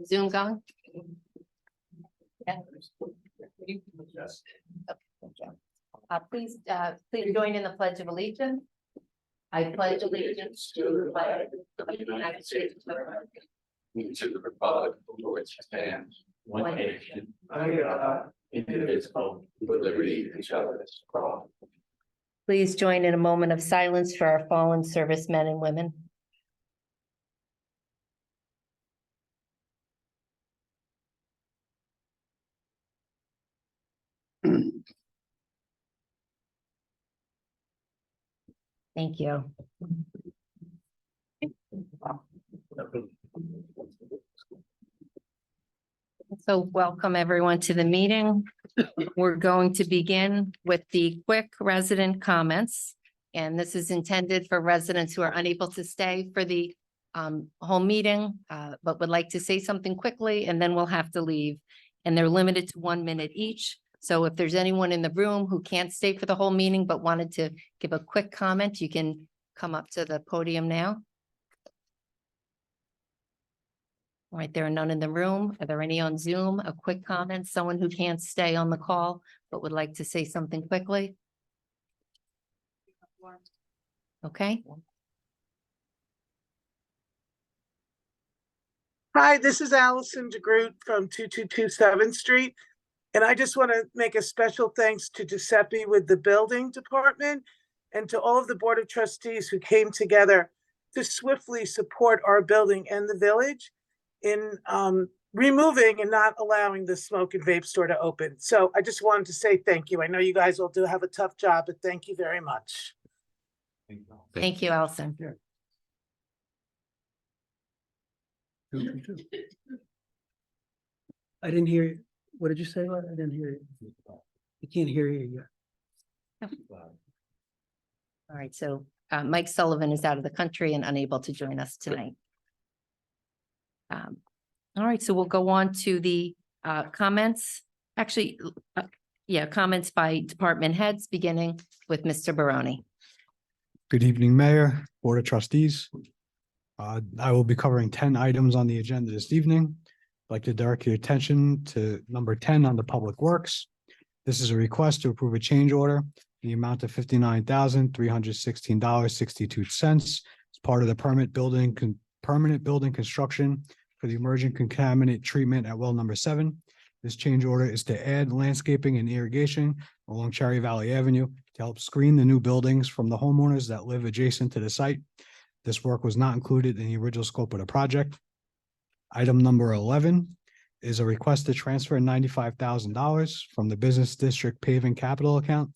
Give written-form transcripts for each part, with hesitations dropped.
Zoom going? Yeah. Yes. Please join in the Pledge of Allegiance. I pledge allegiance to the flag of the United States of America, And to the republic for which it stands, one nation, under God, indivisible, with liberty and justice for all. Please join in a moment of silence for our fallen servicemen and women. Thank you. So welcome everyone to the meeting. We're going to begin with the quick resident comments. And this is intended for residents who are unable to stay for the whole meeting, but would like to say something quickly, and then we'll have to leave. And they're limited to 1 minute each. So if there's anyone in the room who can't stay for the whole meeting, but wanted to give a quick comment, you can come up to the podium now. All right, there are none in the room. Are there any on Zoom? A quick comment, someone who can't stay on the call, but would like to say something quickly? Okay. Hi, this is Allison DeGroot from 2227 7th Street. And I just want to make a special thanks to Giuseppe with the building department and to all of the Board of Trustees who came together to swiftly support our building and the village in removing and not allowing the smoke and vape store to open. So I just wanted to say thank you. I know you guys all do have a tough job, but thank you very much. Thank you, Allison. I didn't hear you. What did you say, Laura? I didn't hear you. I can't hear you yet. All right, so Mike Sullivan is out of the country and unable to join us tonight. All right, so we'll go on to the comments. Actually, comments by department heads, beginning with Mr. Baroni. Good evening, Mayor, Board of Trustees. I will be covering 10 items on the agenda this evening. I'd like to direct your attention to number 10 on the Public Works. This is a request to approve a change order in the amount of $59,316.62 as part of the permanent building construction for the emergent contaminant treatment at well number 7. This change order is to add landscaping and irrigation along Cherry Valley Avenue to help screen the new buildings from the homeowners that live adjacent to the site. This work was not included in the original scope of the project. Item number 11 is a request to transfer $95,000 from the Business District Paving Capital Account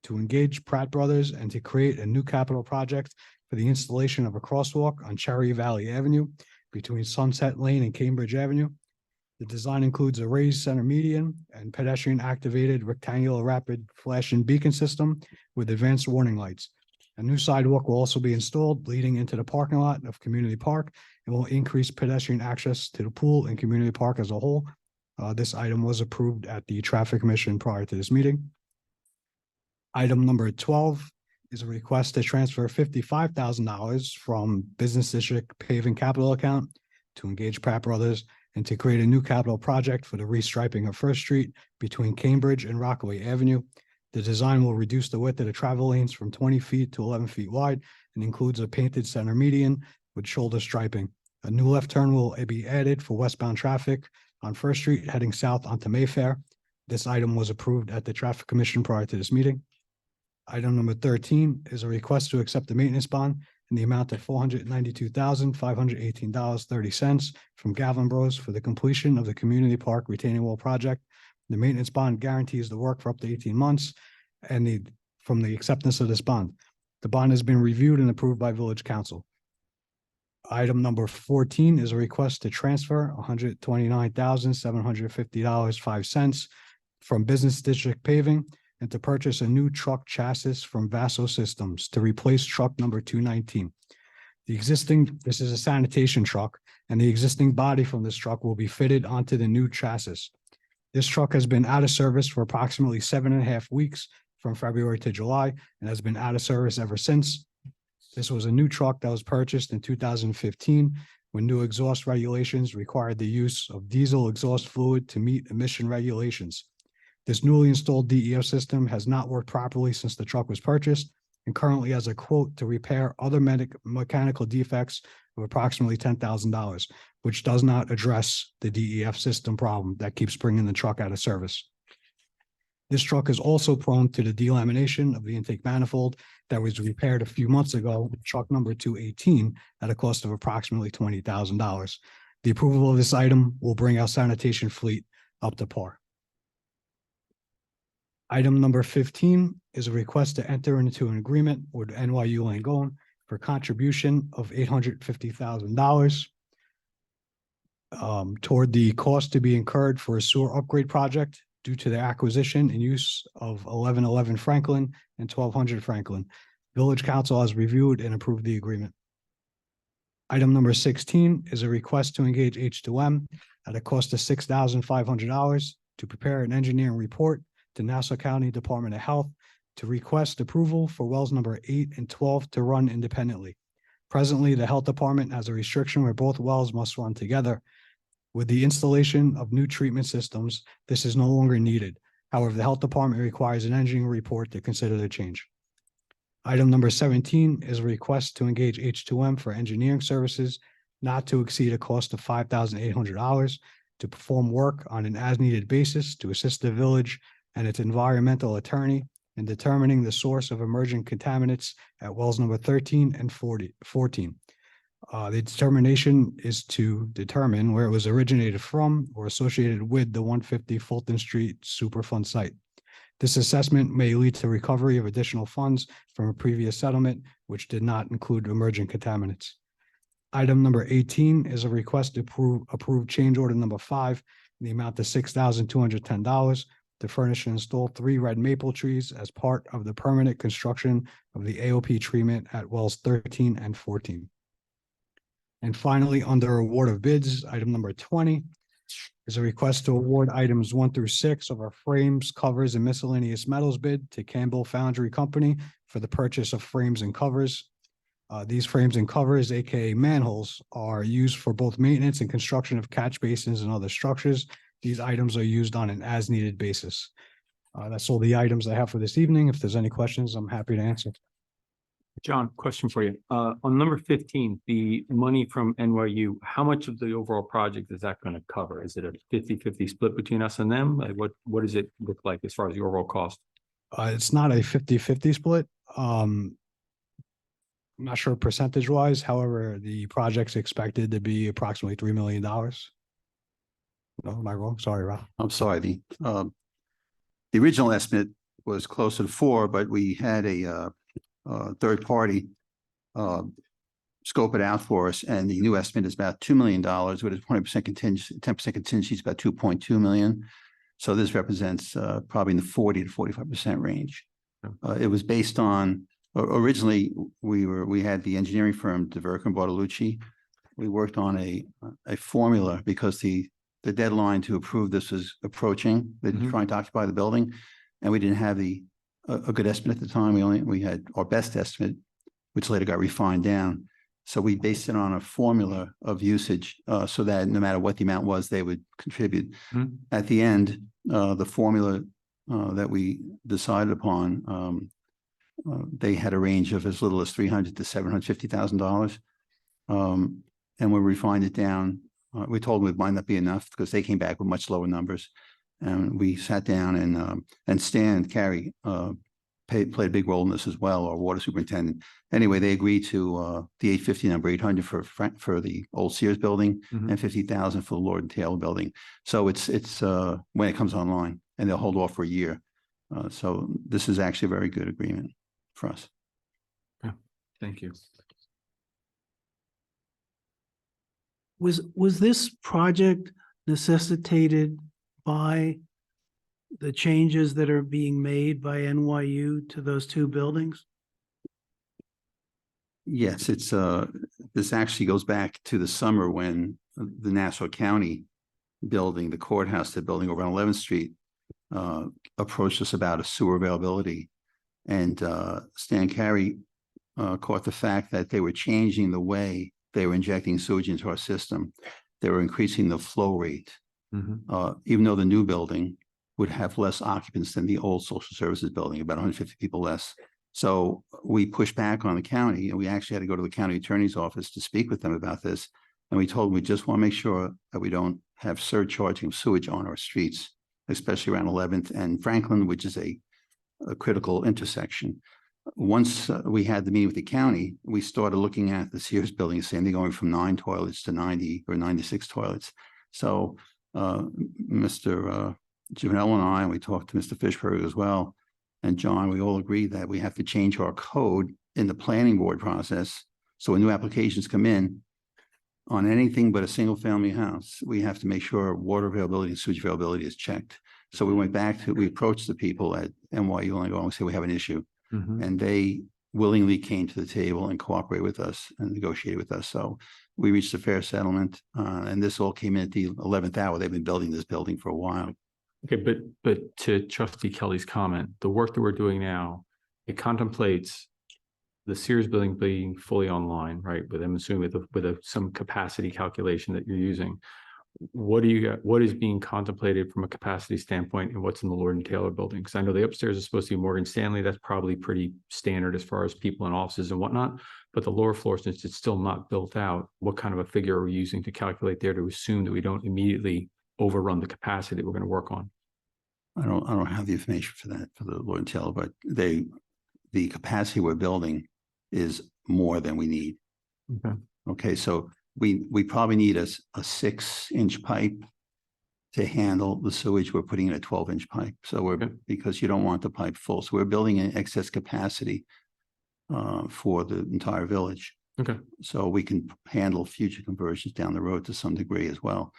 to engage Pratt Brothers and to create a new capital project for the installation of a crosswalk on Cherry Valley Avenue between Sunset Lane and Cambridge Avenue. The design includes a raised center median and pedestrian activated rectangular rapid flashing beacon system with advanced warning lights. A new sidewalk will also be installed leading into the parking lot of Community Park and will increase pedestrian access to the pool and Community Park as a whole. This item was approved at the Traffic Commission prior to this meeting. Item number 12 is a request to transfer $55,000 from Business District Paving Capital Account to engage Pratt Brothers and to create a new capital project for the restriping of First Street between Cambridge and Rockaway Avenue. The design will reduce the width of the travel lanes from 20 feet to 11 feet wide and includes a painted center median with shoulder striping. A new left turn will be added for westbound traffic on First Street heading south onto Mayfair. This item was approved at the Traffic Commission prior to this meeting. Item number 13 is a request to accept the maintenance bond in the amount of $492,518.30 from Galvin Bros for the completion of the Community Park retaining wall project. The maintenance bond guarantees the work for up to 18 months and from the acceptance of this bond. The bond has been reviewed and approved by Village Council. Item number 14 is a request to transfer $129,750.05 from Business District Paving and to purchase a new truck chassis from Vaso Systems to replace truck number 219. This is a sanitation truck, and the existing body from this truck will be fitted onto the new chassis. This truck has been out of service for approximately 7.5 weeks from February to July and has been out of service ever since. This was a new truck that was purchased in 2015 when new exhaust regulations required the use of diesel exhaust fluid to meet emission regulations. This newly installed DEF system has not worked properly since the truck was purchased and currently has a quote to repair other mechanical defects of approximately $10,000, which does not address the DEF system problem that keeps bringing the truck out of service. This truck is also prone to the delamination of the intake manifold that was repaired a few months ago with truck number 218 at a cost of approximately $20,000. The approval of this item will bring our sanitation fleet up to par. Item number 15 is a request to enter into an agreement with NYU Langone for contribution of $850,000 toward the cost to be incurred for a sewer upgrade project due to the acquisition and use of 1111 Franklin and 1200 Franklin. Village Council has reviewed and approved the agreement. Item number 16 is a request to engage H2M at a cost of $6,500 to prepare an engineering report to Nassau County Department of Health to request approval for wells number 8 and 12 to run independently. Presently, the Health Department has a restriction where both wells must run together. With the installation of new treatment systems, this is no longer needed. However, the Health Department requires an engineering report to consider the change. Item number 17 is a request to engage H2M for engineering services not to exceed a cost of $5,800 to perform work on an as-needed basis to assist the village and its environmental attorney in determining the source of emerging contaminants at wells number 13 and 14. The determination is to determine where it was originated from or associated with the 150 Fulton Street Superfund site. This assessment may lead to recovery of additional funds from a previous settlement, which did not include emerging contaminants. Item number 18 is a request to approve change order number 5 in the amount of $6,210 to furnish and install 3 red maple trees as part of the permanent construction of the AOP treatment at wells 13 and 14. And finally, under award of bids, item number 20 is a request to award items 1 through 6 of our frames, covers, and miscellaneous metals bid to Campbell Foundry Company for the purchase of frames and covers. These frames and covers, aka manholes, are used for both maintenance and construction of catch basins and other structures. These items are used on an as-needed basis. That's all the items I have for this evening. If there's any questions, I'm happy to answer. John, question for you. On number 15, the money from NYU, how much of the overall project is that going to cover? Is it a 50-50 split between us and them? What does it look like as far as the overall cost? It's not a 50-50 split. I'm not sure percentage wise. However, the project's expected to be approximately $3 million. No, am I wrong? Sorry, Rob. I'm sorry, the original estimate was closer to 4, but we had a third party scope it out for us, and the new estimate is about $2 million with a 20% contingency, 10% contingency is about $2.2 million. So this represents probably in the 40 to 45% range. It was based on originally we had the engineering firm DeVerk and Bartolucci. We worked on a formula because the deadline to approve this was approaching. They're trying to occupy the building, and we didn't have a good estimate at the time. We had our best estimate, which later got refined down. So we based it on a formula of usage so that no matter what the amount was, they would contribute. At the end, the formula that we decided upon, they had a range of as little as $300,000 to $750,000. And we refined it down. We told them it might not be enough because they came back with much lower numbers. And we sat down and Stan and Carrie played a big role in this as well, our water superintendent. Anyway, they agreed to the 850 number, 800 for the old Sears building and 50,000 for the Lord and Taylor building. So it's when it comes online, and they'll hold off for a year. So this is actually a very good agreement for us. Yeah, thank you. Was this project necessitated by the changes that are being made by NYU to those 2 buildings? Yes, it's this actually goes back to the summer when the Nassau County building, the courthouse, the building over on 11th Street, approached us about a sewer availability. And Stan Carey caught the fact that they were changing the way they were injecting sewage into our system. They were increasing the flow rate. Mhm. Even though the new building would have less occupants than the old social services building, about 150 people less. So we pushed back on the county, and we actually had to go to the county attorney's office to speak with them about this. And we told them we just want to make sure that we don't have surcharging of sewage on our streets, especially around 11th and Franklin, which is a critical intersection. Once we had the meeting with the county, we started looking at the Sears building, saying they're going from 9 toilets to 90 or 96 toilets. So Mr. Janelle and I, and we talked to Mr. Fishberg as well, and John, we all agreed that we have to change our code in the planning board process. So when new applications come in on anything but a single family house, we have to make sure water availability and sewage availability is checked. So we approached the people at NYU and we said, we have an issue. Mhm. And they willingly came to the table and cooperated with us and negotiated with us. So we reached a fair settlement, and this all came in at the 11th hour. They've been building this building for a while. Okay, but to Trustee Kelly's comment, the work that we're doing now, it contemplates the Sears building being fully online, right? But I'm assuming with some capacity calculation that you're using. What is being contemplated from a capacity standpoint, and what's in the Lord and Taylor building? Because I know the upstairs is supposed to be Morgan Stanley. That's probably pretty standard as far as people in offices and whatnot. But the lower floor, since it's still not built out, what kind of a figure are we using to calculate there to assume that we don't immediately overrun the capacity that we're going to work on? I don't have the information for that for the Lord and Taylor, but the capacity we're building is more than we need. Okay. Okay, so we probably need a 6-inch pipe to handle the sewage. We're putting in a 12-inch pipe. So because you don't want the pipe full. So we're building in excess capacity for the entire village. Okay. So we can handle future conversions down the road to some degree as well.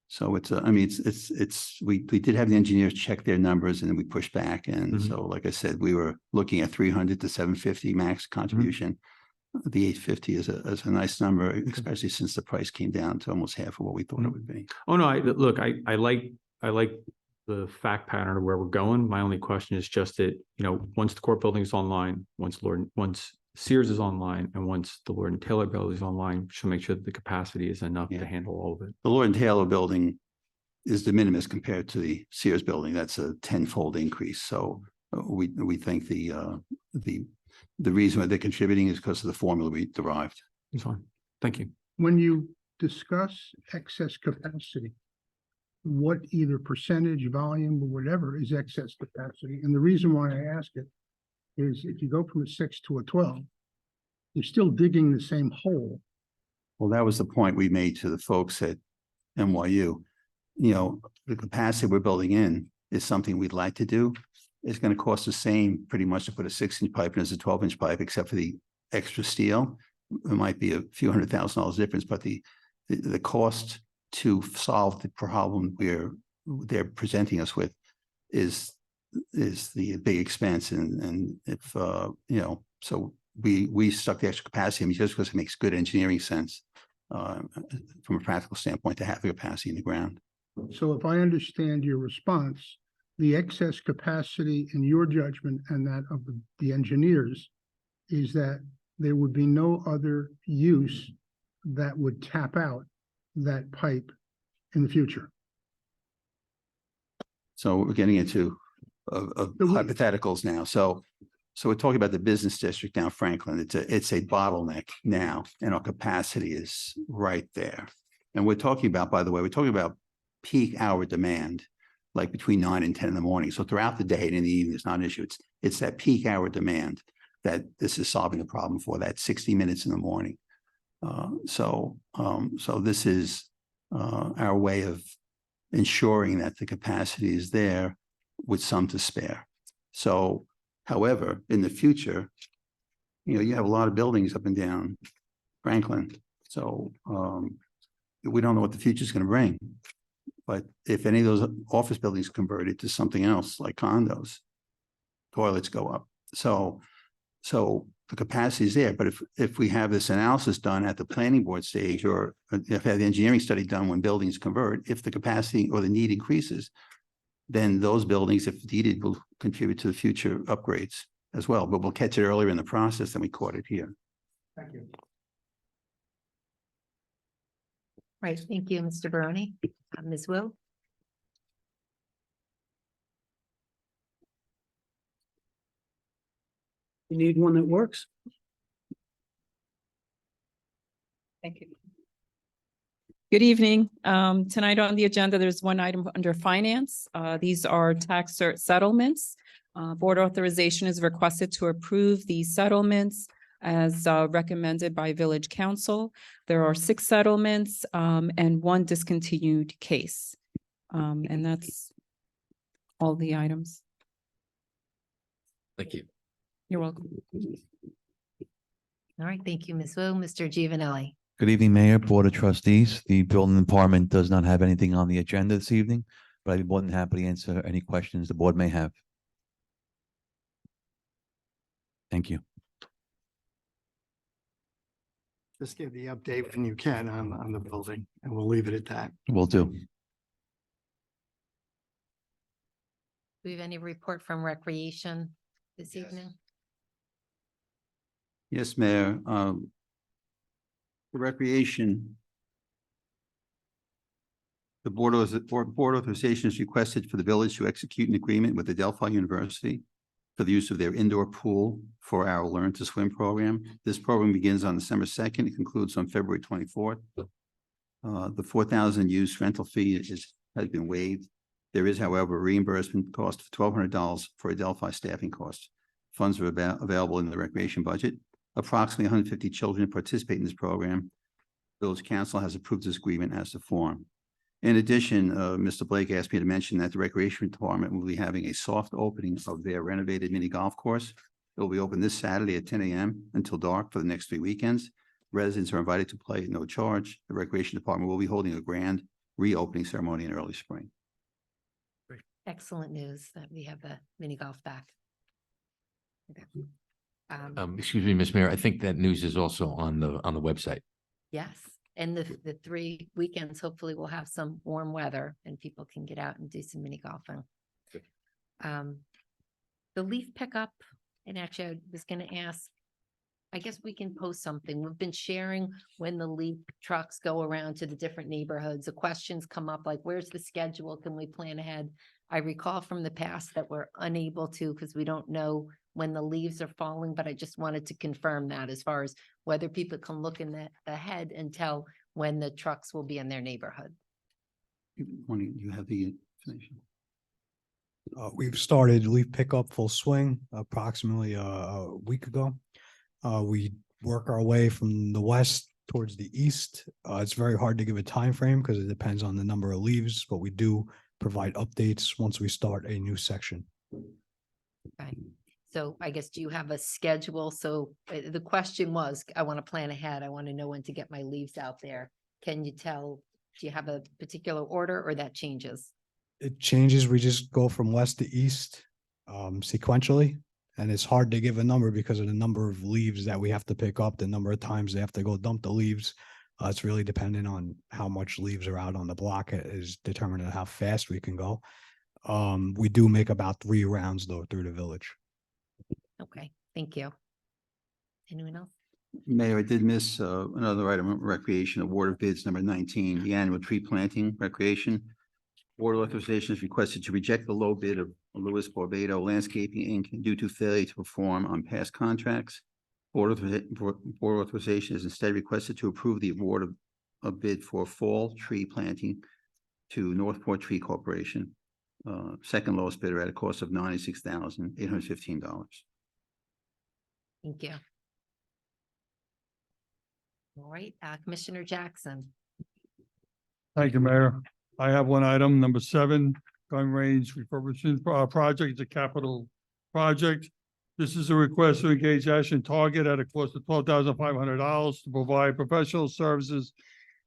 So it's, we did have the engineers check their numbers, and then we pushed back. And Mhm. so, like I said, we were looking at 300 to 750 max contribution. The 850 is a nice number, especially since the price came down to almost half of what we thought it would be. Oh, no, look, I like the fact pattern of where we're going. My only question is just that, once the court building is online, once Sears is online, and once the Lord and Taylor building is online, should make sure that the capacity is enough Yeah. to handle all of it. The Lord and Taylor building is de minimis compared to the Sears building. That's a 10-fold increase. So we think the reason why they're contributing is because of the formula we derived. It's fine. Thank you. When you discuss excess capacity, what either percentage, volume, or whatever is excess capacity? And the reason why I ask it is if you go from a 6 to a 12, you're still digging the same hole. Well, that was the point we made to the folks at NYU. The capacity we're building in is something we'd like to do. It's going to cost the same pretty much to put a 6-inch pipe in as a 12-inch pipe, except for the extra steel. It might be a few $100,000 difference, but the cost to solve the problem they're presenting us with is the big expense. And if so we stuck the extra capacity in just because it makes good engineering sense from a practical standpoint to have the capacity in the ground. So if I understand your response, the excess capacity in your judgment and that of the engineers is that there would be no other use that would tap out that pipe in the future. So we're getting into hypotheticals now. So we're talking about the business district now, Franklin. It's a bottleneck now, and our capacity is right there. And we're talking about, by the way, peak hour demand, like between 9 and 10 in the morning. So throughout the day and in the evening, it's not an issue. It's that peak hour demand that this is solving the problem for, that 60 minutes in the morning. So this is our way of ensuring that the capacity is there with some to spare. So, however, in the future, you have a lot of buildings up and down Franklin. So we don't know what the future is going to bring. But if any of those office buildings converted to something else like condos, toilets go up. So the capacity is there. But if we have this analysis done at the planning board stage, or if we have the engineering study done when buildings convert, if the capacity or the need increases, then those buildings, if needed, will contribute to the future upgrades as well. But we'll catch it earlier in the process than we caught it here. Thank you. Right, thank you, Mr. Barone. Ms. Wu? You need one that works? Thank you. Good evening. Tonight on the agenda, there's one item under finance. These are tax settlements. Board authorization is requested to approve these settlements as recommended by Village Council. There are 6 settlements and 1 discontinued case. And that's all the items. Thank you. You're welcome. All right, thank you, Ms. Wu. Mr. Giovanelli. Good evening, Mayor, Board of Trustees. The building department does not have anything on the agenda this evening, but I'd be more than happy to answer any questions the board may have. Thank you. Just give the update when you can on the building, and we'll leave it at that. Will do. Do we have any report from Recreation this evening? Yes, Mayor. For Recreation, the board authorization is requested for the village to execute an agreement with Adelphi University for the use of their indoor pool for our Learn to Swim program. This program begins on December 2nd. It concludes on February 24th. The 4,000 use rental fee has been waived. There is, however, a reimbursement cost of $1,200 for Adelphi staffing costs. Funds are available in the recreation budget. Approximately 150 children participate in this program. Village Council has approved this agreement as to form. In addition, Mr. Blake asked me to mention that the Recreation Department will be having a soft opening of their renovated mini golf course. It will be open this Saturday at 10 a.m. until dark for the next 3 weekends. Residents are invited to play at no charge. The Recreation Department will be holding a grand reopening ceremony in early spring. Excellent news that we have the mini golf back. Okay. Excuse me, Ms. Mayor, I think that news is also on the website. Yes, and the 3 weekends, hopefully we'll have some warm weather and people can get out and do some mini golfing. The leaf pickup, and actually I was gonna ask, I guess we can post something. We've been sharing when the leaf trucks go around to the different neighborhoods. The questions come up like, where's the schedule? Can we plan ahead? I recall from the past that we're unable to because we don't know when the leaves are falling, but I just wanted to confirm that as far as whether people can look in the ahead and tell when the trucks will be in their neighborhood. You have the information. We've started leaf pickup full swing approximately a week ago. We work our way from the west towards the east. It's very hard to give a time frame because it depends on the number of leaves, but we do provide updates once we start a new section. Okay. So I guess, do you have a schedule? So the question was, I want to plan ahead. I want to know when to get my leaves out there. Can you tell, do you have a particular order or that changes? It changes. We just go from west to east sequentially. And it's hard to give a number because of the number of leaves that we have to pick up, the number of times they have to go dump the leaves. It's really dependent on how much leaves are out on the block. It is determined on how fast we can go. We do make about 3 rounds though through the village. Okay, thank you. Anyone else? Mayor, I did miss another item, recreation, award of bids number 19, the annual tree planting recreation. Board authorization is requested to reject the low bid of Louis Barbado Landscaping Inc. due to failure to perform on past contracts. Board authorization is instead requested to approve the award of a bid for fall tree planting to Northport Tree Corporation. Second lowest bidder at a cost of $96,815. Thank you. All right, Commissioner Jackson. Thank you, Mayor. I have one item, number 7, gun range refurbishment project. It's a capital project. This is a request to engage Action Target at a cost of $12,500 to provide professional services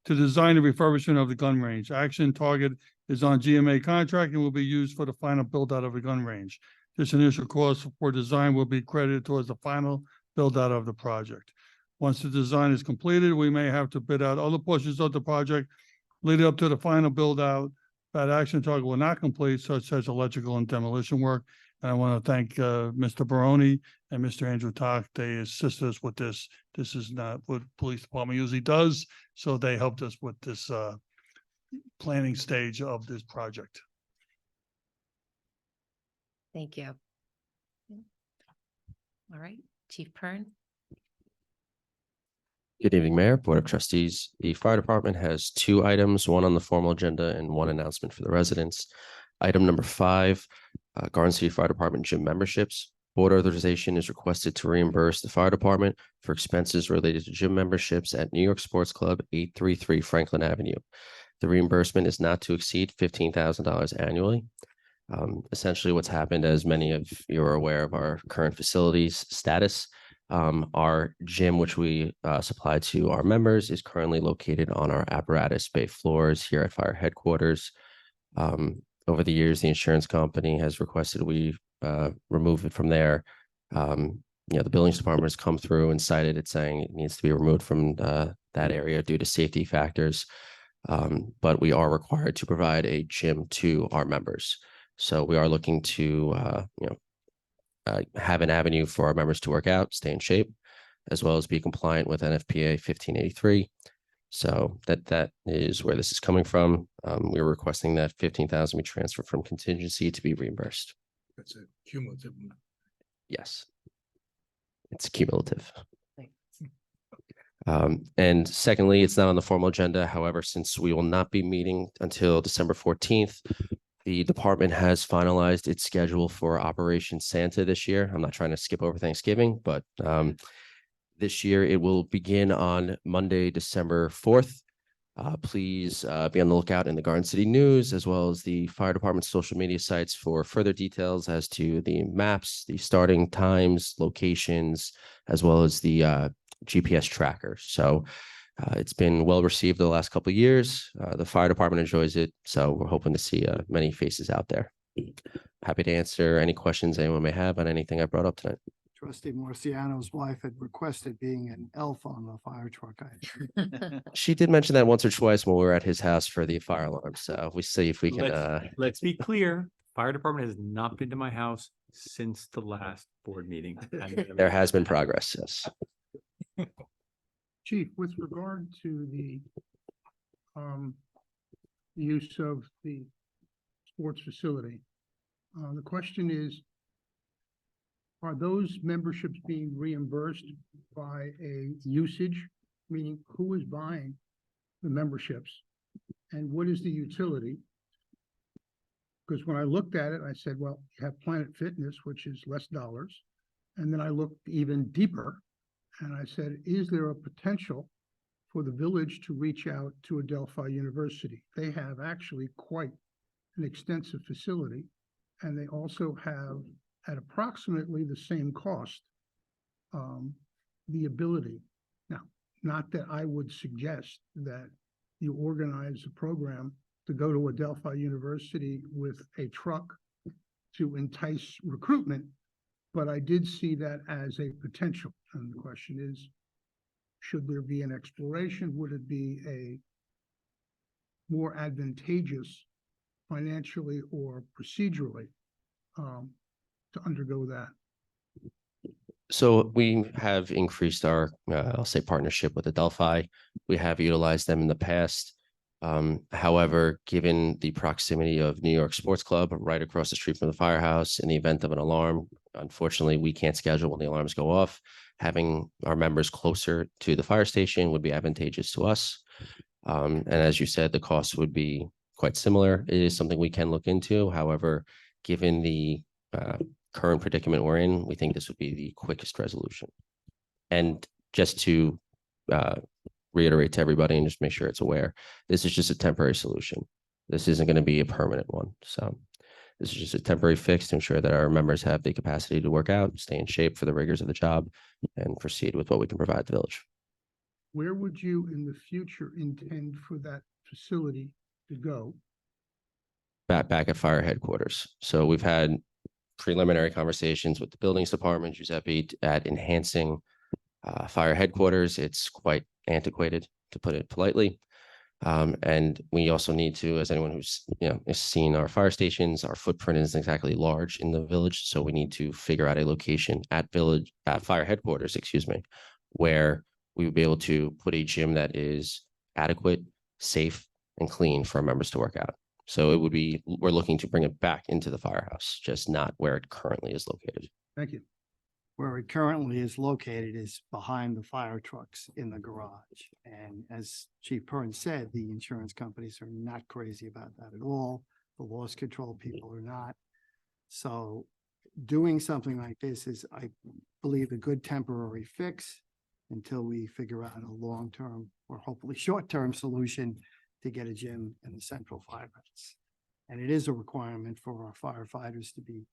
to design the refurbishment of the gun range. Action Target is on GMA contract and will be used for the final build out of the gun range. This initial cost for design will be credited towards the final build out of the project. Once the design is completed, we may have to bid out other portions of the project leading up to the final build out that Action Target will not complete, such as electrical and demolition work. And I want to thank Mr. Baroni and Mr. Andrew Talk. They assisted us with this. This is not what police department usually does, so they helped us with this planning stage of this project. Thank you. All right, Chief Kern. Good evening, Mayor, Board of Trustees. The fire department has two items, one on the formal agenda and one announcement for the residents. Item number 5, Garden City Fire Department gym memberships. Board authorization is requested to reimburse the fire department for expenses related to gym memberships at New York Sports Club, 833 Franklin Avenue. The reimbursement is not to exceed $15,000 annually. Essentially, what's happened, as many of you are aware of our current facilities status, our gym, which we supply to our members, is currently located on our apparatus bay floors here at fire headquarters. Over the years, the insurance company has requested we remove it from there. The buildings department has come through and cited it, saying it needs to be removed from that area due to safety factors. But we are required to provide a gym to our members. So we are looking to, have an avenue for our members to work out, stay in shape, as well as be compliant with NFPA 1583. So that is where this is coming from. We were requesting that 15,000 be transferred from contingency to be reimbursed. That's a cumulative. Yes. It's cumulative. And secondly, it's not on the formal agenda. However, since we will not be meeting until December 14th, the department has finalized its schedule for Operation Santa this year. I'm not trying to skip over Thanksgiving, but this year it will begin on Monday, December 4th. Please be on the lookout in the Garden City News, as well as the fire department's social media sites for further details as to the maps, the starting times, locations, as well as the GPS tracker. So it's been well received the last couple of years. The fire department enjoys it, so we're hoping to see many faces out there. Happy to answer any questions anyone may have on anything I brought up tonight. Trustee Marciano's wife had requested being an elf on the fire truck. She did mention that once or twice when we were at his house for the fire alarm. So we see if we can. Let's be clear. Fire department has not been to my house since the last board meeting. There has been progress. Yes. Chief, with regard to the use of the sports facility, the question is, are those memberships being reimbursed by a usage, meaning who is buying the memberships and what is the utility? Because when I looked at it, I said, well, you have Planet Fitness, which is less dollars. And then I looked even deeper and I said, is there a potential for the village to reach out to Adelphi University? They have actually quite an extensive facility, and they also have, at approximately the same cost, the ability. Now, not that I would suggest that you organize a program to go to Adelphi University with a truck to entice recruitment, but I did see that as a potential. And the question is, should there be an exploration? Would it be a more advantageous financially or procedurally to undergo that? So we have increased our, I'll say, partnership with Adelphi. We have utilized them in the past. However, given the proximity of New York Sports Club right across the street from the firehouse, in the event of an alarm, unfortunately, we can't schedule when the alarms go off. Having our members closer to the fire station would be advantageous to us. And as you said, the cost would be quite similar. It is something we can look into. However, given the current predicament we're in, we think this would be the quickest resolution. And just to reiterate to everybody and just make sure it's aware, this is just a temporary solution. This isn't going to be a permanent one. So this is just a temporary fix to ensure that our members have the capacity to work out, stay in shape for the rigors of the job, and proceed with what we can provide the village. Where would you in the future intend for that facility to go? Back at fire headquarters. So we've had preliminary conversations with the buildings department, Giuseppe, at enhancing fire headquarters. It's quite antiquated, to put it politely. And we also need to, as anyone who's, has seen our fire stations, our footprint isn't exactly large in the village. So we need to figure out a location at fire headquarters, where we would be able to put a gym that is adequate, safe, and clean for our members to work out. So it would be, we're looking to bring it back into the firehouse, just not where it currently is located. Thank you. Where it currently is located is behind the fire trucks in the garage. And as Chief Pern said, the insurance companies are not crazy about that at all. The loss control people are not. So doing something like this is, I believe, a good temporary fix until we figure out a long-term or hopefully short-term solution to get a gym in the central firehouse. And it is a requirement for our firefighters to be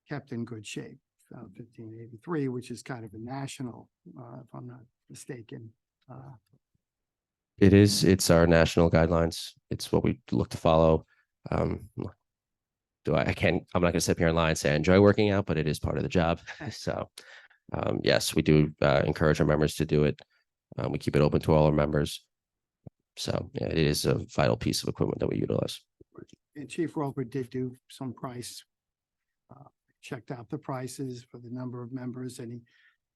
kept in good shape. 1583, which is kind of a national, if I'm not mistaken. It's our national guidelines. It's what we look to follow. I'm not gonna sit here and lie and say I enjoy working out, but it is part of the job. So yes, we do encourage our members to do it. We keep it open to all our members. So yeah, it is a vital piece of equipment that we utilize. And Chief Roper did do some price, checked out the prices for the number of members, and he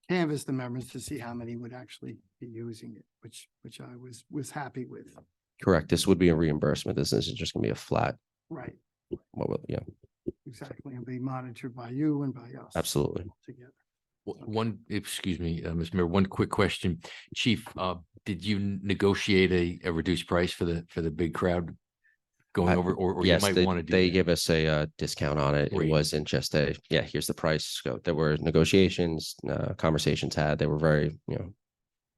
canvassed the members to see how many would actually be using it, which I was happy with. Correct. This would be a reimbursement. This isn't just gonna be a flat. Right, Yeah, exactly, and be monitored by you and by us. absolutely. Together. Excuse me, Mr. Mayor, one quick question. Chief, did you negotiate a reduced price for the big crowd going over, or you Yes, might want to do they that? give us a discount on it. It Great. wasn't just here's the price. Go. There were negotiations, conversations had. They were very,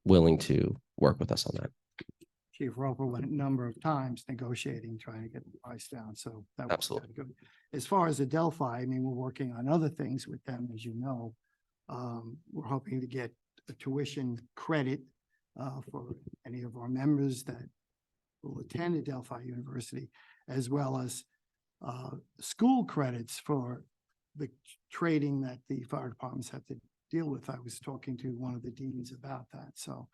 willing to work with us on that. Chief Roper went a number of times negotiating, trying to get the price down, so that was Absolutely. good. As far as Adelphi, I mean, we're working on other things with them, as you know. We're hoping to get a tuition credit for any of our members that will attend Adelphi University, as well as school credits for the trading that the fire departments have to deal with. I was talking to one of the deans about that, so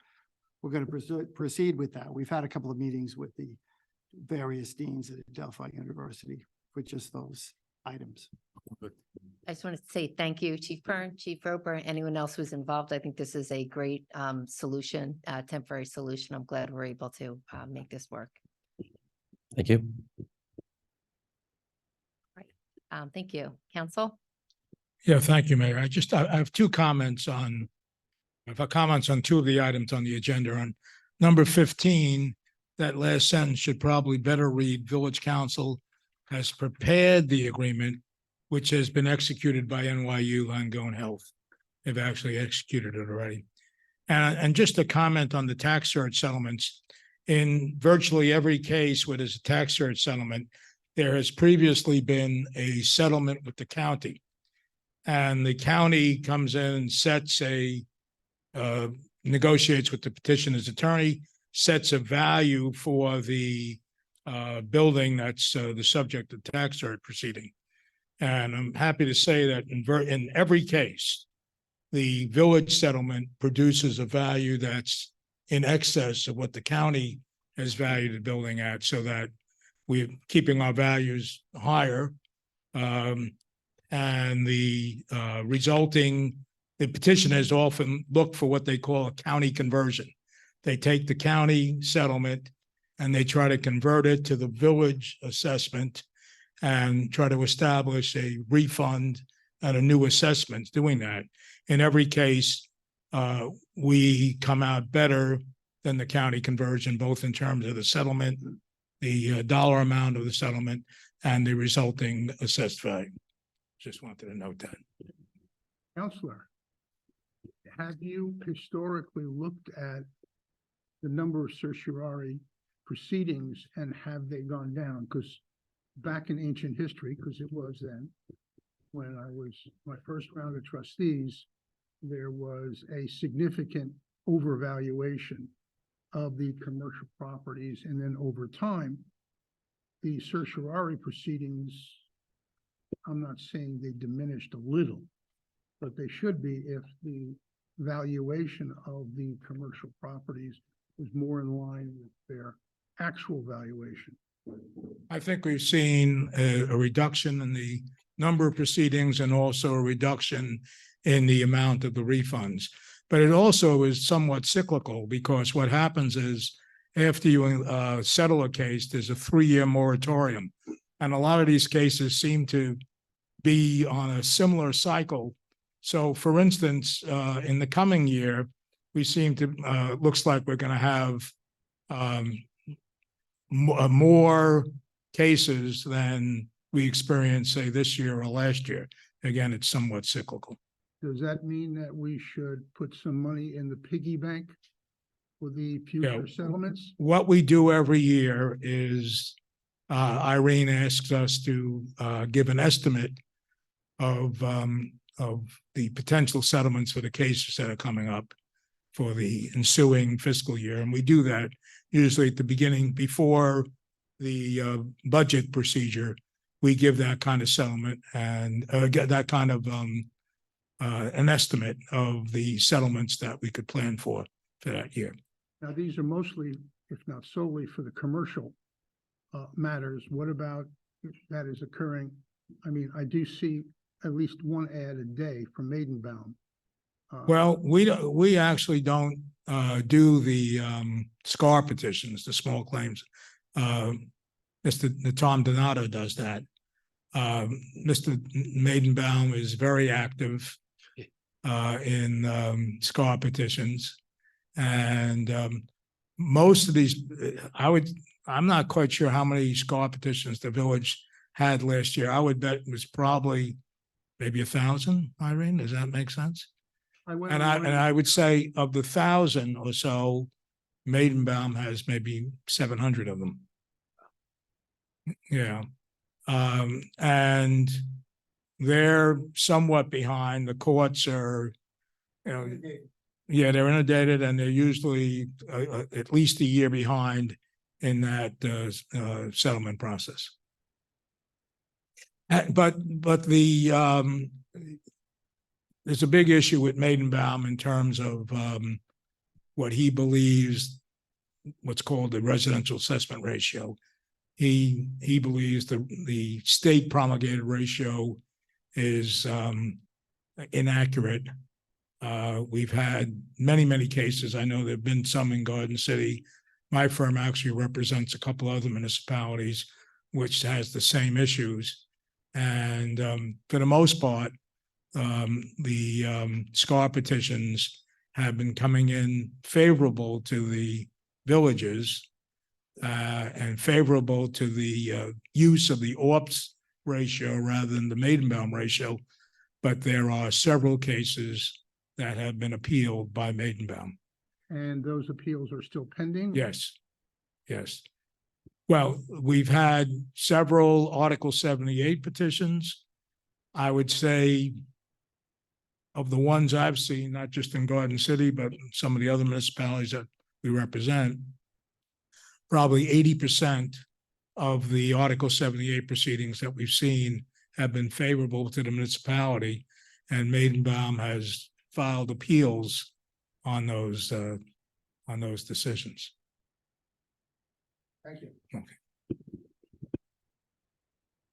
we're going to proceed with that. We've had a couple of meetings with the various deans at Adelphi University for just those items. I just want to say thank you, Chief Pern, Chief Roper, anyone else who's involved. I think this is a great solution, temporary solution. I'm glad we're able to make this work. Thank you. Thank you. Council? Yeah, thank you, Mayor. I have two comments on, two of the items on the agenda. On number 15, that last sentence should probably better read, Village Council has prepared the agreement, which has been executed by NYU Langone Health. They've actually executed it already. And just a comment on the tax surge settlements. In virtually every case where there's a tax surge settlement, there has previously been a settlement with the county. And the county comes in and sets negotiates with the petitioner's attorney, sets a value for the building that's the subject of tax surge proceeding. And I'm happy to say that in every case, the village settlement produces a value that's in excess of what the county has valued the building at, so that we're keeping our values higher. And the petitioners often look for what they call a county conversion. They take the county settlement and they try to convert it to the village assessment and try to establish a refund and a new assessment doing that. In every case, we come out better than the county conversion, both in terms of the settlement, the dollar amount of the settlement, and the resulting assessed value. Just wanted to note that. Counselor, have you historically looked at the number of certiorari proceedings and have they gone down? Because back in ancient history, because it was then, when I was my first round of trustees, there was a significant overvaluation of the commercial properties. And then over time, the certiorari proceedings, I'm not saying they diminished a little, but they should be if the valuation of the commercial properties was more in line with their actual valuation? I think we've seen a reduction in the number of proceedings and also a reduction in the amount of the refunds. But it also is somewhat cyclical because what happens is after you settle a case, there's a 3-year moratorium. And a lot of these cases seem to be on a similar cycle. So for instance, in the coming year, we seem to, looks like we're going to have more cases than we experienced, say, this year or last year. Again, it's somewhat cyclical. Does that mean that we should put some money in the piggy bank for the future settlements? What we do every year is Irene asks us to give an estimate of the potential settlements for the cases that are coming up for the ensuing fiscal year. And we do that usually at the beginning, before the budget procedure. We give that kind of settlement and get that kind of an estimate of the settlements that we could plan for that year. Now, these are mostly, if not solely, for the commercial matters. What about if that is occurring? I mean, I do see at least one ad a day from Maidenbaum. Well, we actually don't do the SCAR petitions, the small claims. Mr. Tom Donato does that. Mr. Maidenbaum is very active in SCAR petitions. And most of these, I'm not quite sure how many SCAR petitions the village had last year. I would bet it was probably maybe 1,000, Irene. Does that make sense? And I would say of the 1,000 or so, Maidenbaum has maybe 700 of them. Yeah. And they're somewhat behind. The courts are, yeah, they're inundated and they're usually at least a year behind in that settlement process. But the there's a big issue with Maidenbaum in terms of what he believes, what's called the residential assessment ratio. He believes the state promulgated ratio is inaccurate. We've had many cases. I know there've been some in Garden City. My firm actually represents a couple other municipalities which has the same issues. And for the most part, the SCAR petitions have been coming in favorable to the villages and favorable to the use of the ORPS ratio rather than the Maidenbaum ratio. But there are several cases that have been appealed by Maidenbaum. And those appeals are still pending? Yes, yes. Well, we've had several Article 78 petitions. I would say of the ones I've seen, not just in Garden City, but some of the other municipalities that we represent, probably 80% of the Article 78 proceedings that we've seen have been favorable to the municipality, and Maidenbaum has filed appeals on those decisions. Thank you. Okay.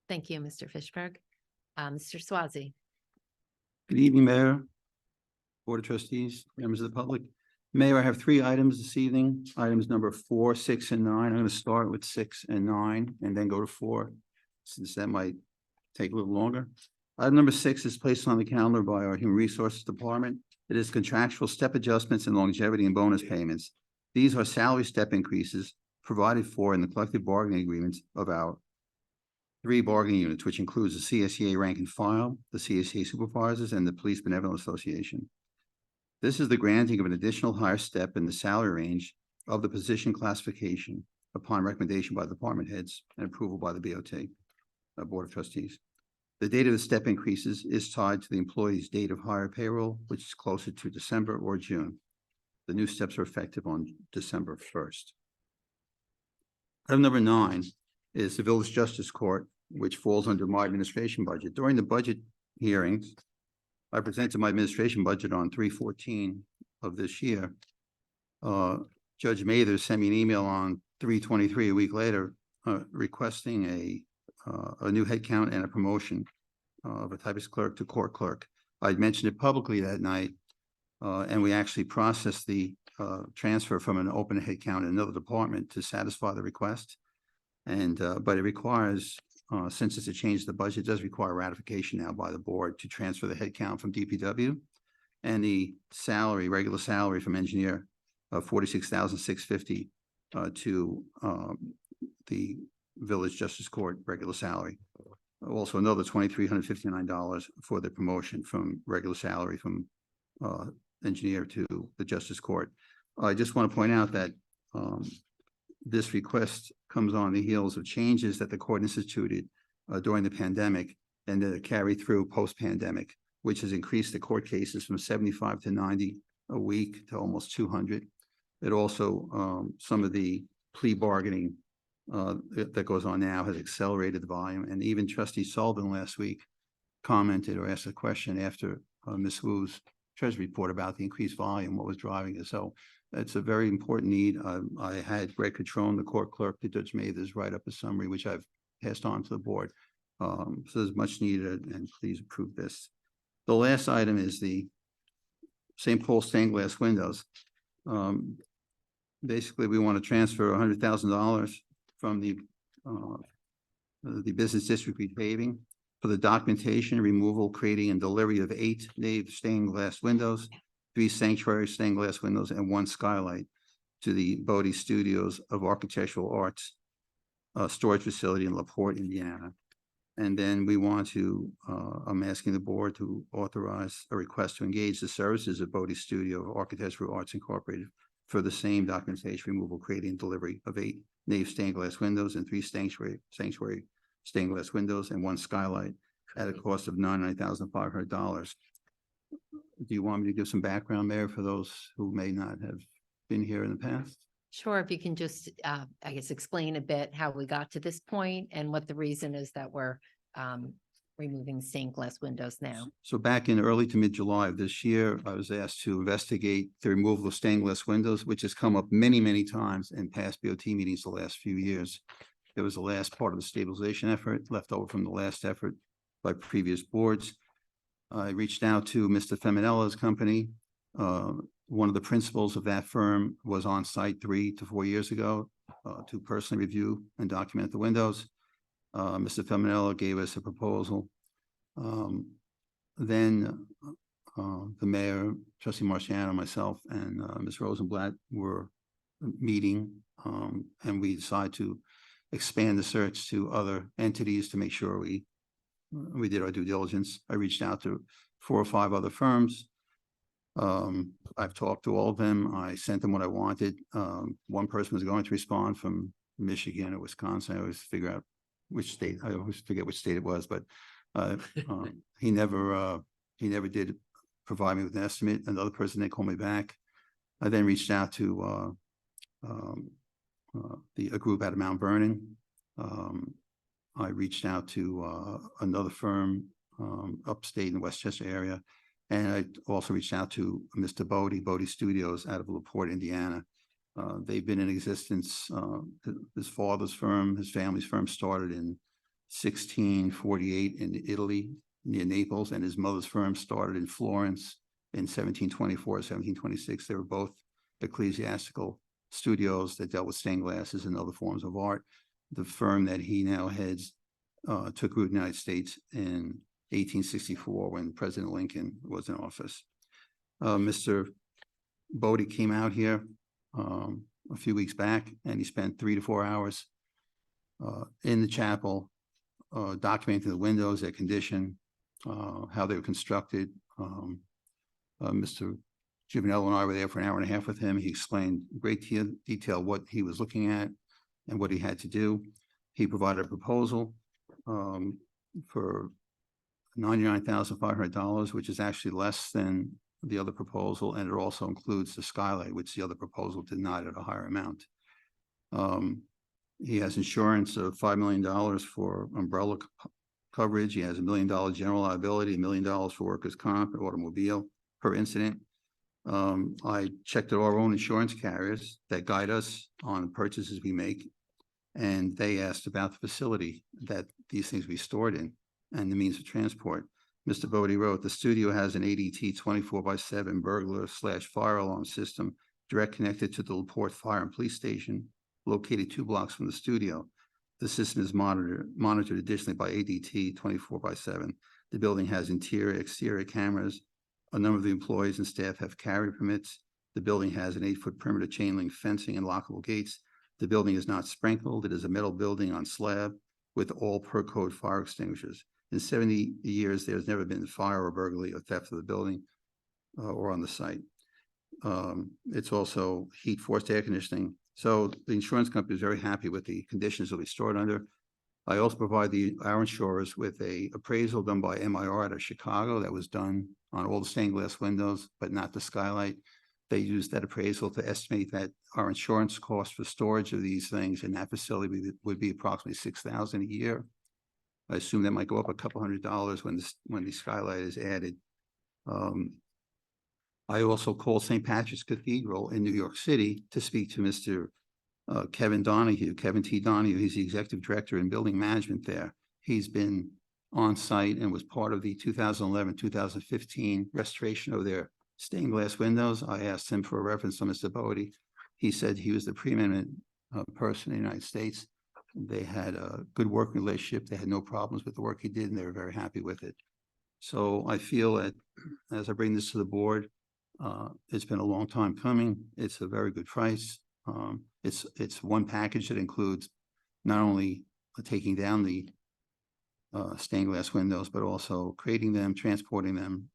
Thank you, Mr. Fishberg. Mr. Swazi. Good evening, Mayor, Board of Trustees, members of the public. Mayor, I have 3 items this evening, items number 4, 6, and 9. I'm going to start with 6 and 9 and then go to 4, since that might take a little longer. Item number 6 is placed on the calendar by our Human Resources Department. It is contractual step adjustments and longevity and bonus payments. These are salary step increases provided for in the collective bargaining agreements of our 3 bargaining units, which includes the CSEA rank and file, the CSEA supervisors, and the Police Benevolent Association. This is the granting of an additional higher step in the salary range of the position classification upon recommendation by the department heads and approval by the BOT, Board of Trustees. The date of the step increases is tied to the employee's date of hire payroll, which is closer to December or June. The new steps are effective on December 1st. Item number 9 is the Village Justice Court, which falls under my administration budget. During the budget hearings, I presented my administration budget on 3/14 of this year. Judge Mather sent me an email on 3/23, a week later, requesting a new headcount and a promotion of a typist clerk to court clerk. I'd mentioned it publicly that night, and we actually processed the transfer from an open headcount in another department to satisfy the request. And, but it requires, since it's a change to the budget, it does require ratification now by the board to transfer the headcount from DPW and the salary, regular salary from engineer of $46,650 to the village justice court regular salary. Also another $2,359 for the promotion from regular salary from engineer to the justice court. I just want to point out that this request comes on the heels of changes that the court instituted during the pandemic and that carry through post-pandemic, which has increased the court cases from 75 to 90 a week to almost 200. It also, some of the plea bargaining that goes on now has accelerated the volume. And even Trustee Sullivan last week commented or asked a question after Ms. Wu's treasury report about the increased volume, what was driving it. So it's a very important need. I had Greg Catrone, the court clerk, to Judge Mathers, write up a summary, which I've passed on to the board. So there's much needed, and please approve this. The last item is the St. Paul stained glass windows. Basically, we want to transfer $100,000 from the business district repaving for the documentation, removal, creating, and delivery of 8 nave stained glass windows, 3 sanctuary stained glass windows, and 1 skylight to the Bodie Studios of Architectural Arts storage facility in LaPorte, Indiana. And then we want to, I'm asking the board to authorize a request to engage the services of Bodie Studio of Architectural Arts Incorporated for the same documentation, removal, creating, and delivery of 8 nave stained glass windows and 3 sanctuary stained glass windows and 1 skylight at a cost of $99,500. Do you want me to give some background there for those who may not have been here in the past? Sure, if you can just, I guess, explain a bit how we got to this point and what the reason is that we're removing stained glass windows now. So back in early to mid-July of this year, I was asked to investigate the removal of stained glass windows, which has come up many, many times in past BOT meetings the last few years. It was the last part of the stabilization effort left over from the last effort by previous boards. I reached out to Mr. Feminella's company. One of the principals of that firm was on site 3 to 4 years ago to personally review and document the windows. Mr. Feminella gave us a proposal. Then the mayor, Trustee Marciano, myself, and Ms. Rosenblatt were meeting, and we decided to expand the search to other entities to make sure we did our due diligence. I reached out to 4 or 5 other firms. I've talked to all of them. I sent them what I wanted. One person was going to respond from Michigan or Wisconsin. I always figure out which state. I always forget which state it was, but he never did provide me with an estimate. Another person, they called me back. I then reached out to a group out of Mount Vernon. I reached out to another firm upstate in the Westchester area. And I also reached out to Mr. Bodie Studios out of LaPorte, Indiana. They've been in existence. His father's firm, his family's firm started in 1648 in Italy, near Naples, and his mother's firm started in Florence in 1724, 1726. They were both ecclesiastical studios that dealt with stained glasses and other forms of art. The firm that he now heads took root in the United States in 1864 when President Lincoln was in office. Mr. Bodie came out here a few weeks back, and he spent 3 to 4 hours in the chapel documenting the windows, their condition, how they were constructed. Mr. Giovanello and I were there for an hour and a half with him. He explained in great detail what he was looking at and what he had to do. He provided a proposal for $99,500, which is actually less than the other proposal, and it also includes the skylight, which the other proposal did not at a higher amount. He has insurance of $5 million for umbrella coverage. He has $1 million general liability, $1 million for workers' comp and automobile per incident. I checked with our own insurance carriers that guide us on purchases we make. And they asked about the facility that these things be stored in and the means of transport. Mr. Bodie wrote, the studio has an ADT 24/7 burglar/fire alarm system direct connected to the LaPorte Fire and Police Station, located 2 blocks from the studio. The system is monitored additionally by ADT 24/7. The building has interior, exterior cameras. A number of the employees and staff have carry permits. The building has an 8-foot perimeter chain link fencing and lockable gates. The building is not sprinkled. It is a metal building on slab with all per code fire extinguishers. In 70 years, there's never been fire or burglary or theft of the building or on the site. It's also heat forced air conditioning. So the insurance company is very happy with the conditions that we stored under. I also provide our insurers with a appraisal done by MIR out of Chicago that was done on all the stained glass windows, but not the skylight. They used that appraisal to estimate that our insurance cost for storage of these things in that facility would be approximately $6,000 a year. I assume that might go up a couple $100 when the skylight is added. I also called St. Patrick's Cathedral in New York City to speak to Mr. Kevin T. Donahue. He's the executive director in building management there. He's been on site and was part of the 2011-2015 restoration of their stained glass windows. I asked him for a reference on Mr. Bodie. He said he was the preeminent person in the United States. They had a good working relationship. They had no problems with the work he did, and they were very happy with it. So I feel that as I bring this to the board, it's been a long time coming. It's a very good price. It's one package that includes not only taking down the stained glass windows, but also creating them, transporting them,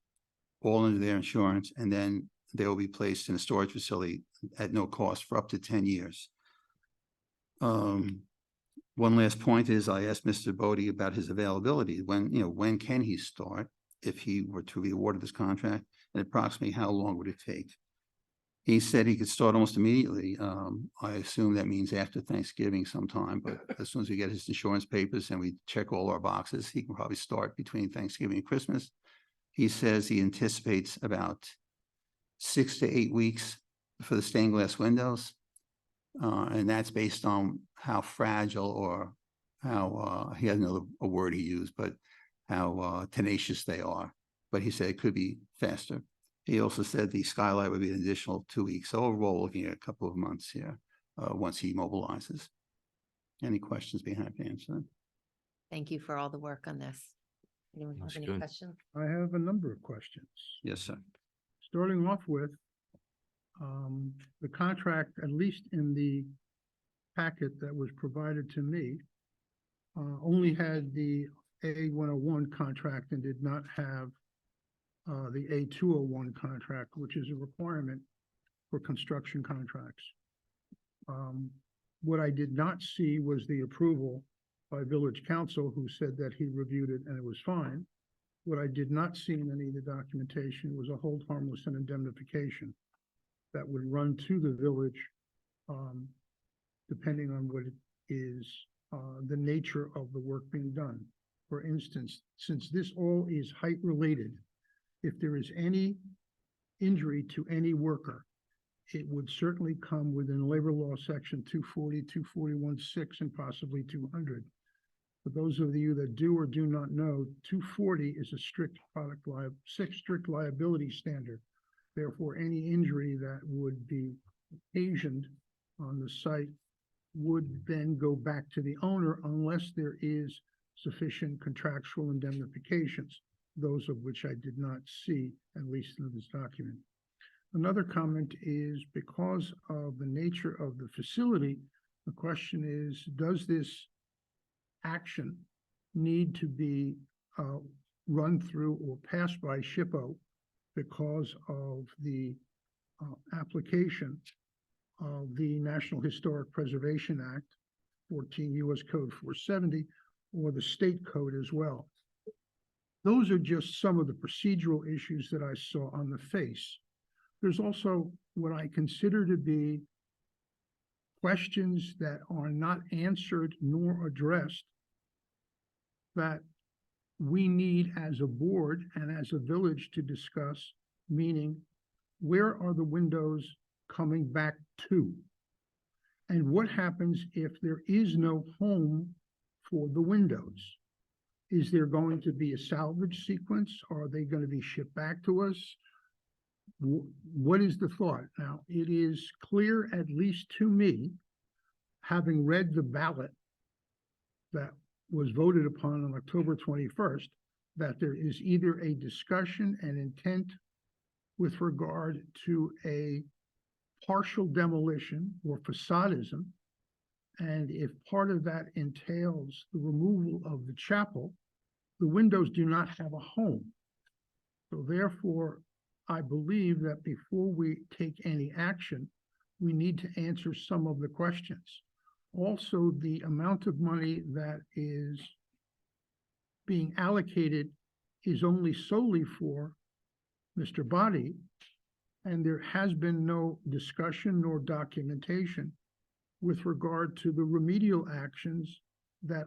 all under their insurance, and then they will be placed in a storage facility at no cost for up to 10 years. One last point is I asked Mr. Bodie about his availability. When can he start if he were to be awarded this contract, and approximately how long would it take? He said he could start almost immediately. I assume that means after Thanksgiving sometime, but as soon as we get his insurance papers and we check all our boxes, he can probably start between Thanksgiving and Christmas. He says he anticipates about 6 to 8 weeks for the stained glass windows. And that's based on how fragile or how, he doesn't know a word he used, but how tenacious they are. But he said it could be faster. He also said the skylight would be an additional 2 weeks. So overall, looking at a couple of months here, once he mobilizes. Any questions, be happy to answer them. Thank you for all the work on this. Anyone have That's any good. questions? I have a number of questions. Yes, sir. Starting off with, the contract, at least in the packet that was provided to me, only had the A101 contract and did not have the A201 contract, which is a requirement for construction contracts. What I did not see was the approval by village council, who said that he reviewed it and it was fine. What I did not see in any of the documentation was a hold harmless and indemnification that would run to the village, depending on what it is, the nature of the work being done. For instance, since this all is height related, if there is any injury to any worker, it would certainly come within labor law section 240, 241.6, and possibly 200. For those of you that do or do not know, 240 is a strict strict liability standard. Therefore, any injury that would be occasioned on the site would then go back to the owner unless there is sufficient contractual indemnifications, those of which I did not see, at least in this document. Another comment is, because of the nature of the facility, the question is, does this action need to be run through or passed by SHPO because of the application of the National Historic Preservation Act, 14 U.S. Code 470, or the state code as well? Those are just some of the procedural issues that I saw on the face. There's also what I consider to be questions that are not answered nor addressed that we need as a board and as a village to discuss, meaning where are the windows coming back to? And what happens if there is no home for the windows? Is there going to be a salvage sequence? Are they going to be shipped back to us? What is the thought? Now, it is clear, at least to me, having read the ballot that was voted upon on October 21st, that there is either a discussion and intent with regard to a partial demolition or facadism. And if part of that entails the removal of the chapel, the windows do not have a home. So therefore, I believe that before we take any action, we need to answer some of the questions. Also, the amount of money that is being allocated is only solely for Mr. Body, and there has been no discussion nor documentation with regard to the remedial actions that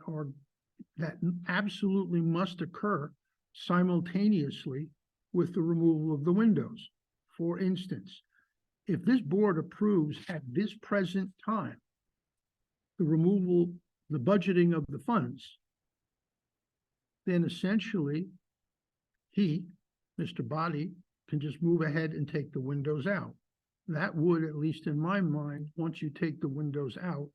absolutely must occur simultaneously with the removal of the windows. For instance, if this board approves at this present time the removal, the budgeting of the funds, then essentially he, Mr. Body, can just move ahead and take the windows out. That would, at least in my mind, once you take the windows out,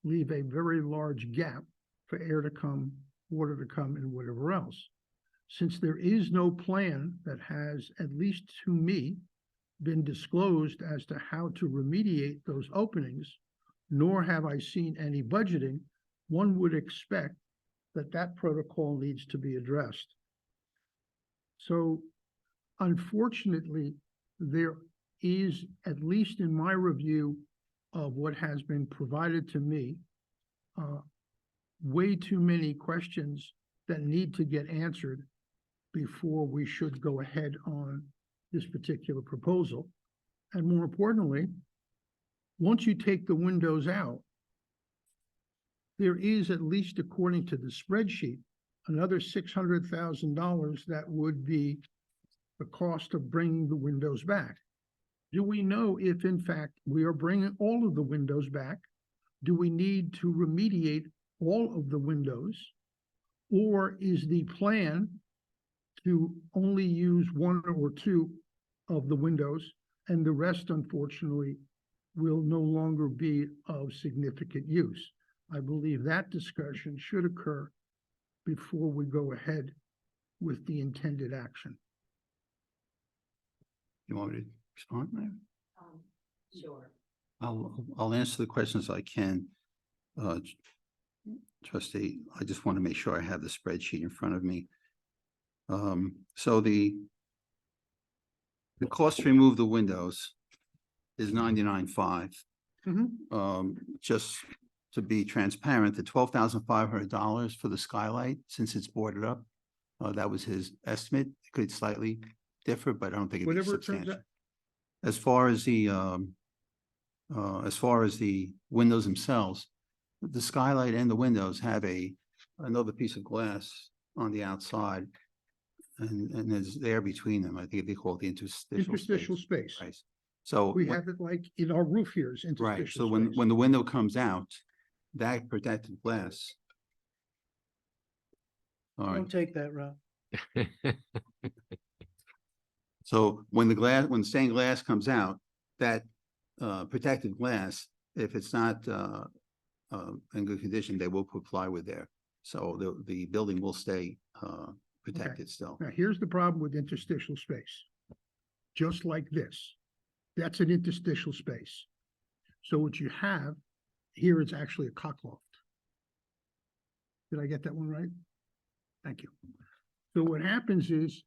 leave a very large gap for air to come, water to come, and whatever else. Since there is no plan that has, at least to me, been disclosed as to how to remediate those openings, nor have I seen any budgeting, one would expect that that protocol needs to be addressed. So unfortunately, there is, at least in my review of what has been provided to me, way too many questions that need to get answered before we should go ahead on this particular proposal. And more importantly, once you take the windows out, there is, at least according to the spreadsheet, another $600,000 that would be the cost of bringing the windows back. Do we know if, in fact, we are bringing all of the windows back? Do we need to remediate all of the windows? Or is the plan to only use one or two of the windows, and the rest, unfortunately, will no longer be of significant use? I believe that discussion should occur before we go ahead with the intended action. You want me to respond, Mayor? Sure. I'll answer the questions I can. Trustee, I just want to make sure I have the spreadsheet in front of me. So the cost to remove the windows is $99,500. Just to be transparent, the $12,500 for the skylight, since it's boarded up, that was his estimate. It could slightly differ, but I don't think it'd be Whatever it turns substantial. out. As far as the windows themselves, the skylight and the windows have another piece of glass on the outside, and there's there between them. I think they call it the Interstitial space. Right. So We have it like in our roof here is interstitial right. So space. when the window comes out, that protected glass. All right. Don't take that route. So when the stained glass comes out, that protected glass, if it's not in good condition, they will put plywood there. So the building will stay protected still. Now, here's the problem with interstitial space. Just like this, that's an interstitial space. So what you have here is actually a cockloft. Did I get that one right? Thank you. So what happens is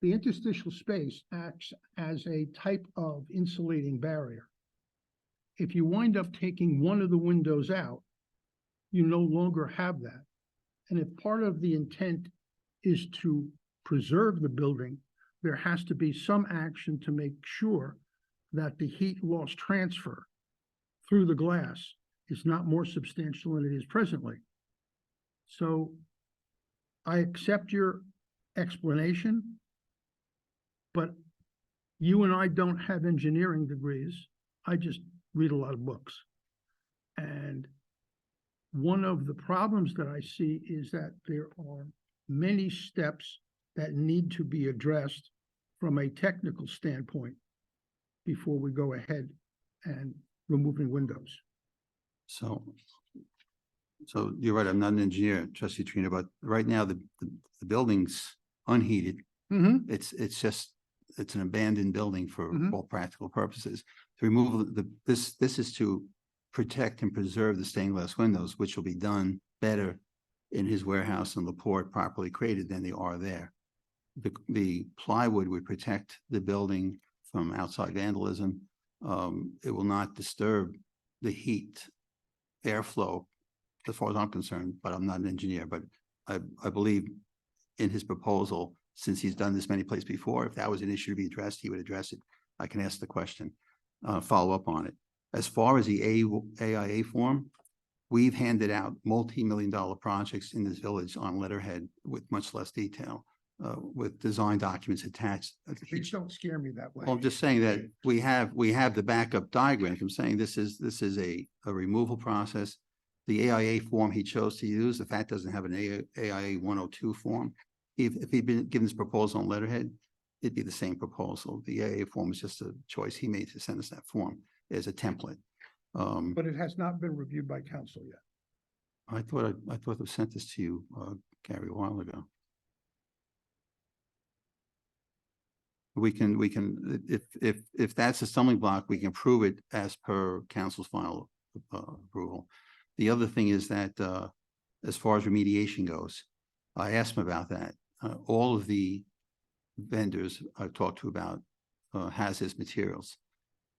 the interstitial space acts as a type of insulating barrier. If you wind up taking one of the windows out, you no longer have that. And if part of the intent is to preserve the building, there has to be some action to make sure that the heat loss transfer through the glass is not more substantial than it is presently. So I accept your explanation, but you and I don't have engineering degrees. I just read a lot of books. And one of the problems that I see is that there are many steps that need to be addressed from a technical standpoint before we go ahead and removing windows. So you're right, I'm not an engineer, trustee Trina, but right now the building's unheated. Mm-hmm. It's an abandoned building for Mhm. all practical purposes. To remove this is to protect and preserve the stained glass windows, which will be done better in his warehouse in LaPorte, properly created than they are there. The plywood would protect the building from outside vandalism. It will not disturb the heat airflow as far as I'm concerned, but I'm not an engineer, but I believe in his proposal, since he's done this many places before, if that was an issue to be addressed, he would address it. I can ask the question, follow up on it. As far as the AIA form, we've handed out multi-million-dollar projects in this village on letterhead with much less detail, with design documents attached. Please don't scare me that way. Well, I'm just saying that we have the backup diagrams. I'm saying this is a removal process. The AIA form he chose to use, if that doesn't have an AIA 102 form, if he'd been given this proposal on letterhead, it'd be the same proposal. The AIA form is just a choice he made to send us that form as a template. But it has not been reviewed by council yet. I thought I sent this to you, Gary, a while ago. We can, if that's a stumbling block, we can prove it as per council's final approval. The other thing is that as far as remediation goes, I asked him about that. All of the vendors I've talked to about hazardous materials,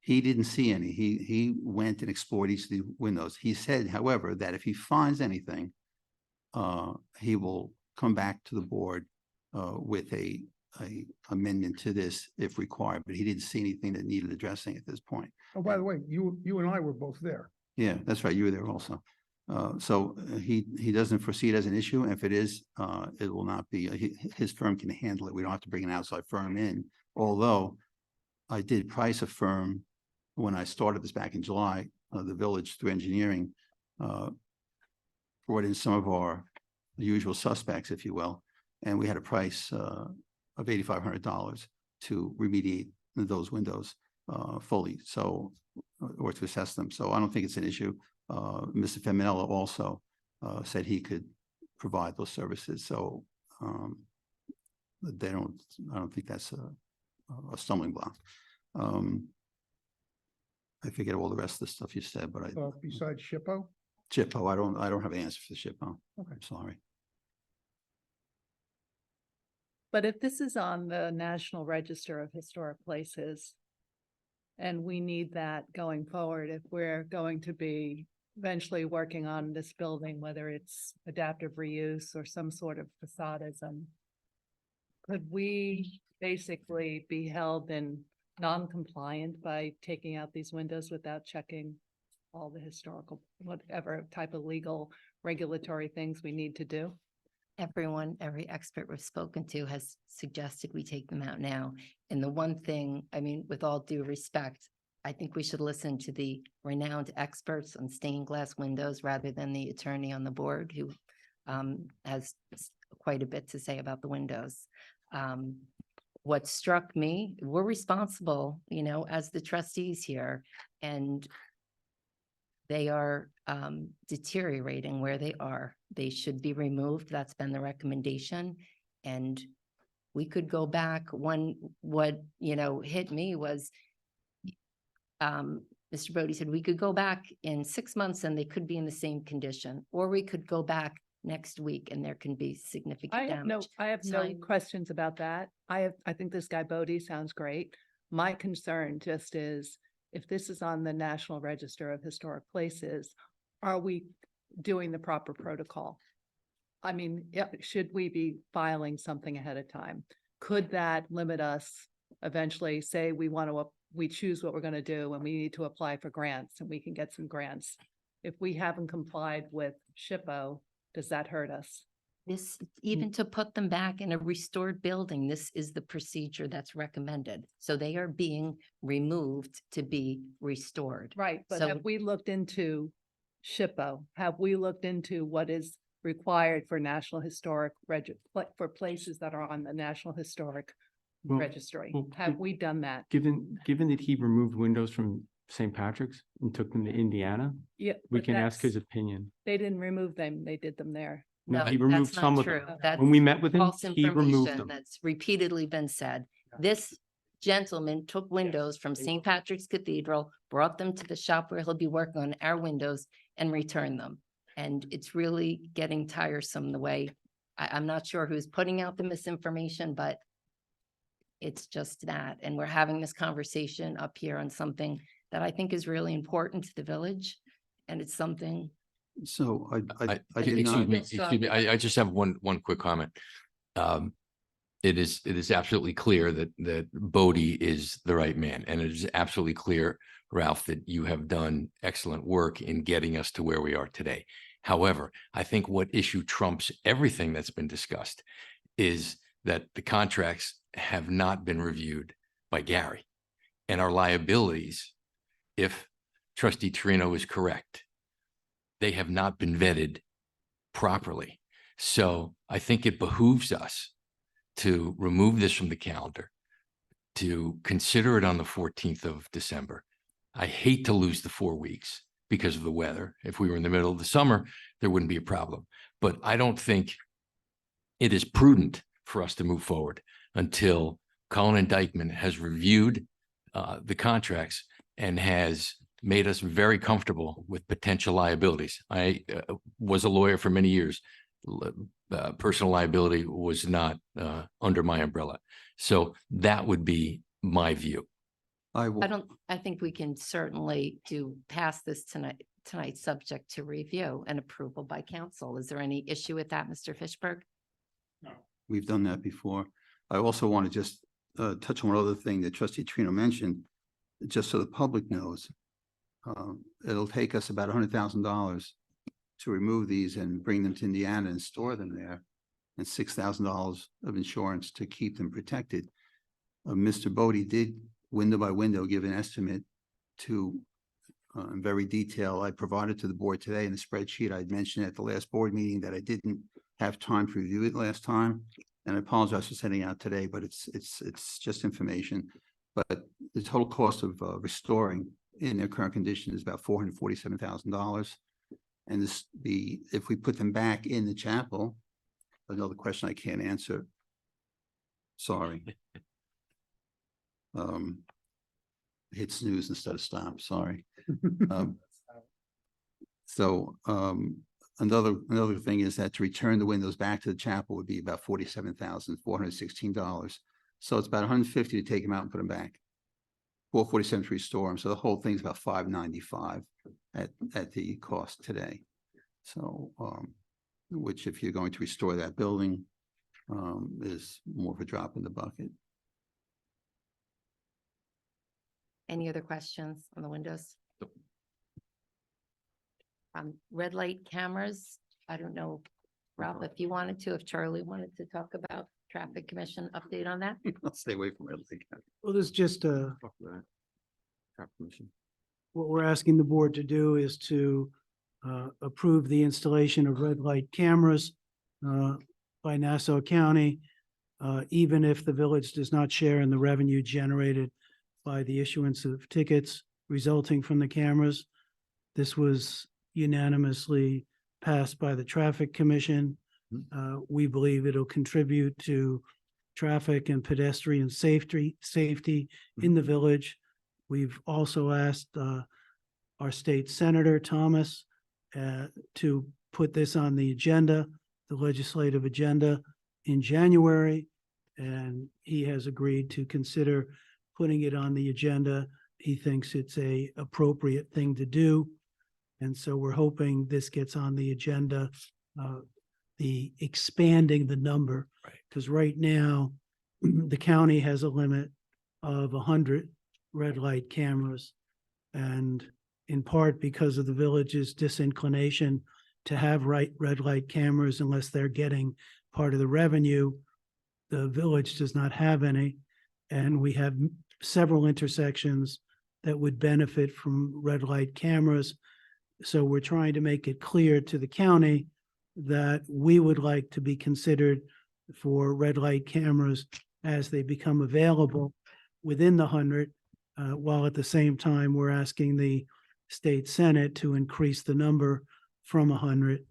he didn't see any. He went and explored each of the windows. He said, however, that if he finds anything, he will come back to the board with a amendment to this if required, but he didn't see anything that needed addressing at this point. Oh, by the way, you and I were both there. Yeah, that's right. You were there also. So he doesn't foresee it as an issue. If it is, it will not be, his firm can handle it. We don't have to bring an outside firm in. Although I did price a firm when I started this back in July, the village through engineering brought in some of our usual suspects, if you will. And we had a price of $8,500 to remediate those windows fully. So, or to assess them. So I don't think it's an issue. Mr. Feminella also said he could provide those services. So I don't think that's a stumbling block. I forget all the rest of the stuff you said, but Besides SHPO? SHPO, I don't have an answer for the SHPO. Okay. I'm sorry. But if this is on the National Register of Historic Places, and we need that going forward, if we're going to be eventually working on this building, whether it's adaptive reuse or some sort of facadism, could we basically be held in non-compliant by taking out these windows without checking all the historical, whatever type of legal regulatory things we need to do? Every expert we've spoken to has suggested we take them out now. And the one thing, I mean, with all due respect, I think we should listen to the renowned experts on stained glass windows rather than the attorney on the board who has quite a bit to say about the windows. What struck me, we're responsible, as the trustees here, and they are deteriorating where they are. They should be removed. That's been the recommendation. And we could go back. What hit me was Mr. Bodie said we could go back in 6 months and they could be in the same condition, or we could go back next week and there can be significant damage. I have So no questions about that. I think this guy Bodie sounds great. My concern just is, if this is on the National Register of Historic Places, are we doing the proper protocol? I mean, should we be filing something ahead of time? Could that limit us eventually? Say we choose what we're going to do and we need to apply for grants and we can get some grants. If we haven't complied with SHPO, does that hurt us? This, even to put them back in a restored building, this is the procedure that's recommended. So they are being removed to be restored. Right, but So- have we looked into SHPO? Have we looked into what is required for National Historic for places that are on the National Historic Well- Registry? well, Have we done that? Given that he removed windows from St. Patrick's and took them to Indiana, Yeah. we but can ask his that's- opinion. They didn't remove them, they did them there. No, No, he removed that's some not of true. them. That's When we met with him, false he removed information them. that's repeatedly been said. This gentleman took windows from St. Patrick's Cathedral, brought them to the shop where he'll be working on our windows and returned them. And it's really getting tiresome the way, I'm not sure who's putting out the misinformation, but it's just that. And we're having this conversation up here on something that I think is really important to the village. And it's something, So I did Excuse not. me, I just have one quick comment. It is absolutely clear that Bodie is the right man, and it is absolutely clear, Ralph, that you have done excellent work in getting us to where we are today. However, I think what issue trumps everything that's been discussed is that the contracts have not been reviewed by Gary, and our liabilities, if Trustee Torino is correct, they have not been vetted properly. So I think it behooves us to remove this from the calendar, to consider it on the 14th of December. I hate to lose the 4 weeks because of the weather. If we were in the middle of the summer, there wouldn't be a problem. But I don't think it is prudent for us to move forward until Cullen and Dykeman has reviewed the contracts and has made us very comfortable with potential liabilities. I was a lawyer for many years. Personal liability was not under my umbrella. So that would be my view. I will. I think we can certainly pass this tonight, subject to review and approval by council. Is there any issue with that, Mr. Fishberg? We've done that before. I also want to just touch on one other thing that Trustee Trino mentioned, just so the public knows. It'll take us about $100,000 to remove these and bring them to Indiana and store them there, and $6,000 of insurance to keep them protected. Mr. Bodie did window by window give an estimate to in very detail. I provided to the board today in the spreadsheet. I'd mentioned at the last board meeting that I didn't have time to review it last time. And I apologize for sending out today, but it's just information. But the total cost of restoring in their current condition is about $447,000. And if we put them back in the chapel, another question I can't answer. Sorry. Hit snooze instead of stop, sorry. Another thing is that to return the windows back to the chapel would be about $47,416. So it's about $150 to take them out and put them back. $447 to restore them. So the whole thing's about $595 at the cost today. So, which if you're going to restore that building, is more of a drop in the bucket. Any other questions on the windows? Red light cameras, I don't know, Ralph, if you wanted to, if Charlie wanted to talk about traffic commission update on that? I'll stay away from red light. Well, there's just Talk about that. Traffic commission. what we're asking the board to do is to approve the installation of red light cameras by Nassau County, even if the village does not share in the revenue generated by the issuance of tickets resulting from the cameras. This was unanimously passed by the Traffic Commission. We believe it'll contribute to traffic and pedestrian safety in the village. We've also asked our state senator, Thomas, to put this on the agenda, the legislative agenda in January. And he has agreed to consider putting it on the agenda. He thinks it's a appropriate thing to do. And so we're hoping this gets on the agenda, the expanding the number. Right. Because right now, the county has a limit of 100 red light cameras. And in part because of the village's disinclination to have red light cameras unless they're getting part of the revenue. The village does not have any, and we have several intersections that would benefit from red light cameras. So we're trying to make it clear to the county that we would like to be considered for red light cameras as they become available within the 100, while at the same time, we're asking the state senate to increase the number from 100,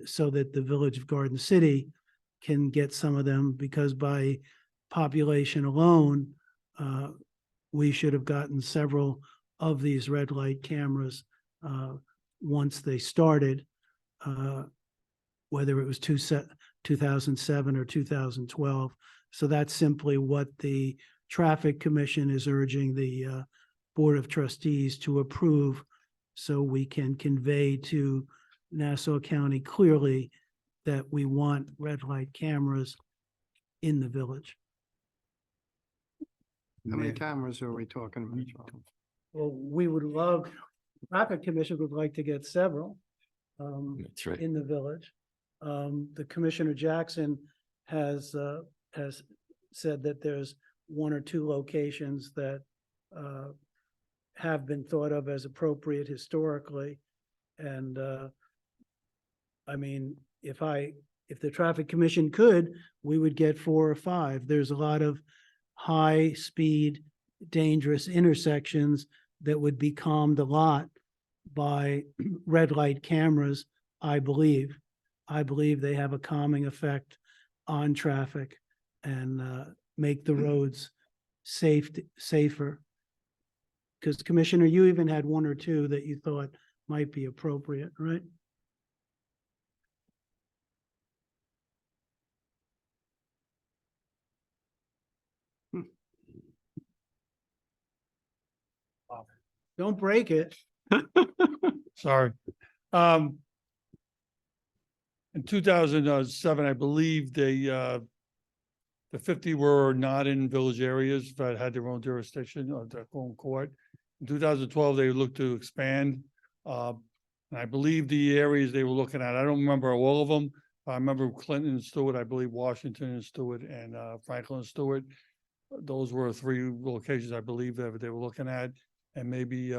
so that the village of Garden City can get some of them, because by population alone, we should have gotten several of these red light cameras once they started, whether it was 2007 or 2012. So that's simply what the Traffic Commission is urging the Board of Trustees to approve, so we can convey to Nassau County clearly that we want red light cameras in the village. How many cameras are we talking about, John? Well, we would love, Traffic Commission would like to get several That's right. in the village. The Commissioner Jackson has said that there's 1 or 2 locations that have been thought of as appropriate historically. And I mean, if the Traffic Commission could, we would get 4 or 5. There's a lot of high-speed, dangerous intersections that would be calmed a lot by red light cameras, I believe. I believe they have a calming effect on traffic and make the roads safer. Because Commissioner, you even had 1 or 2 that you thought might be appropriate, right? Don't break it. Sorry. In 2007, I believe the 50 were not in village areas, but had their own jurisdiction or their own court. In 2012, they looked to expand. And I believe the areas they were looking at, I don't remember all of them. I remember Clinton and Stewart, I believe Washington and Stewart, and Franklin and Stewart. Those were 3 locations I believe that they were looking at. And maybe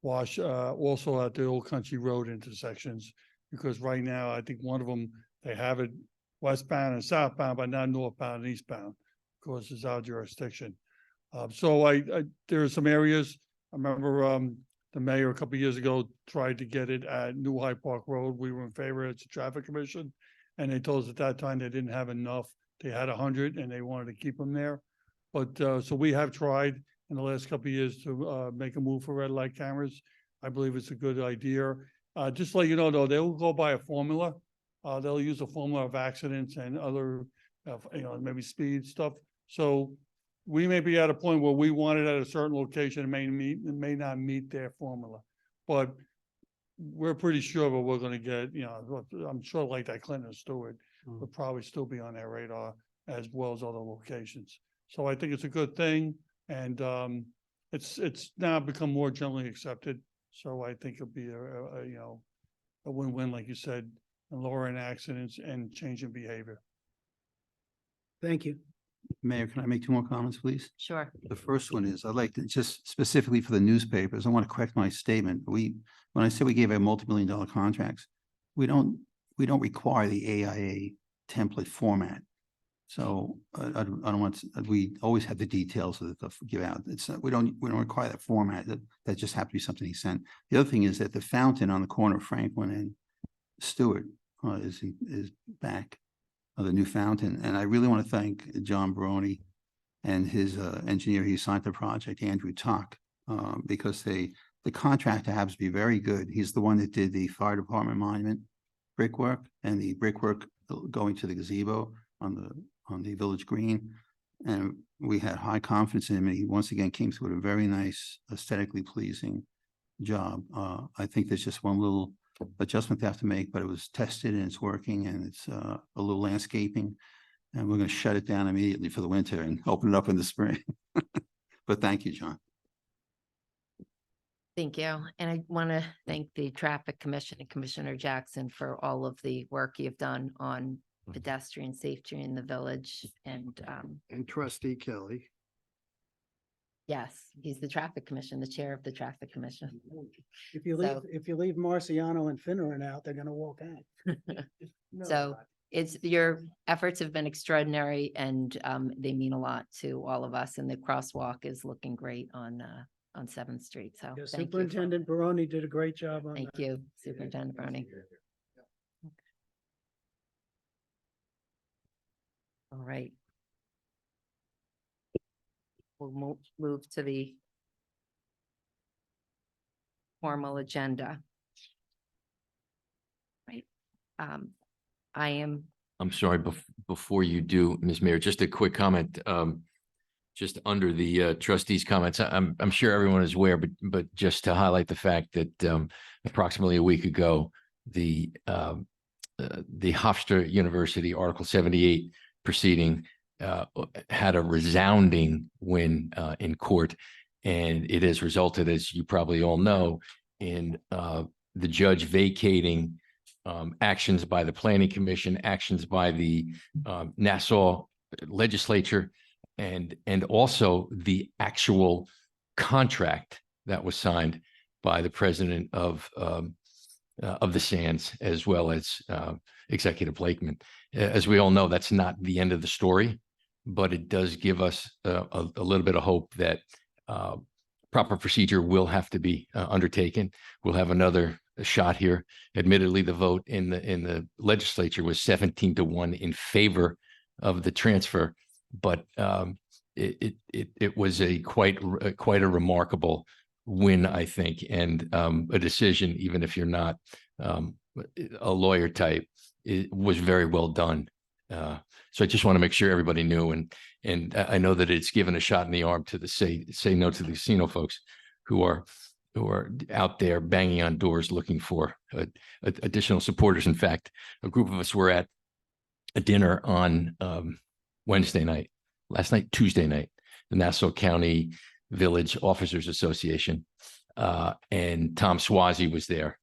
also at the Old Country Road intersections, because right now, I think one of them, they have it westbound and southbound, but not northbound and eastbound, because it's our jurisdiction. So there are some areas, I remember the mayor a couple of years ago tried to get it at New Hyde Park Road. We were in favor as a Traffic Commission, and they told us at that time they didn't have enough. They had 100 and they wanted to keep them there. But so we have tried in the last couple of years to make a move for red light cameras. I believe it's a good idea. Just to let you know, though, they will go by a formula. They'll use a formula of accidents and other, maybe speed stuff. So we may be at a point where we want it at a certain location, it may not meet their formula. But we're pretty sure what we're gonna get, I'm sure like that Clinton and Stewart will probably still be on their radar as well as other locations. So I think it's a good thing. And it's now become more generally accepted. So I think it'll be a win-win, like you said, and lowering accidents and changing behavior. Thank you. Mayor, can I make 2 more comments, please? Sure. The first one is, I'd like to just specifically for the newspapers, I want to correct my statement. When I said we gave out multi-million-dollar contracts, we don't require the AIA template format. So I don't want, we always have the details of the give out. We don't require that format. That just happened to be something he sent. The other thing is that the fountain on the corner of Franklin and Stewart is back, the new fountain. And I really want to thank John Baroni and his engineer. He signed the project, Andrew Tuck, because the contractor happens to be very good. He's the one that did the fire department monument brickwork and the brickwork going to the gazebo on the village green. And we had high confidence in him, and he once again came through with a very nice, aesthetically pleasing job. I think there's just one little adjustment they have to make, but it was tested and it's working, and it's a little landscaping, and we're going to shut it down immediately for the winter and open it up in the spring. But thank you, John. Thank you. And I want to thank the Traffic Commission and Commissioner Jackson for all of the work you've done on pedestrian safety in the village. And And trustee Kelly. yes, he's the Traffic Commission, the chair of the Traffic Commission. If you So- if you leave Marciano and Finneran out, they're gonna walk out. So it's, your efforts have been extraordinary and they mean a lot to all of us. And the crosswalk is looking great on 7th Street. So Yeah, thank you. Superintendent Baroni did a great job on Thank that. you, Superintendent Browning. All right. We'll move to the formal agenda. Right. I'm sorry, before you do, Ms. Mayor, just a quick comment. Just under the trustees' comments, I'm sure everyone is aware, but just to highlight the fact that approximately a week ago, the Hofstra University Article 78 proceeding had a resounding win in court, and it has resulted, as you probably all know, in the judge vacating actions by the Planning Commission, actions by the Nassau legislature, and also the actual contract that was signed by the president of the Sands, as well as Executive Blakeman. As we all know, that's not the end of the story, but it does give us a little bit of hope that proper procedure will have to be undertaken. We'll have another shot here. Admittedly, the vote in the legislature was 17-1 in favor of the transfer, but it was quite a remarkable win, I think, and a decision, even if you're not a lawyer type, it was very well done. So I just want to make sure everybody knew, and I know that it's given a shot in the arm to the say no to the casino folks who are out there banging on doors looking for additional supporters. In fact, a group of us were at a dinner on Tuesday night, the Nassau County Village Officers Association, and Tom Swazi was there,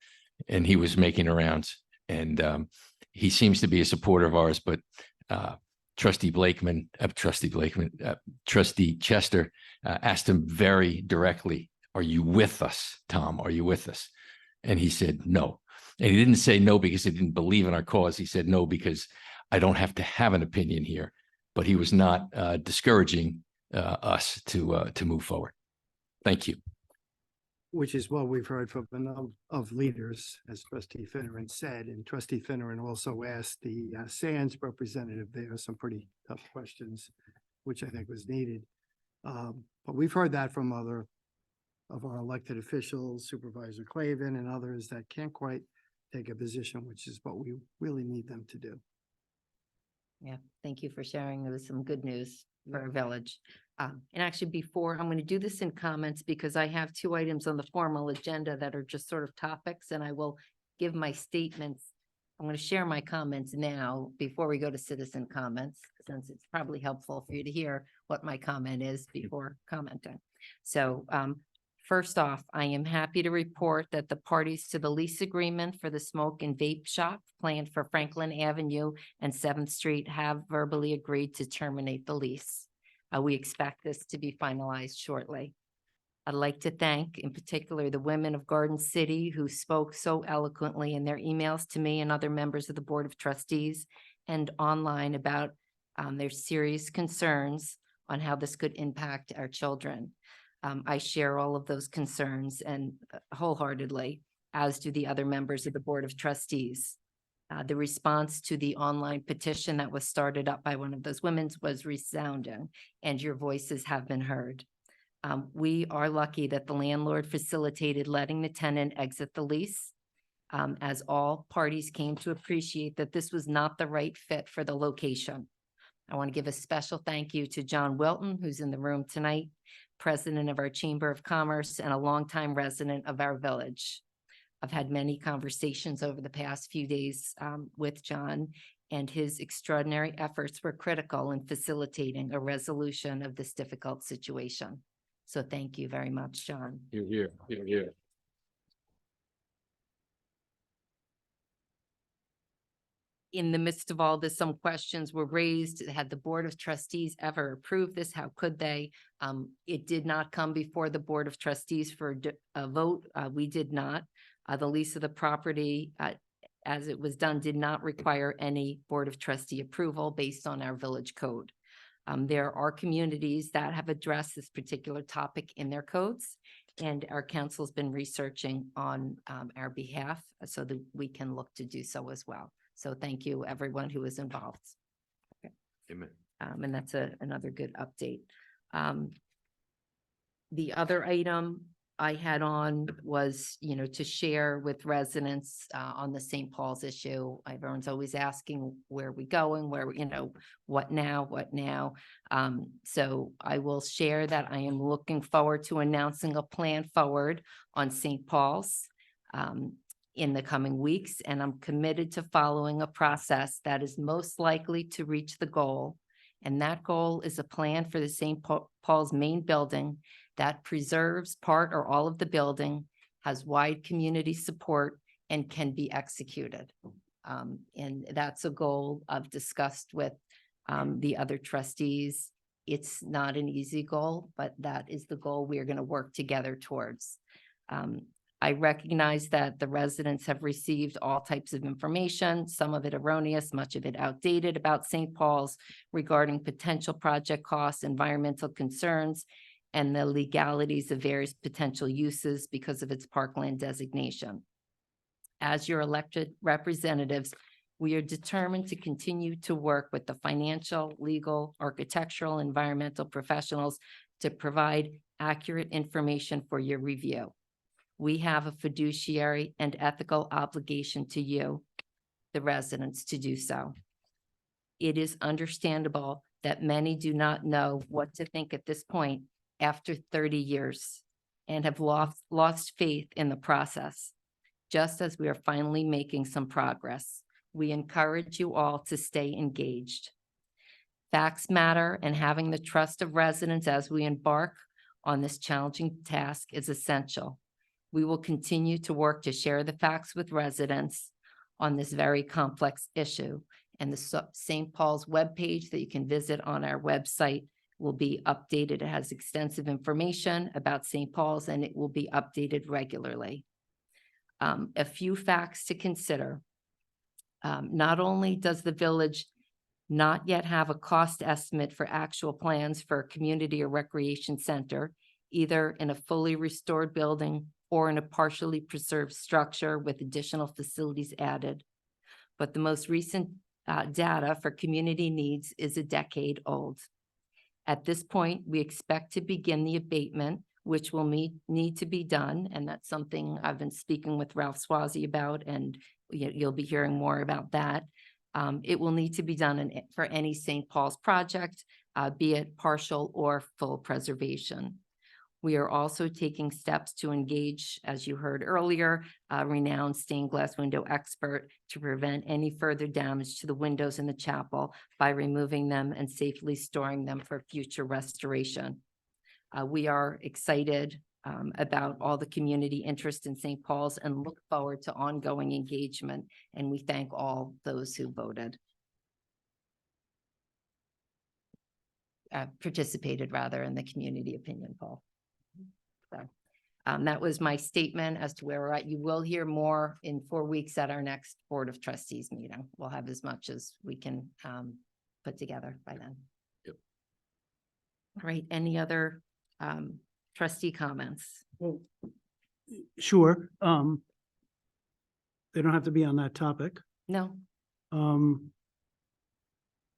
and he was making the rounds, and he seems to be a supporter of ours, but Trustee Chester asked him very directly, "Are you with us, Tom? Are you with us?" And he said no. And he didn't say no because he didn't believe in our cause. He said no because I don't have to have an opinion here. But he was not discouraging us to move forward. Thank you. Which is what we've heard from a number of leaders, as trustee Finneran said, and trustee Finneran also asked the Sands representative there some pretty tough questions, which I think was needed. But we've heard that from other of our elected officials, Supervisor Clavin and others that can't quite take a position, which is what we really need them to do. Yeah, thank you for sharing. There was some good news for our village. And actually, before, I'm going to do this in comments because I have 2 items on the formal agenda that are just sort of topics, and I will give my statements. I'm going to share my comments now before we go to citizen comments, since it's probably helpful for you to hear what my comment is before commenting. So first off, I am happy to report that the parties to the lease agreement for the smoke and vape shop planned for Franklin Avenue and 7th Street have verbally agreed to terminate the lease. We expect this to be finalized shortly. I'd like to thank in particular the women of Garden City who spoke so eloquently in their emails to me and other members of the Board of Trustees and online about their serious concerns on how this could impact our children. I share all of those concerns and wholeheartedly, as do the other members of the Board of Trustees. The response to the online petition that was started up by one of those women was resounding, and your voices have been heard. We are lucky that the landlord facilitated letting the tenant exit the lease, as all parties came to appreciate that this was not the right fit for the location. I want to give a special thank you to John Wilton, who's in the room tonight, president of our Chamber of Commerce and a longtime resident of our village. I've had many conversations over the past few days with John, and his extraordinary efforts were critical in facilitating a resolution of this difficult situation. So thank you very much, John. You're here. in the midst of all this, some questions were raised. Had the Board of Trustees ever approved this? How could they? It did not come before the Board of Trustees for a vote. We did not. The lease of the property, as it was done, did not require any Board of Trustee approval based on our village code. There are communities that have addressed this particular topic in their codes, and our council's been researching on our behalf so that we can look to do so as well. So thank you, everyone who was involved. Amen. And that's another good update. The other item I had on was, to share with residents on the St. Paul's issue. Everyone's always asking, where are we going? What now? So I will share that I am looking forward to announcing a plan forward on St. Paul's in the coming weeks, and I'm committed to following a process that is most likely to reach the goal. And that goal is a plan for the St. Paul's main building that preserves part or all of the building, has wide community support, and can be executed. And that's a goal I've discussed with the other trustees. It's not an easy goal, but that is the goal we are going to work together towards. I recognize that the residents have received all types of information, some of it erroneous, much of it outdated about St. Paul's regarding potential project costs, environmental concerns, and the legalities of various potential uses because of its parkland designation. As your elected representatives, we are determined to continue to work with the financial, legal, architectural, environmental professionals to provide accurate information for your review. We have a fiduciary and ethical obligation to you, the residents, to do so. It is understandable that many do not know what to think at this point after 30 years and have lost faith in the process. Just as we are finally making some progress, we encourage you all to stay engaged. Facts matter, and having the trust of residents as we embark on this challenging task is essential. We will continue to work to share the facts with residents on this very complex issue. And the St. Paul's webpage that you can visit on our website will be updated. It has extensive information about St. Paul's, and it will be updated regularly. A few facts to consider. Not only does the village not yet have a cost estimate for actual plans for a community or recreation center, either in a fully restored building or in a partially preserved structure with additional facilities added, but the most recent data for community needs is a decade old. At this point, we expect to begin the abatement, which will need to be done, and that's something I've been speaking with Ralph Swazi about, and you'll be hearing more about that. It will need to be done for any St. Paul's project, be it partial or full preservation. We are also taking steps to engage, as you heard earlier, a renowned stained glass window expert to prevent any further damage to the windows in the chapel by removing them and safely storing them for future restoration. We are excited about all the community interest in St. Paul's and look forward to ongoing engagement, and we thank all those who voted. Participated rather in the community opinion poll. So that was my statement as to where we're at. You will hear more in 4 weeks at our next Board of Trustees meeting. We'll have as much as we can put together by then. Yep. All right, any other trustee comments? Well, sure. They don't have to be on that topic. No.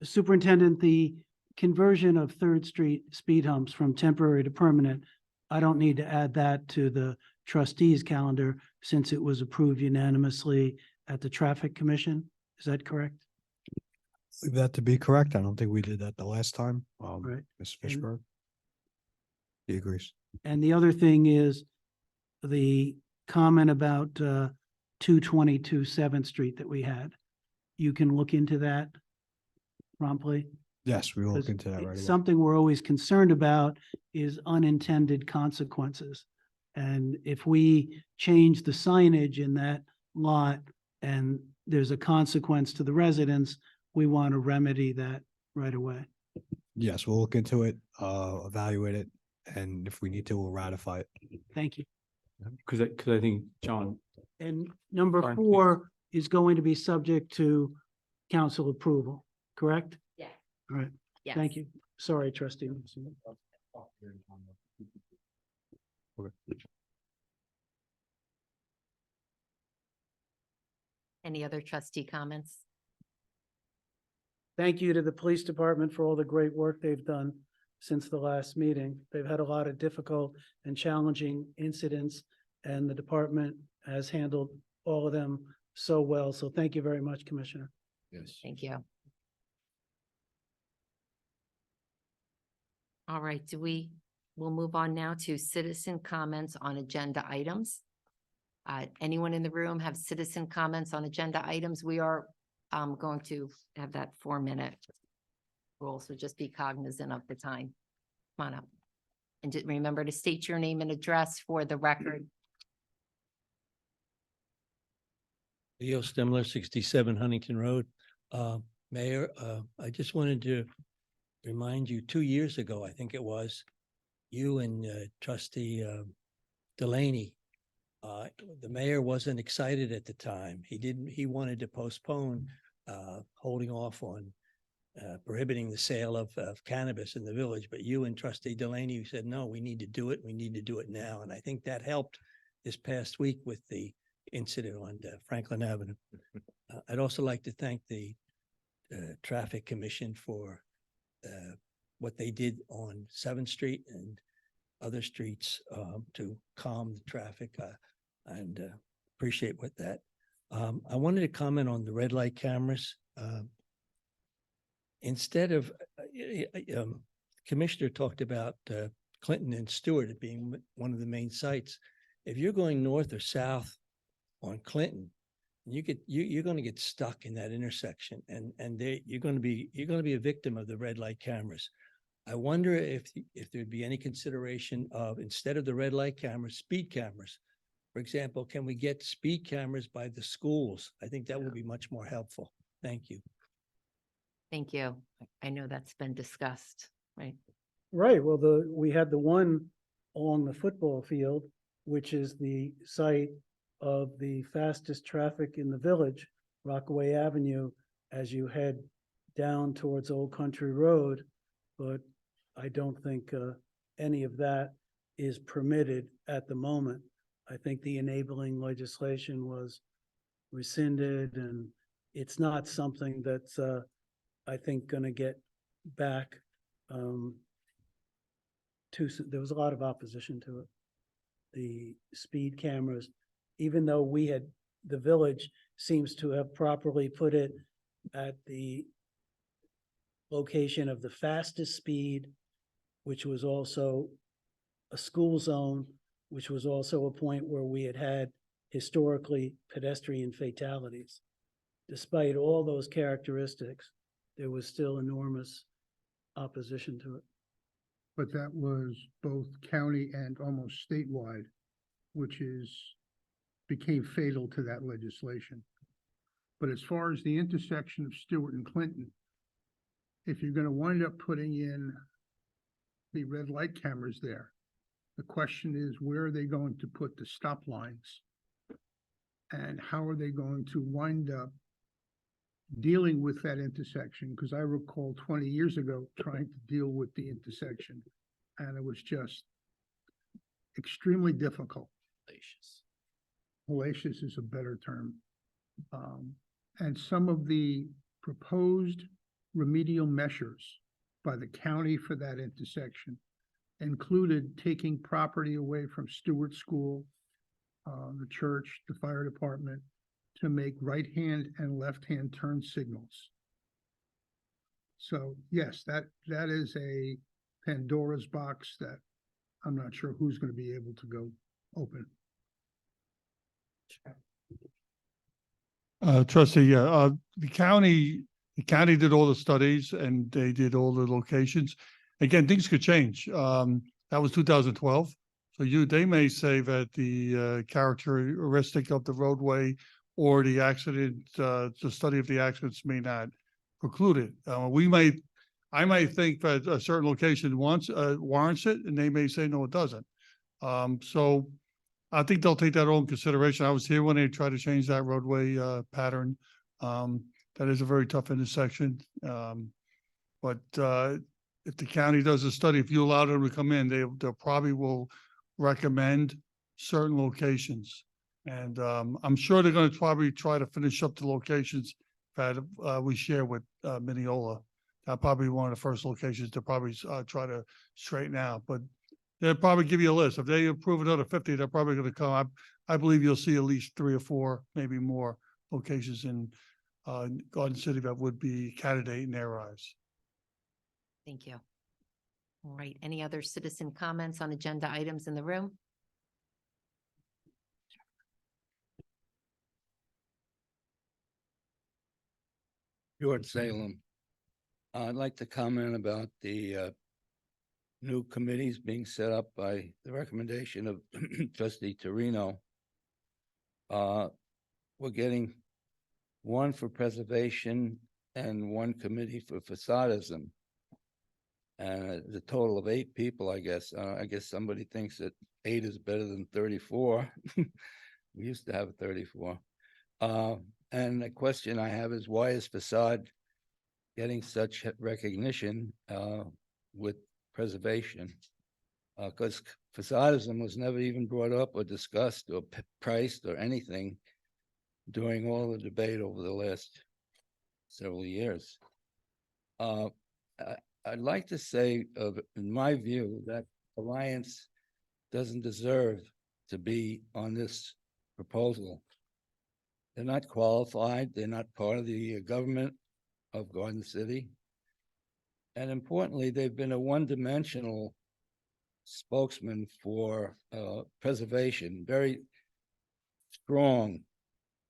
Superintendent, the conversion of Third Street speed humps from temporary to permanent, I don't need to add that to the trustees calendar since it was approved unanimously at the Traffic Commission. Is that correct? Believe that to be correct. I don't think we did that the last time. Right. Ms. Fishberg. He agrees. And the other thing is the comment about 222 7th Street that we had. You can look into that promptly. Yes, we will look Because into that right away. something we're always concerned about is unintended consequences. And if we change the signage in that lot and there's a consequence to the residents, we want to remedy that right away. Yes, we'll look into it, evaluate it, and if we need to, we'll ratify it. Thank you. Because I think, John, And number Fine. 4 is going to be subject to council approval, correct? Yeah. All right, Yes. thank you. Sorry, trustee. Wilson. Any other trustee comments? Thank you to the police department for all the great work they've done since the last meeting. They've had a lot of difficult and challenging incidents, and the department has handled all of them so well. So thank you very much, Commissioner. Yes. Thank you. All right, we'll move on now to citizen comments on agenda items. Anyone in the room have citizen comments on agenda items? We are going to have that 4-minute rule, so just be cognizant of the time. Come on up. And just remember to state your name and address for the record. Leo Stemler, 67 Huntington Road. Mayor, I just wanted to remind you, 2 years ago, I think it was, you and trustee Delaney, the mayor wasn't excited at the time. He wanted to postpone holding off on prohibiting the sale of cannabis in the village, but you and trustee Delaney said, no, we need to do it. We need to do it now. And I think that helped this past week with the incident on Franklin Avenue. I'd also like to thank the Traffic Commission for what they did on 7th Street and other streets to calm the traffic and appreciate what that. I wanted to comment on the red light cameras. Instead of, Commissioner talked about Clinton and Stewart being one of the main sites. If you're going north or south on Clinton, you're going to get stuck in that intersection, and you're going to be a victim of the red light cameras. I wonder if there'd be any consideration of, instead of the red light cameras, speed cameras. For example, can we get speed cameras by the schools? I think that would be much more helpful. Thank you. Thank you. I know that's been discussed, right? Right, well, we had the one along the football field, which is the site of the fastest traffic in the village, Rockaway Avenue, as you head down towards Old Country Road. But I don't think any of that is permitted at the moment. I think the enabling legislation was rescinded, and it's not something that's, I think, going to get back too soon. There was a lot of opposition to it. The speed cameras, even though the village seems to have properly put it at the location of the fastest speed, which was also a school zone, which was also a point where we had historically pedestrian fatalities. Despite all those characteristics, there was still enormous opposition to it. But that was both county and almost statewide, which became fatal to that legislation. But as far as the intersection of Stewart and Clinton, if you're going to wind up putting in the red light cameras there, the question is, where are they going to put the stop lines? And how are they going to wind up dealing with that intersection? Because I recall 20 years ago trying to deal with the intersection, and it was just extremely difficult. Hellacious is a better term. And some of the proposed remedial measures by the county for that intersection included taking property away from Stewart School, the church, the fire department, to make right-hand and left-hand turn signals. So yes, that is a Pandora's box that I'm not sure who's going to be able to go open. Trustee, the county did all the studies and they did all the locations. Again, things could change. That was 2012. So they may say that the characteristic of the roadway or the accident, the study of the accidents may not preclude it. I might think that a certain location warrants it, and they may say, no, it doesn't. So I think they'll take that all in consideration. I was here when they tried to change that roadway, pattern. That is a very tough intersection. But if the county does a study, if you allow them to come in, they'll probably will recommend certain locations. And I'm sure they're gonna probably try to finish up the locations that we share with Mineola. That'll probably be one of the first locations to probably try to straighten out, but they'll probably give you a list. If they approve another 50, they're probably gonna come up. I believe you'll see at least 3 or 4, maybe more locations in Garden City that would be candidate in their eyes. Thank you. All right, any other citizen comments on agenda items in the room? George Salem. I'd like to comment about the new committees being set up by the recommendation of trustee Torino. We're getting one for preservation and one committee for facadism. And the total of 8 people, I guess. I guess somebody thinks that 8 is better than 34. We used to have 34. And the question I have is, why is facade getting such recognition with preservation? Because facadism was never even brought up or discussed or priced or anything during all the debate over the last several years. I'd like to say, in my view, that Alliance doesn't deserve to be on this proposal. They're not qualified. They're not part of the government of Garden City. And importantly, they've been a one-dimensional spokesman for preservation, very strong,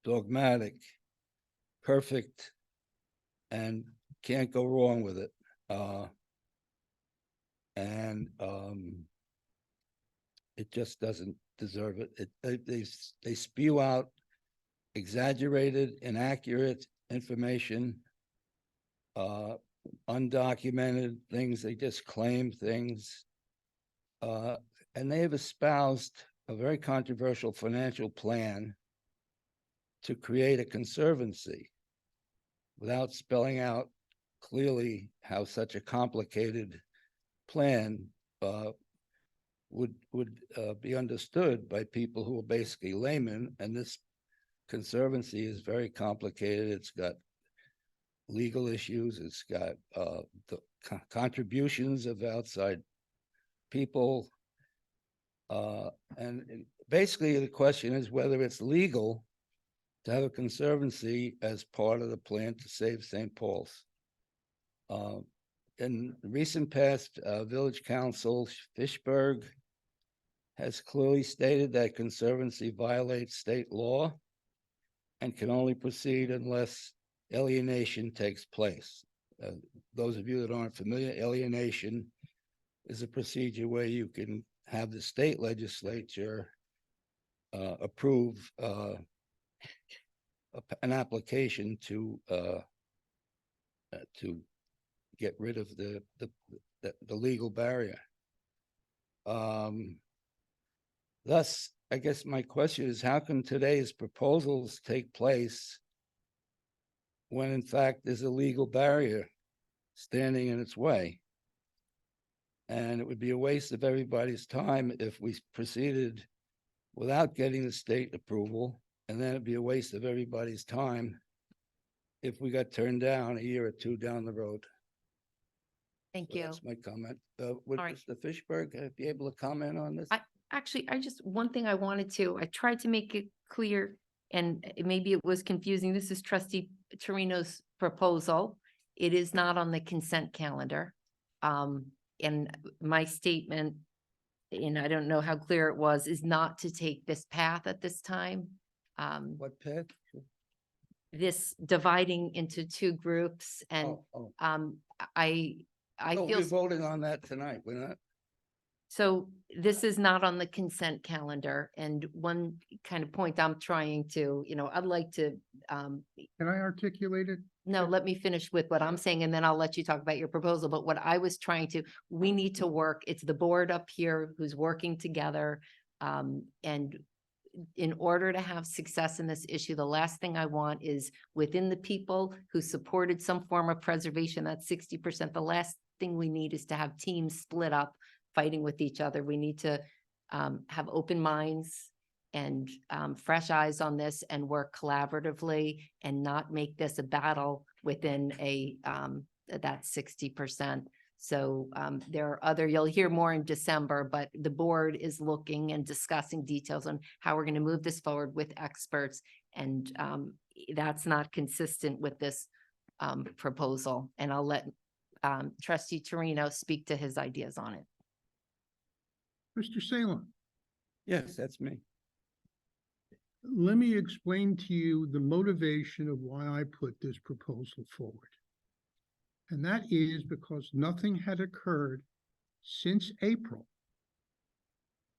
dogmatic, perfect, and can't go wrong with it. It just doesn't deserve it. They spew out exaggerated, inaccurate information, undocumented things. They just claim things. And they have espoused a very controversial financial plan to create a conservancy without spelling out clearly how such a complicated plan would be understood by people who are basically laymen. And this conservancy is very complicated. It's got legal issues. It's got the contributions of outside people. And basically the question is whether it's legal to have a conservancy as part of the plan to save St. Paul's. In the recent past, Village Council Fishburg has clearly stated that conservancy violates state law and can only proceed unless alienation takes place. Those of you that aren't familiar, alienation is a procedure where you can have the state legislature approve an application to get rid of the legal barrier. Thus, I guess my question is, how can today's proposals take place when in fact there's a legal barrier standing in its way? And it would be a waste of everybody's time if we proceeded without getting the state approval, and then it'd be a waste of everybody's time if we got turned down a year or 2 down the road. Thank So you. that's my comment. Would All right. Mr. Fishberg be able to comment on this? Actually, one thing I tried to make it clear, and maybe it was confusing. This is trustee Torino's proposal. It is not on the consent calendar. And my statement, and I don't know how clear it was, is not to take this path at this time. What path? This dividing into 2 groups, and Oh. I No, feel we're voting on that tonight. We're not. So this is not on the consent calendar, and one kind of point I'm trying to, I'd like to, Can I articulate it? no, let me finish with what I'm saying, and then I'll let you talk about your proposal. But what I was trying to, we need to work, it's the board up here who's working together. And in order to have success in this issue, the last thing I want is within the people who supported some form of preservation, that's 60%. The last thing we need is to have teams split up, fighting with each other. We need to have open minds and fresh eyes on this and work collaboratively and not make this a battle within that 60%. So there are other, you'll hear more in December, but the board is looking and discussing details on how we're going to move this forward with experts. And that's not consistent with this proposal. And I'll let Trustee Torino speak to his ideas on it. Mr. Salem, Yes, that's me. let me explain to you the motivation of why I put this proposal forward. And that is because nothing had occurred since April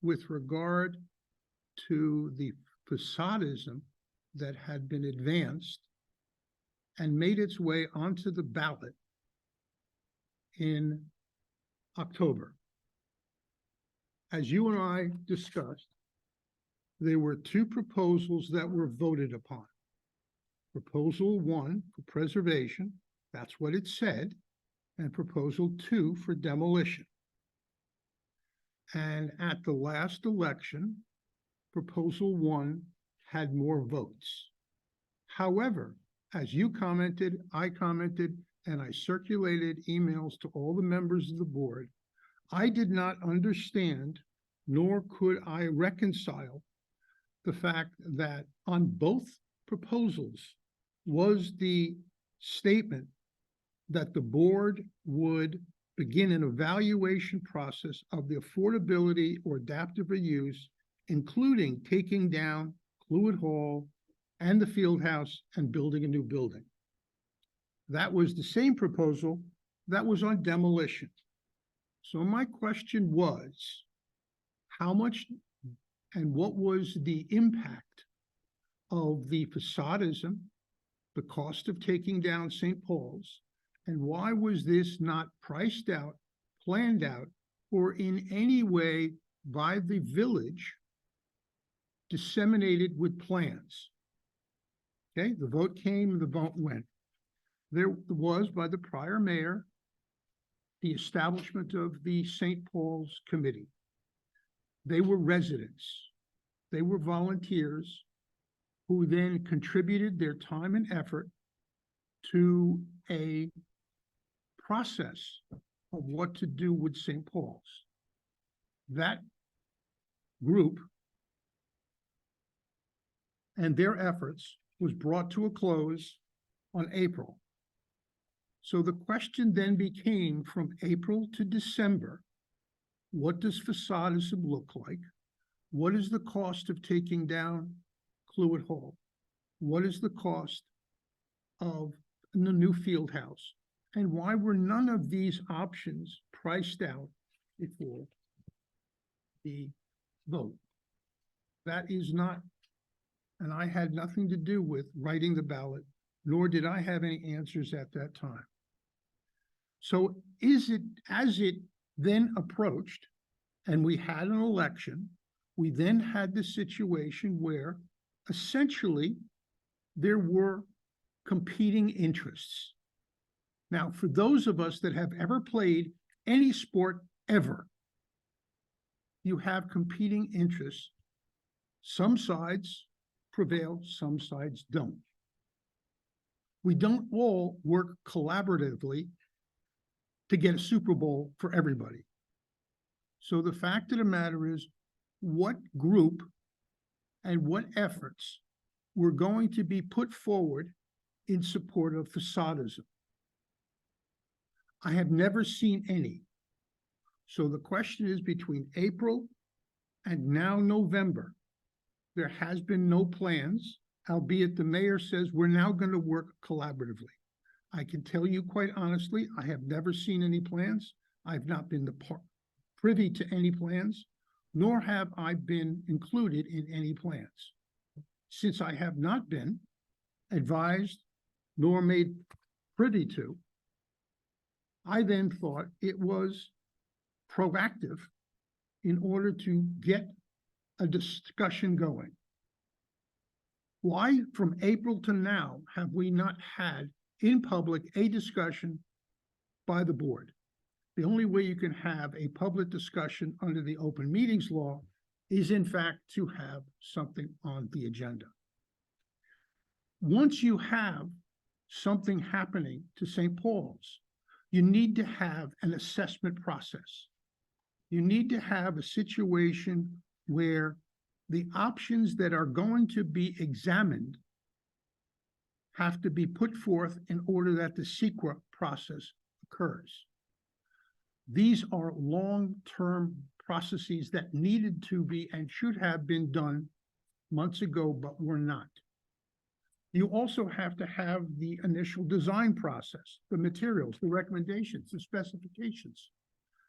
with regard to the facadism that had been advanced and made its way onto the ballot in October. As you and I discussed, there were two proposals that were voted upon. Proposal 1 for preservation, that's what it said, and proposal 2 for demolition. And at the last election, proposal 1 had more votes. However, as you commented, I commented, and I circulated emails to all the members of the board, I did not understand, nor could I reconcile the fact that on both proposals was the statement that the board would begin an evaluation process of the affordability or adaptive reuse, including taking down Cluett Hall and the field house and building a new building. That was the same proposal that was on demolition. So my question was, how much and what was the impact of the facadism, the cost of taking down St. Paul's, and why was this not priced out, planned out, or in any way by the village disseminated with plans? Okay, the vote came, the vote went. There was, by the prior mayor, the establishment of the St. Paul's Committee. They were residents. They were volunteers who then contributed their time and effort to a process of what to do with St. Paul's. That group and their efforts was brought to a close on April. So the question then became, from April to December, what does facadism look like? What is the cost of taking down Cluett Hall? What is the cost of the new field house? And why were none of these options priced out before the vote? That is not, and I had nothing to do with writing the ballot, nor did I have any answers at that time. So is it, as it then approached, and we had an election, we then had the situation where essentially there were competing interests. Now, for those of us that have ever played any sport ever, you have competing interests. Some sides prevail, some sides don't. We don't all work collaboratively to get a Super Bowl for everybody. So the fact of the matter is, what group and what efforts were going to be put forward in support of facadism? I have never seen any. So the question is, between April and now November, there has been no plans, albeit the mayor says we're now going to work collaboratively. I can tell you quite honestly, I have never seen any plans. I've not been privy to any plans, nor have I been included in any plans. Since I have not been advised nor made privy to, I then thought it was proactive in order to get a discussion going. Why from April to now have we not had in public a discussion by the board? The only way you can have a public discussion under the open meetings law is in fact to have something on the agenda. Once you have something happening to St. Paul's, you need to have an assessment process. You need to have a situation where the options that are going to be examined have to be put forth in order that the SEQA process occurs. These are long-term processes that needed to be and should have been done months ago, but were not. You also have to have the initial design process, the materials, the recommendations, the specifications.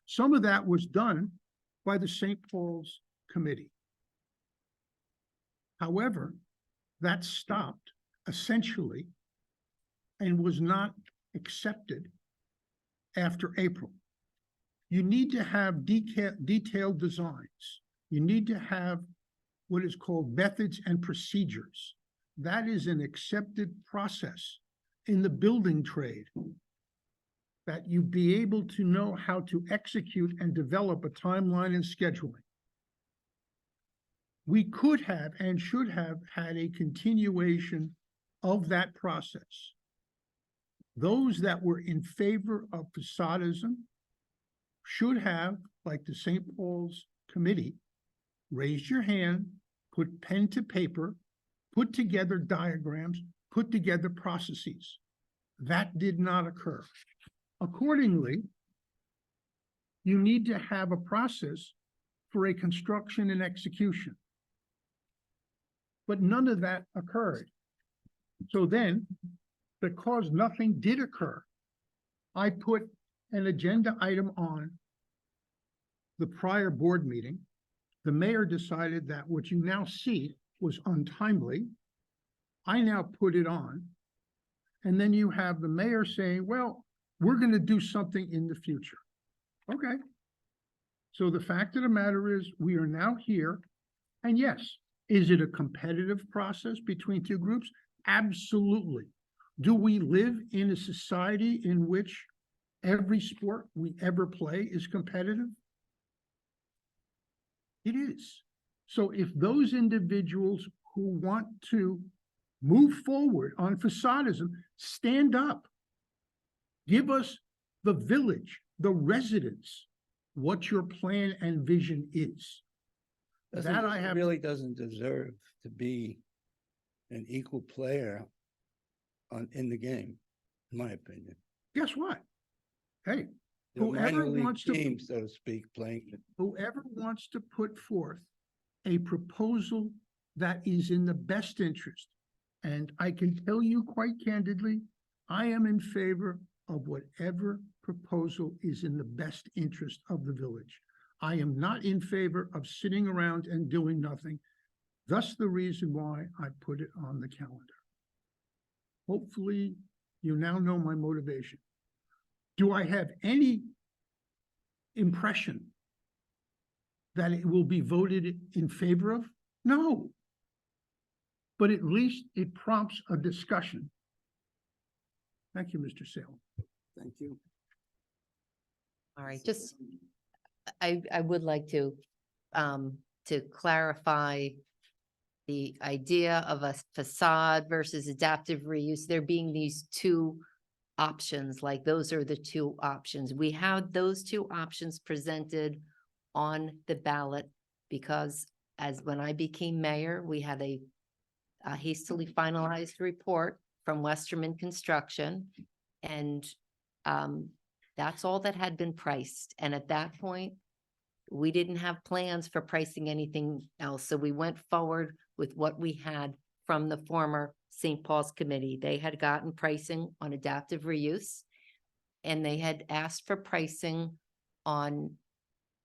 Some of that was done by the St. Paul's Committee. However, that stopped essentially and was not accepted after April. You need to have detailed designs. You need to have what is called methods and procedures. That is an accepted process in the building trade, that you be able to know how to execute and develop a timeline and scheduling. We could have and should have had a continuation of that process. Those that were in favor of facadism should have, like the St. Paul's Committee, raised your hand, put pen to paper, put together diagrams, put together processes. That did not occur. Accordingly, you need to have a process for a construction and execution. But none of that occurred. So then, because nothing did occur, I put an agenda item on the prior board meeting. The mayor decided that what you now see was untimely. I now put it on. And then you have the mayor saying, well, we're going to do something in the future. Okay. So the fact of the matter is we are now here. And yes, is it a competitive process between two groups? Absolutely. Do we live in a society in which every sport we ever play is competitive? It is. So if those individuals who want to move forward on facadism, stand up. Give us, the village, the residents, what your plan and vision is. That I have. Really doesn't deserve to be an equal player in the game, in my opinion. Guess what? Hey, The minor whoever league wants to, team, so to speak, playing it. whoever wants to put forth a proposal that is in the best interest, and I can tell you quite candidly, I am in favor of whatever proposal is in the best interest of the village. I am not in favor of sitting around and doing nothing. Thus the reason why I put it on the calendar. Hopefully, you now know my motivation. Do I have any impression that it will be voted in favor of? No. But at least it prompts a discussion. Thank you, Mr. Salem. Thank you. All right, just, I would like to clarify the idea of a facade versus adaptive reuse, there being these two options, like those are the two options. We had those two options presented on the ballot because as when I became mayor, we had a hastily finalized report from Westerman Construction. And that's all that had been priced. And at that point, we didn't have plans for pricing anything else. So we went forward with what we had from the former St. Paul's Committee. They had gotten pricing on adaptive reuse. And they had asked for pricing on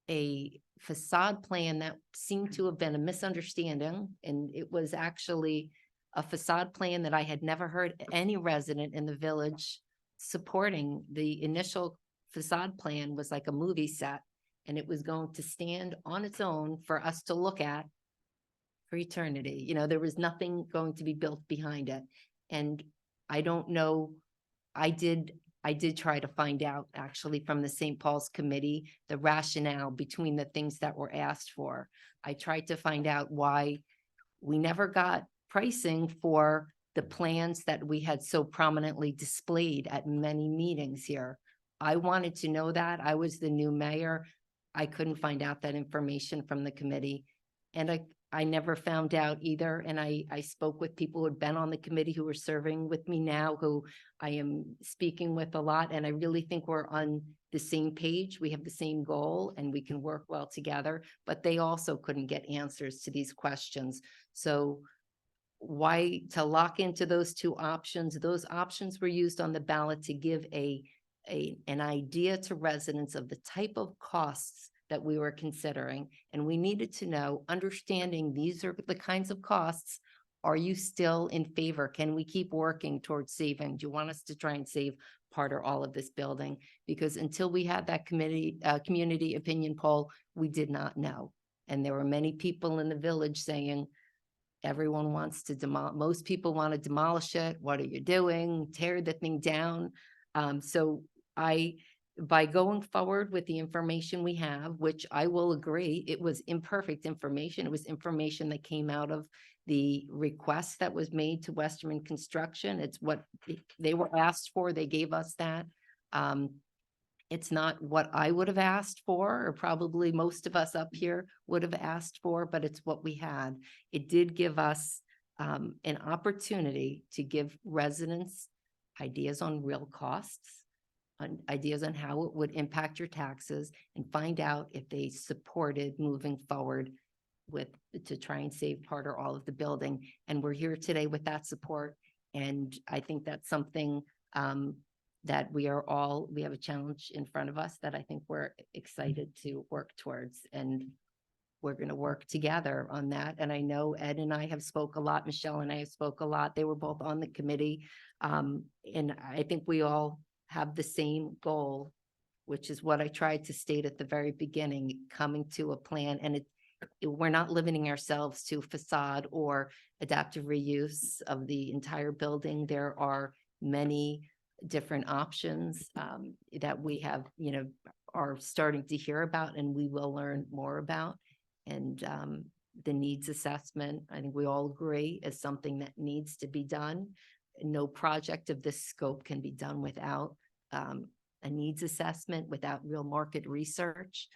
a facade plan that seemed to have been a misunderstanding. And it was actually a facade plan that I had never heard any resident in the village supporting. The initial facade plan was like a movie set, and it was going to stand on its own for us to look at for eternity. You know, there was nothing going to be built behind it. And I don't know, I did try to find out actually from the St. Paul's Committee, the rationale between the things that were asked for. I tried to find out why we never got pricing for the plans that we had so prominently displayed at many meetings here. I wanted to know that. I was the new mayor. I couldn't find out that information from the committee. And I never found out either. And I spoke with people who had been on the committee who are serving with me now, who I am speaking with a lot. And I really think we're on the same page. We have the same goal and we can work well together, but they also couldn't get answers to these questions. So why to lock into those two options? Those options were used on the ballot to give an idea to residents of the type of costs that we were considering. And we needed to know, understanding these are the kinds of costs, are you still in favor? Can we keep working towards saving? Do you want us to try and save part or all of this building? Because until we had that community opinion poll, we did not know. And there were many people in the village saying, everyone wants to most people want to demolish it. What are you doing? Tear the thing down. So by going forward with the information we have, which I will agree, it was imperfect information. It was information that came out of the request that was made to Westerman Construction. It's what they were asked for. They gave us that. It's not what I would have asked for, or probably most of us up here would have asked for, but it's what we had. It did give us an opportunity to give residents ideas on real costs, ideas on how it would impact your taxes, and find out if they supported moving forward to try and save part or all of the building. And we're here today with that support. And I think that's something that we have a challenge in front of us that I think we're excited to work towards. And we're going to work together on that. And I know Ed and I have spoke a lot. Michelle and I have spoke a lot. They were both on the committee. And I think we all have the same goal, which is what I tried to state at the very beginning, coming to a plan. And we're not limiting ourselves to facade or adaptive reuse of the entire building. There are many different options that we have, are starting to hear about, and we will learn more about. And the needs assessment, I think we all agree, is something that needs to be done. No project of this scope can be done without a needs assessment, without real market research.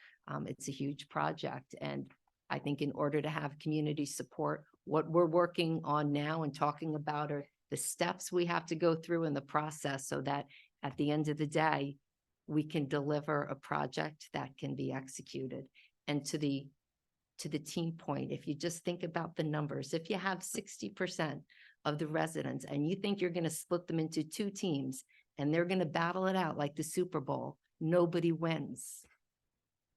It's a huge project. And I think in order to have community support, what we're working on now and talking about are the steps we have to go through in the process, so that at the end of the day, we can deliver a project that can be executed. And to the team point, if you just think about the numbers, if you have 60% of the residents and you think you're going to split them into two teams and they're going to battle it out like the Super Bowl, nobody wins.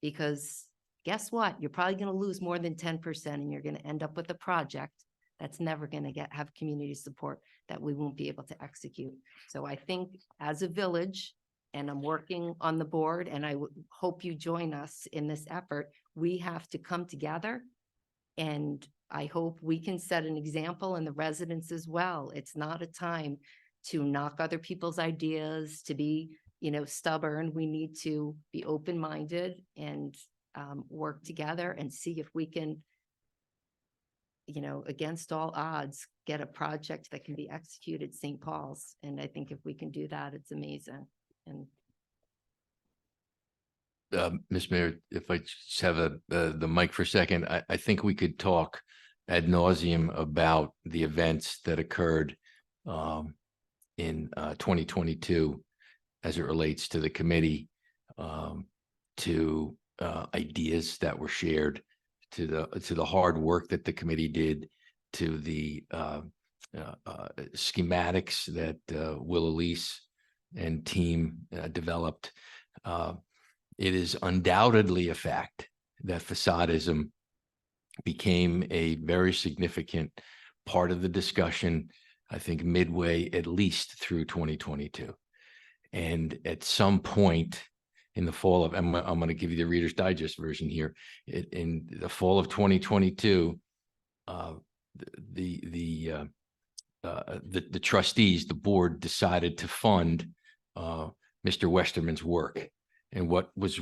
Because guess what? You're probably going to lose more than 10%, and you're going to end up with a project that's never going to have community support that we won't be able to execute. So I think as a village, and I'm working on the board, and I hope you join us in this effort, we have to come together. And I hope we can set an example, and the residents as well. It's not a time to knock other people's ideas, to be, stubborn. We need to be open-minded and work together and see if we can, against all odds, get a project that can be executed St. Paul's. And I think if we can do that, it's amazing. And Ms. Mayor, if I just have the mic for a second, I think we could talk ad nauseum about the events that occurred in 2022 as it relates to the committee, to ideas that were shared, to the hard work that the committee did, to the schematics that Will Elise and team developed. It is undoubtedly a fact that facadism became a very significant part of the discussion, I think midway at least through 2022. And at some point in the fall of, I'm going to give you the Reader's Digest version here. In the fall of 2022, the trustees, the board decided to fund Mr. Westerman's work. And what was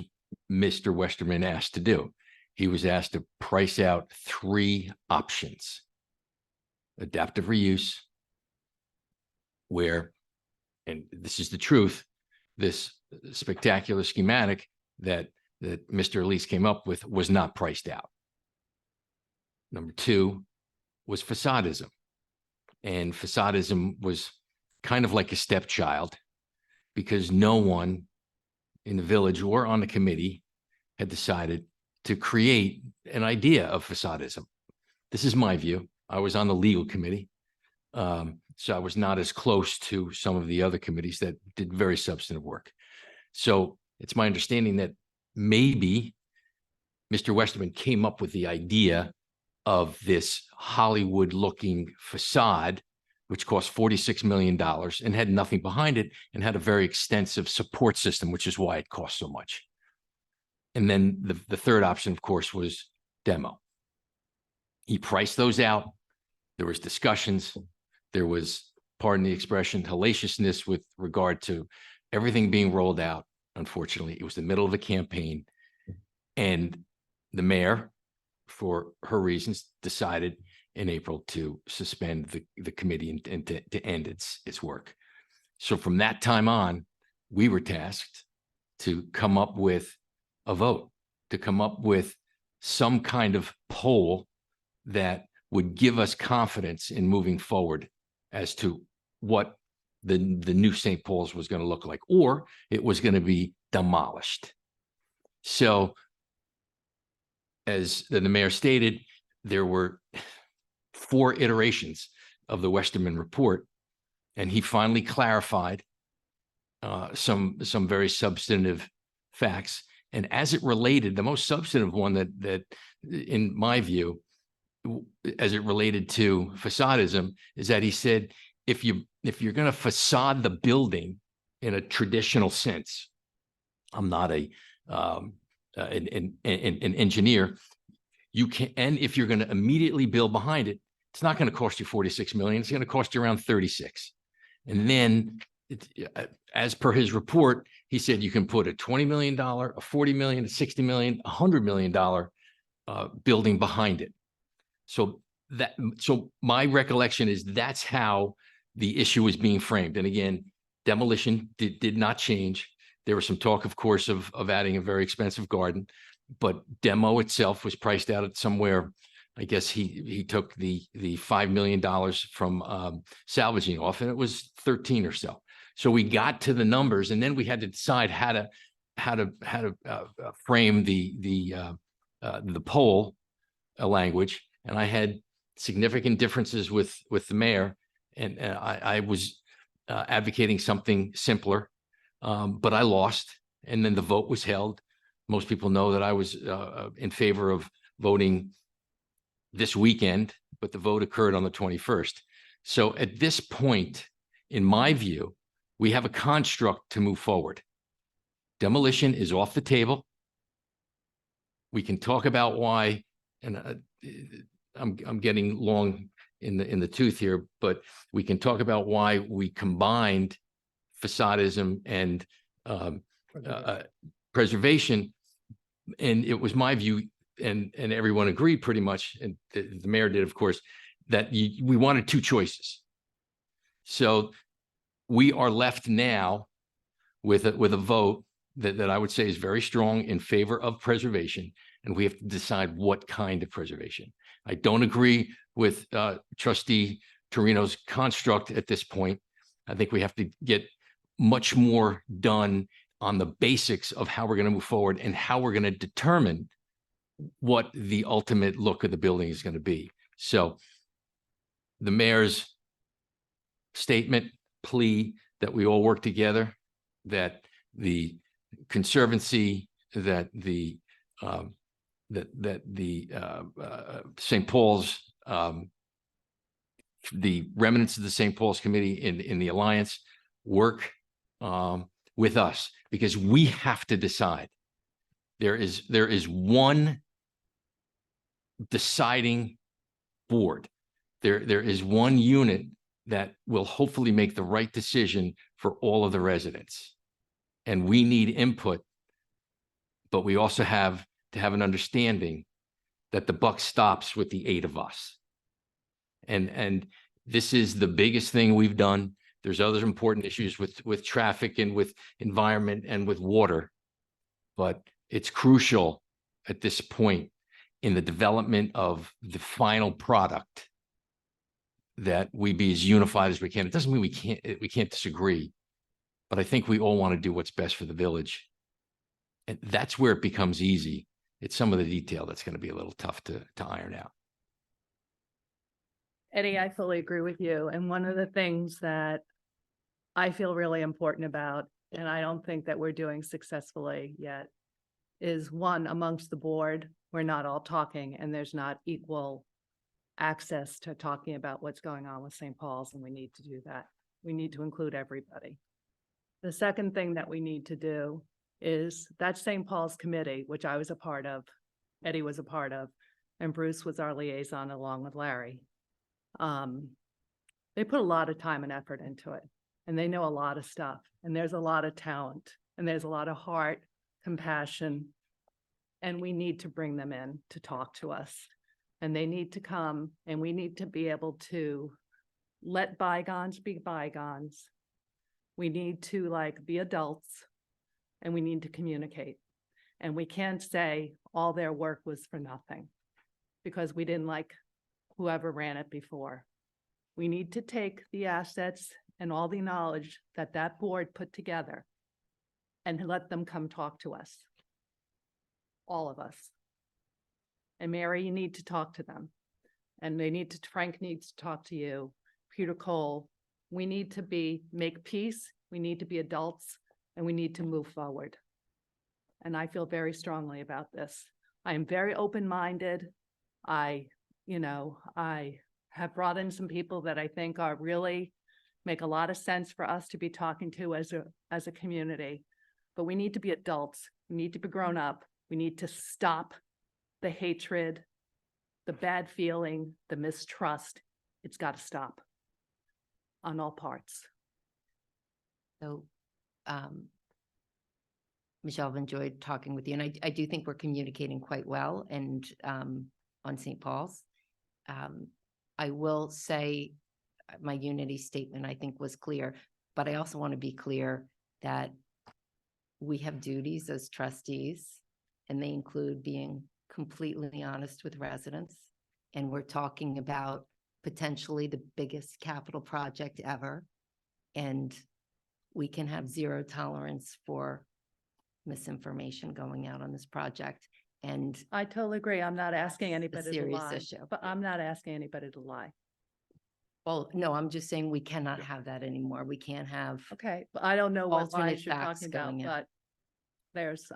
Mr. Westerman asked to do? He was asked to price out 3 options. Adaptive reuse, where, and this is the truth, this spectacular schematic that Mr. Elise came up with was not priced out. Number 2 was facadism. And facadism was kind of like a stepchild, because no one in the village or on the committee had decided to create an idea of facadism. This is my view. I was on the legal committee, so I was not as close to some of the other committees that did very substantive work. So it's my understanding that maybe Mr. Westerman came up with the idea of this Hollywood-looking facade, which cost $46 million and had nothing behind it, and had a very extensive support system, which is why it cost so much. And then the third option, of course, was demo. He priced those out. There was discussions. There was, pardon the expression, hellaciousness with regard to everything being rolled out. Unfortunately, it was the middle of a campaign, and the mayor, for her reasons, decided in April to suspend the committee and to end its work. So from that time on, we were tasked to come up with a vote, to come up with some kind of poll that would give us confidence in moving forward as to what the new St. Paul's was going to look like, or it was going to be demolished. So as the mayor stated, there were 4 iterations of the Westerman report, and he finally clarified some very substantive facts. And as it related, the most substantive one that in my view, as it related to facadism, is that he said, if you're going to facade the building in a traditional sense, I'm not an engineer, you can, and if you're going to immediately build behind it, it's not going to cost you 46 million. It's going to cost you around 36. And then as per his report, he said you can put a $20 million, a $40 million, a $60 million, a $100 million building behind it. So my recollection is that's how the issue was being framed. And again, demolition did not change. There was some talk, of course, of adding a very expensive garden, but demo itself was priced out at somewhere. I guess he took the $5 million from salvaging off, and it was 13 or so. So we got to the numbers, and then we had to decide how to frame the poll language. And I had significant differences with the mayor, and I was advocating something simpler, but I lost. And then the vote was held. Most people know that I was in favor of voting this weekend, but the vote occurred on the 21st. So at this point, in my view, we have a construct to move forward. Demolition is off the table. We can talk about why, and I'm getting long in the tooth here, but we can talk about why we combined facadism and preservation. And it was my view, and everyone agreed pretty much, and the mayor did, of course, that we wanted 2 choices. So we are left now with a vote that I would say is very strong in favor of preservation, and we have to decide what kind of preservation. I don't agree with Trustee Torino's construct at this point. I think we have to get much more done on the basics of how we're going to move forward and how we're going to determine what the ultimate look of the building is going to be. So the mayor's statement, plea that we all work together, that the Conservancy that St. Paul's, the remnants of the St. Paul's Committee in the Alliance work with us, because we have to decide. There is one deciding board. There is one unit that will hopefully make the right decision for all of the residents. And we need input, but we also have to have an understanding that the buck stops with the 8 of us. And this is the biggest thing we've done. There's other important issues with traffic and with environment and with water. But it's crucial at this point in the development of the final product that we be as unified as we can. It doesn't mean we can't disagree, but I think we all want to do what's best for the village. And that's where it becomes easy. It's some of the detail that's going to be a little tough to iron out. Eddie, I fully agree with you. And one of the things that I feel really important about, and I don't think that we're doing successfully yet, is one, amongst the board, we're not all talking and there's not equal access to talking about what's going on with St. Paul's, and we need to do that. We need to include everybody. The second thing that we need to do is that St. Paul's committee, which I was a part of, Eddie was a part of, and Bruce was our liaison along with Larry. They put a lot of time and effort into it, and they know a lot of stuff, and there's a lot of talent, and there's a lot of heart, compassion, and we need to bring them in to talk to us. And they need to come, and we need to be able to let bygones be bygones. We need to be adults, and we need to communicate. And we can't say all their work was for nothing because we didn't like whoever ran it before. We need to take the assets and all the knowledge that that board put together and let them come talk to us. All of us. And Mary, you need to talk to them. And Frank needs to talk to you, Peter Cole. We need to make peace. We need to be adults, and we need to move forward. And I feel very strongly about this. I am very open-minded. I have brought in some people that I think are really make a lot of sense for us to be talking to as a community. But we need to be adults. We need to be grown up. We need to stop the hatred, the bad feeling, the mistrust. It's got to stop on all parts. So, Michelle, I've enjoyed talking with you, and I do think we're communicating quite well and on St. Paul's. I will say my unity statement, I think, was clear, but I also want to be clear that we have duties as trustees, and they include being completely honest with residents. And we're talking about potentially the biggest capital project ever. And we can have zero tolerance for misinformation going out on this project. And I totally agree. I'm not asking anybody to serious lie, issue. but I'm not asking anybody to lie. well, no, I'm just saying we cannot have that anymore. We can't have. Okay, but I don't know what Alternate lies you're facts talking about, going in. but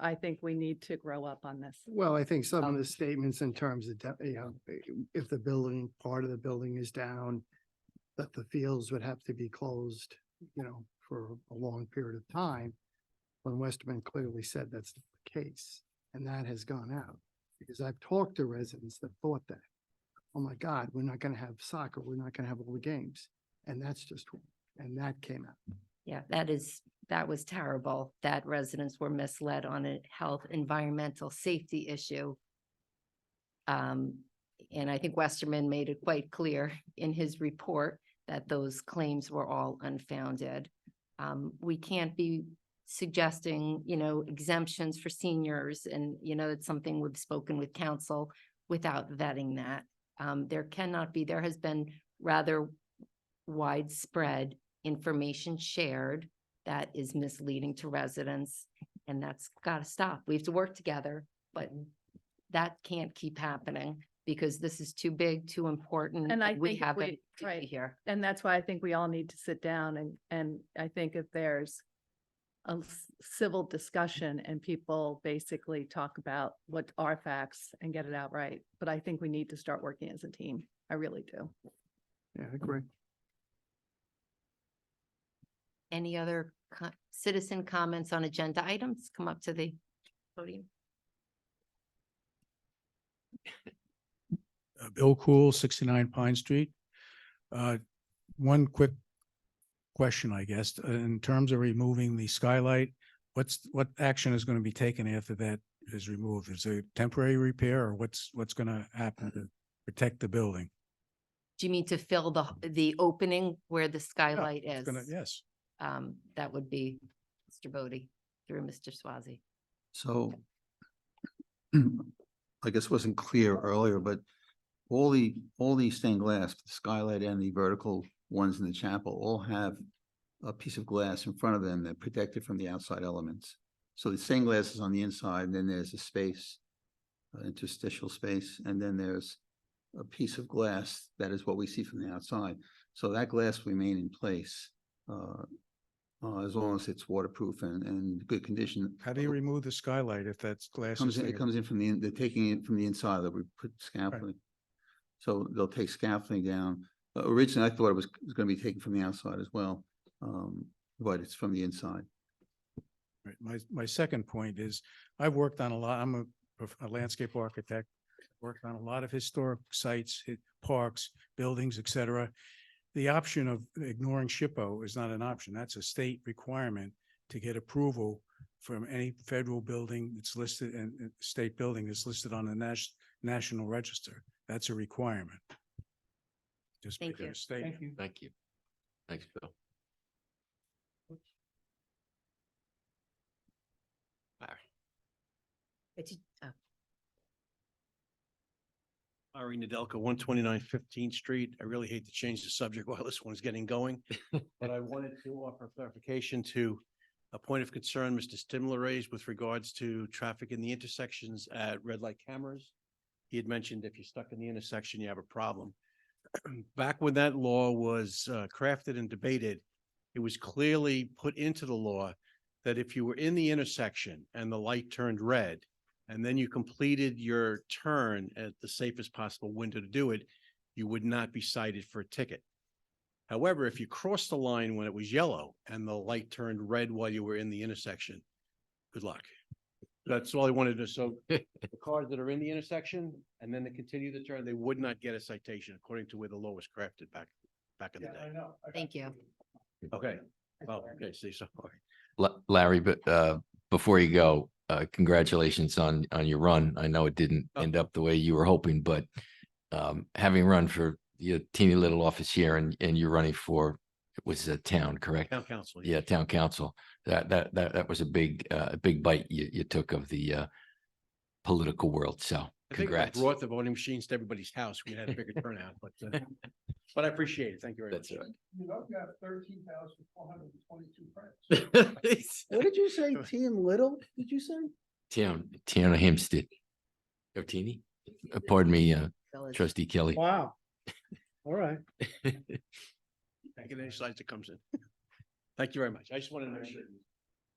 I think we need to grow up on this. Well, I think some of the statements in terms of, if the building, part of the building is down, that the fields would have to be closed, for a long period of time. When Westerman clearly said that's not the case, and that has gone out. Because I've talked to residents that thought that, oh my God, we're not gonna have soccer, we're not gonna have all the games. And that's just, and that came out. Yeah, that was terrible, that residents were misled on a health, environmental safety issue. And I think Westerman made it quite clear in his report that those claims were all unfounded. We can't be suggesting, exemptions for seniors, and, it's something we've spoken with council without vetting that. There has been rather widespread information shared that is misleading to residents, and that's got to stop. We have to work together, but that can't keep happening because this is too big, too important. And I we think have we- it to right. be here. And that's why I think we all need to sit down and I think if there's civil discussion and people basically talk about what are facts and get it out right. But I think we need to start working as a team. I really do. Yeah, I agree. Any other citizen comments on agenda items? Come up to the podium. Bill Cool, 69 Pine Street. One quick question, I guess, in terms of removing the skylight, what action is going to be taken after that is removed? Is it temporary repair or what's going to happen to protect the building? Do you mean to fill the opening where the skylight is? Yes. That would be Mr. Bodie through Mr. Swazi. So I guess wasn't clear earlier, but all the stained glass, the skylight and the vertical ones in the chapel all have a piece of glass in front of them that protect it from the outside elements. So the stained glass is on the inside, and then there's a space, interstitial space, and then there's a piece of glass that is what we see from the outside. So that glass will remain in place as long as it's waterproof and good condition. How do you remove the skylight if that's glass? It comes in from they're taking it from the inside, that we put scaffolding. So they'll take scaffolding down. Originally, I thought it was going to be taken from the outside as well, but it's from the inside. Right. My second point is I've worked on a lot. I'm a landscape architect, worked on a lot of historic sites, parks, buildings, et cetera. The option of ignoring SHPO is not an option. That's a state requirement to get approval from any federal building that's listed and state building that's listed on the National Register. That's a requirement. Just Thank you. Thank you. Thank you. Thanks, Bill. Ari Nadelka, 129 15th Street. I really hate to change the subject while this one's getting going, but I wanted to offer clarification to a point of concern Mr. Stimler raised with regards to traffic in the intersections at red light cameras. He had mentioned if you're stuck in the intersection, you have a problem. Back when that law was crafted and debated, it was clearly put into the law that if you were in the intersection and the light turned red, and then you completed your turn at the safest possible window to do it, you would not be cited for a ticket. However, if you crossed the line when it was yellow and the light turned red while you were in the intersection, good luck. That's all I wanted to, so the cars that are in the intersection and then they continue the turn, they would not get a citation according to where the law was crafted back in the day. Thank you. Okay, well, okay, see, so, okay. Larry, but before you go, congratulations on your run. I know it didn't end up the way you were hoping, but having run for your teeny little office here and you're running for, it was a town, correct? Town council. Yeah, town council. That was a big bite you took of the political world. So I think if I congrats. brought the voting machines to everybody's house, we'd have a bigger turnout, but I appreciate it. Thank you very much. That's right. You know, you have 13,422 friends. What did you say, Team Little, did you say? Tiana Hempstead. Or Teeny? Pardon me, trustee Kelly. Wow. All right. Thank you, any slides that comes in. Thank you very much. I just wanted to make sure.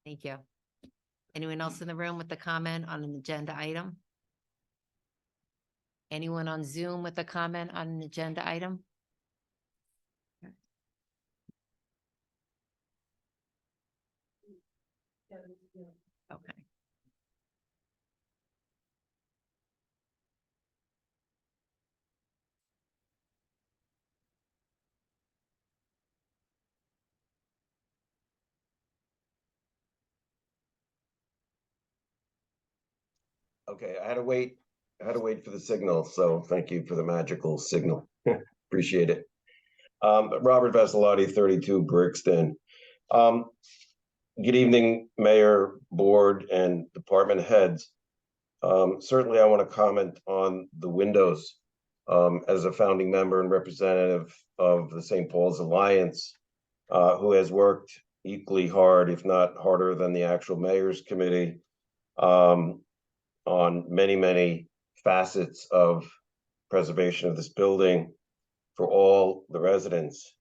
Thank you. Anyone else in the room with a comment on an agenda item? Anyone on Zoom with a comment on an agenda item? Okay. Okay, I had to wait for the signal, so thank you for the magical signal. Appreciate it. Robert Vassalotti, 32 Brixton. Good evening, Mayor, Board, and Department heads. Certainly, I want to comment on the windows. As a founding member and representative of the St. Paul's Alliance, who has worked equally hard, if not harder than the actual Mayor's Committee, on many facets of preservation of this building for all residents.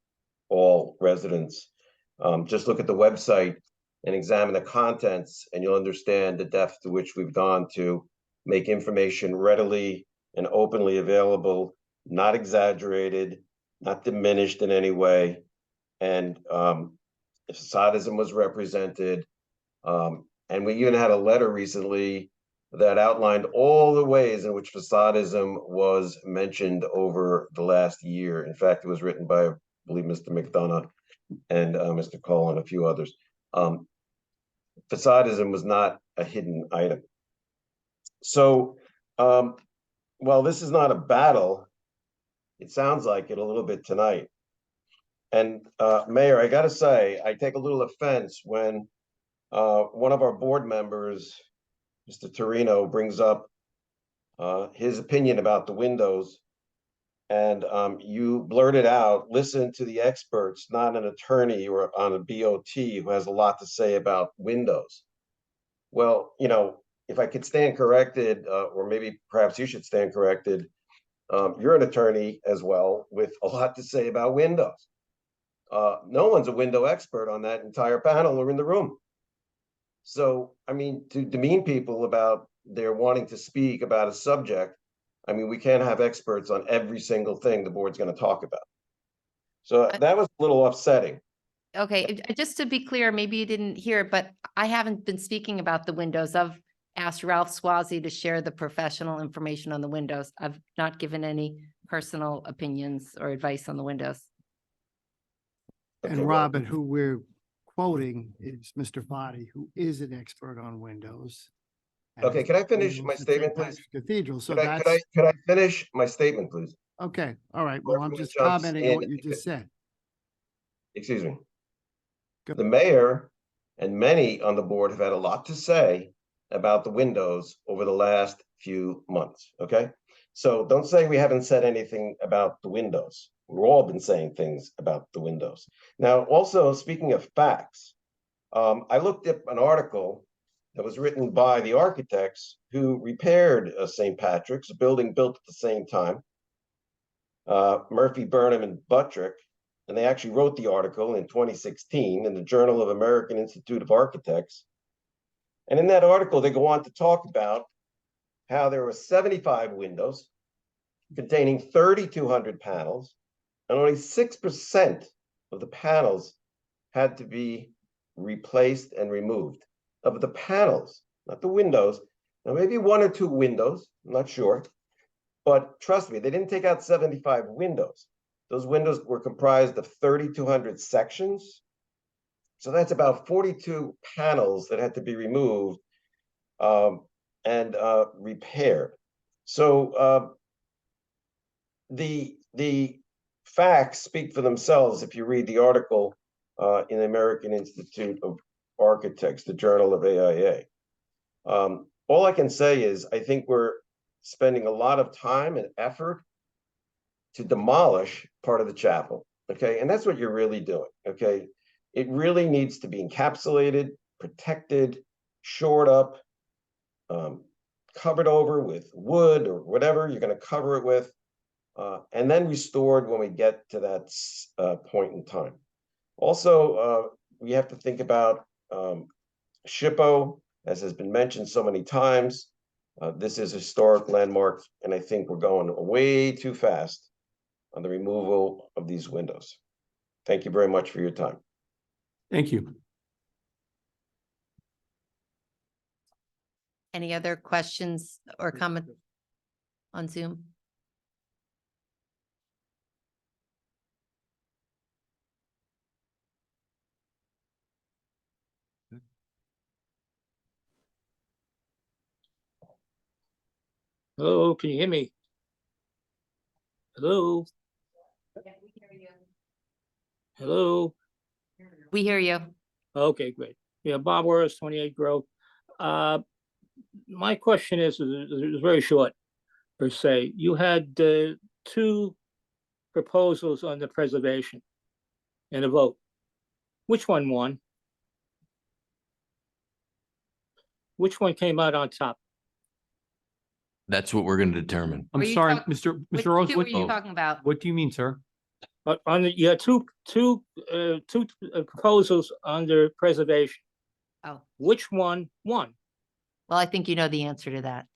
Just look at the website and examine the contents, and you'll understand the depth to which we've gone to make information readily and openly available, not exaggerated, not diminished in any way. And if facadism was represented, and we even had a letter recently that outlined all the ways in which facadism was mentioned over the last year. In fact, it was written by, I believe, Mr. McDonough and Mr. Cole and a few others. Facadism was not a hidden item. So while this is not a battle, it sounds like it a little bit tonight. And Mayor, I gotta say, I take a little offense when one of our board members, Mr. Torino, brings up his opinion about the windows, and you blurted out, listen to the experts, not an attorney or on a BOT who has a lot to say about windows. Well, you know, if I could stand corrected, or maybe perhaps you should stand corrected, you're an attorney as well with a lot to say about windows. No one's a window expert on that entire panel or in the room. So, I mean, to demean people about their wanting to speak about a subject, I mean, we can't have experts on every single thing the board's going to talk about. So that was a little upsetting. Okay, just to be clear, maybe you didn't hear, but I haven't been speaking about the windows. I've asked Ralph Swazi to share the professional information on the windows. I've not given any personal opinions or advice on the windows. And Robert, who we're quoting is Mr. Fadi, who is an expert on windows. Okay, can I finish Windows my at statement, St. please? Patrick's Cathedral, so Could that's, I finish my statement, please? okay, all right, well, I'm Everyone just jumps commenting on what in. you just said. Excuse me. Go- The mayor and many on the board have had a lot to say about the windows over the last few months, okay? So don't say we haven't said anything about the windows. We've all been saying things about the windows. Now, also, speaking of facts, I looked up an article that was written by the architects who repaired St. Patrick's, a building built at the same time, Murphy, Burnham, and Buttrick, and they actually wrote the article in 2016 in the Journal of American Institute of Architects. And in that article, they go on to talk about how there were 75 windows containing 3,200 panels, and only 6% of the panels had to be replaced and removed. Of the panels, not the windows. Now, maybe one or two windows, I'm not sure. But trust me, they didn't take out 75 windows. Those windows were comprised of 3,200 sections. So that's about 42 panels that had to be removed and repaired. So the facts speak for themselves if you read the article in the American Institute of Architects, the Journal of AIA. All I can say is I think we're spending a lot of time and effort to demolish part of the chapel, okay? And that's what you're really doing, okay? It really needs to be encapsulated, protected, shored up, covered over with wood or whatever you're going to cover it with, and then restored when we get to that point in time. Also, we have to think about SHPO, as has been mentioned so many times. This is a historic landmark, and I think we're going way too fast on the removal of these windows. Thank you very much for your time. Thank you. Any other questions or comments on Zoom? Hello, can you hear me? Hello? Hello? We hear you. Okay, great. Yeah, Bob Worth, 28 Grove. My question is very short, per se. You had two proposals on the preservation and a vote. Which one won? Which one came out on top? That's what we're going to determine. I'm Are you sorry, talk- Mr. Which Rose, two are you talking about? what do you mean, sir? On the, you had two proposals under preservation. Oh, Which one won? well, I think you know the answer to that,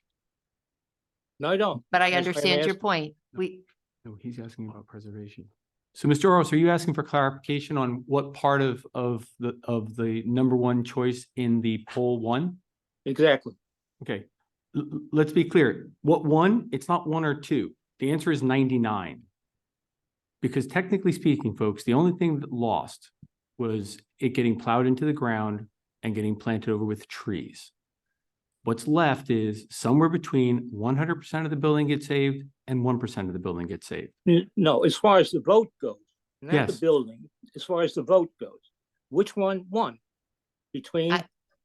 No, I don't. but I That's why I'm understand your asking. point. No, he's asking about preservation. So Mr. Oros, are you asking for clarification on what part of the number one choice in the poll won? Exactly. Okay, let's be clear. What won? It's not one or two. The answer is 99. Because technically speaking, folks, the only thing that lost was it getting plowed into the ground and getting planted over with trees. What's left is somewhere between 100% of the building gets saved and 1% of the building gets saved. No, as far as the vote goes, not the Yes. building, as far as the vote goes, which one won? Between,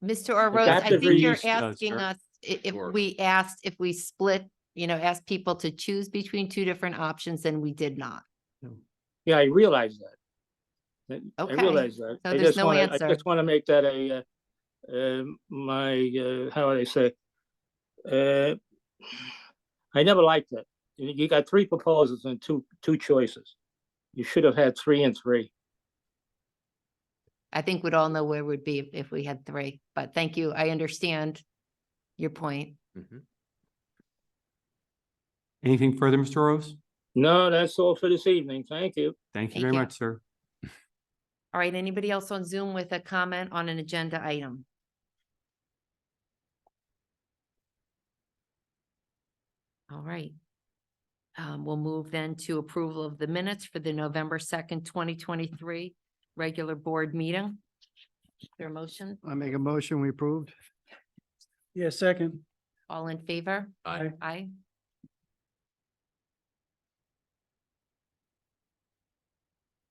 Mr. Rose, I Adaptive think you're reuse, asking sir. us if we asked if we split, asked people to choose between two different options, and we did not. yeah, I realize that. I Okay, realize that. so I there's just no wanna, I answer. just want to make that how would I say? I never liked that. You got three proposals and two choices. You should have had 3 and 3. I think we'd all know where we'd be if we had three, but thank you. I understand your point. Anything further, Mr. Rose? No, that's all for this evening. Thank you. Thank you Thank very you. much, sir. All right, anybody else on Zoom with a comment on an agenda item? All right. We'll move then to approval of the minutes for the November 2nd, 2023 regular board meeting. Is there a motion? I make a motion, we approved. Yeah, second. All in favor? Aye. Aye.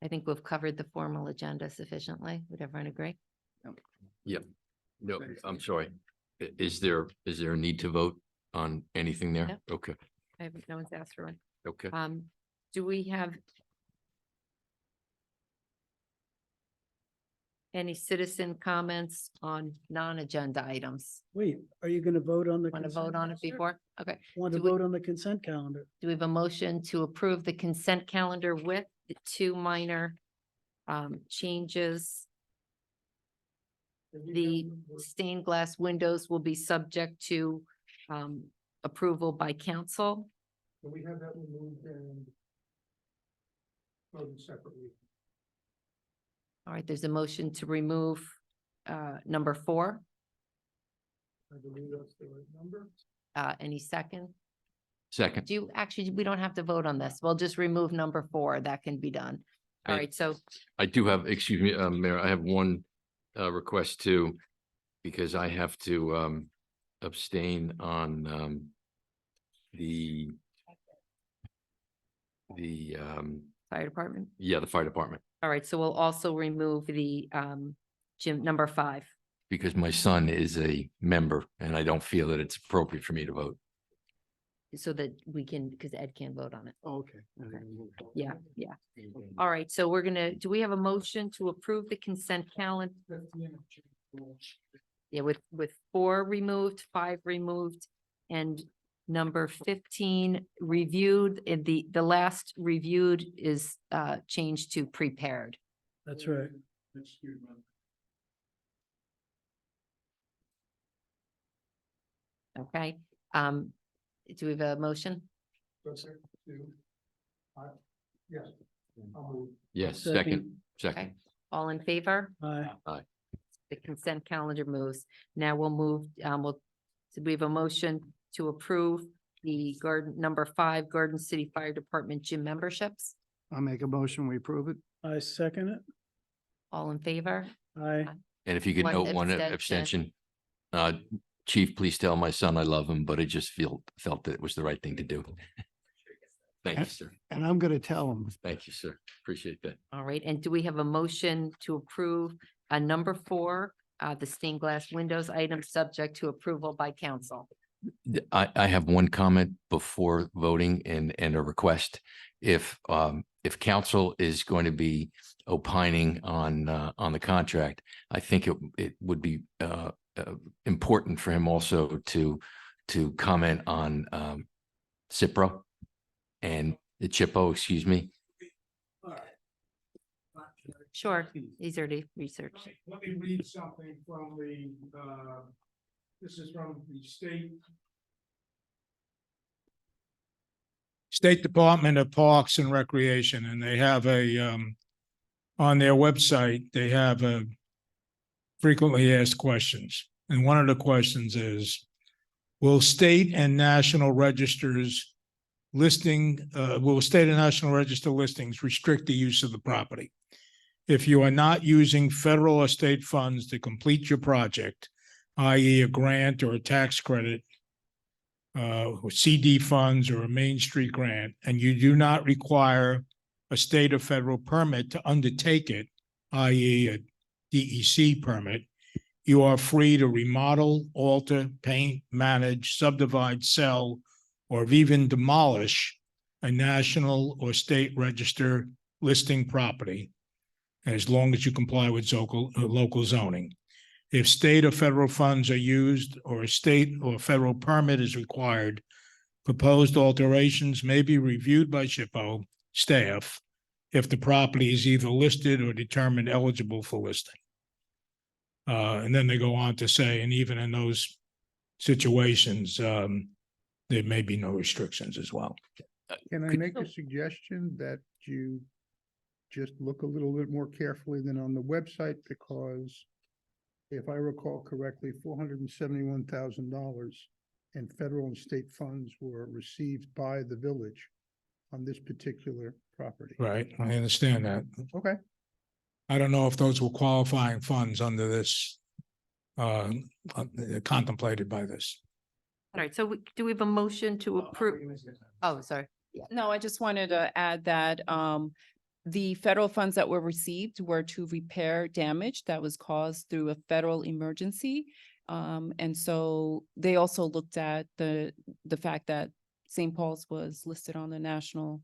I think we've covered the formal agenda sufficiently. Would everyone agree? Yep. No, I'm sorry. Is there a need to vote on anything there? No. Okay, I haven't, no one's asked for one. okay. Do we have any citizen comments on non-agenda items? Wait, are you gonna vote on the? Want to vote on it before? Okay. Want to Do we- vote on the consent calendar? Do we have a motion to approve the consent calendar with the two minor changes? The stained glass windows will be subject to approval by council. Can we have that removed and voted separately? All right, there's a motion to remove number 4. I believe that's the right number. Any second? Second. Do you actually, we don't have to vote on this. We'll just remove number 4. That can be done. All Right. right, so I do have, excuse me, Mayor, I have one request too, because I have to abstain on the fire department. the fire department, All right, so we'll also remove the gym number 5. because my son is a member and I don't feel that it's appropriate for me to vote. So that we can, because Ed can't vote on it. Okay. Yeah, yeah. All right, so we're gonna, do we have a motion to approve the consent calendar? Yeah, with 4 removed, 5 removed, and number 15 reviewed, and the last reviewed is changed to prepared. That's right. Okay, do we have a motion? Yes. Yes, Second. second. Okay, all in favor? Aye. The consent calendar moves. Now we'll move, so we have a motion to approve the number 5 Garden City Fire Department gym memberships. I make a motion, we approve it. I second it. All in favor? Aye. And if you could One note one abstention. abstention, Chief, please tell my son I love him, but I just felt that it was the right thing to do. Thank you, sir. And I'm gonna tell them. Thank you, sir. Appreciate that. All right, and do we have a motion to approve number 4, the stained glass windows item subject to approval by council? I have one comment before voting and a request. If council is going to be opining on the contract, I think it would be important for him also to comment on Cipro and the CHIPO, excuse me. Sure, easier to research. Let me read something from the, this is from the State Department of Parks and Recreation, and they have on their website, they have frequently asked questions. And one of the questions is, will state and national registers will state and national register listings restrict the use of the property? If you are not using federal or state funds to complete your project, i.e. a grant or a tax credit, or CD funds or a Main Street grant, and you do not require a state or federal permit to undertake it, i.e. a DEC permit, you are free to remodel, alter, paint, manage, subdivide, sell, or even demolish a national or state register listing property, as long as you comply with local zoning. If state or federal funds are used or a state or federal permit is required, proposed alterations may be reviewed by SHPO staff if the property is either listed or determined eligible for listing. And then they go on to say, and even in those situations, there may be no restrictions as well. Can I make a suggestion that you just look a little bit more carefully than on the website? Because if I recall correctly, $471,000 in federal and state funds were received by the village on this particular property. Right, I understand that. Okay. I don't know if those were qualifying funds under this, contemplated by this. All right, so do we have a motion to approve? Oh, sorry. No, I just wanted to add that the federal funds that were received were to repair damage that was caused through a federal emergency. And so they also looked at the fact that St. Paul's was listed on the National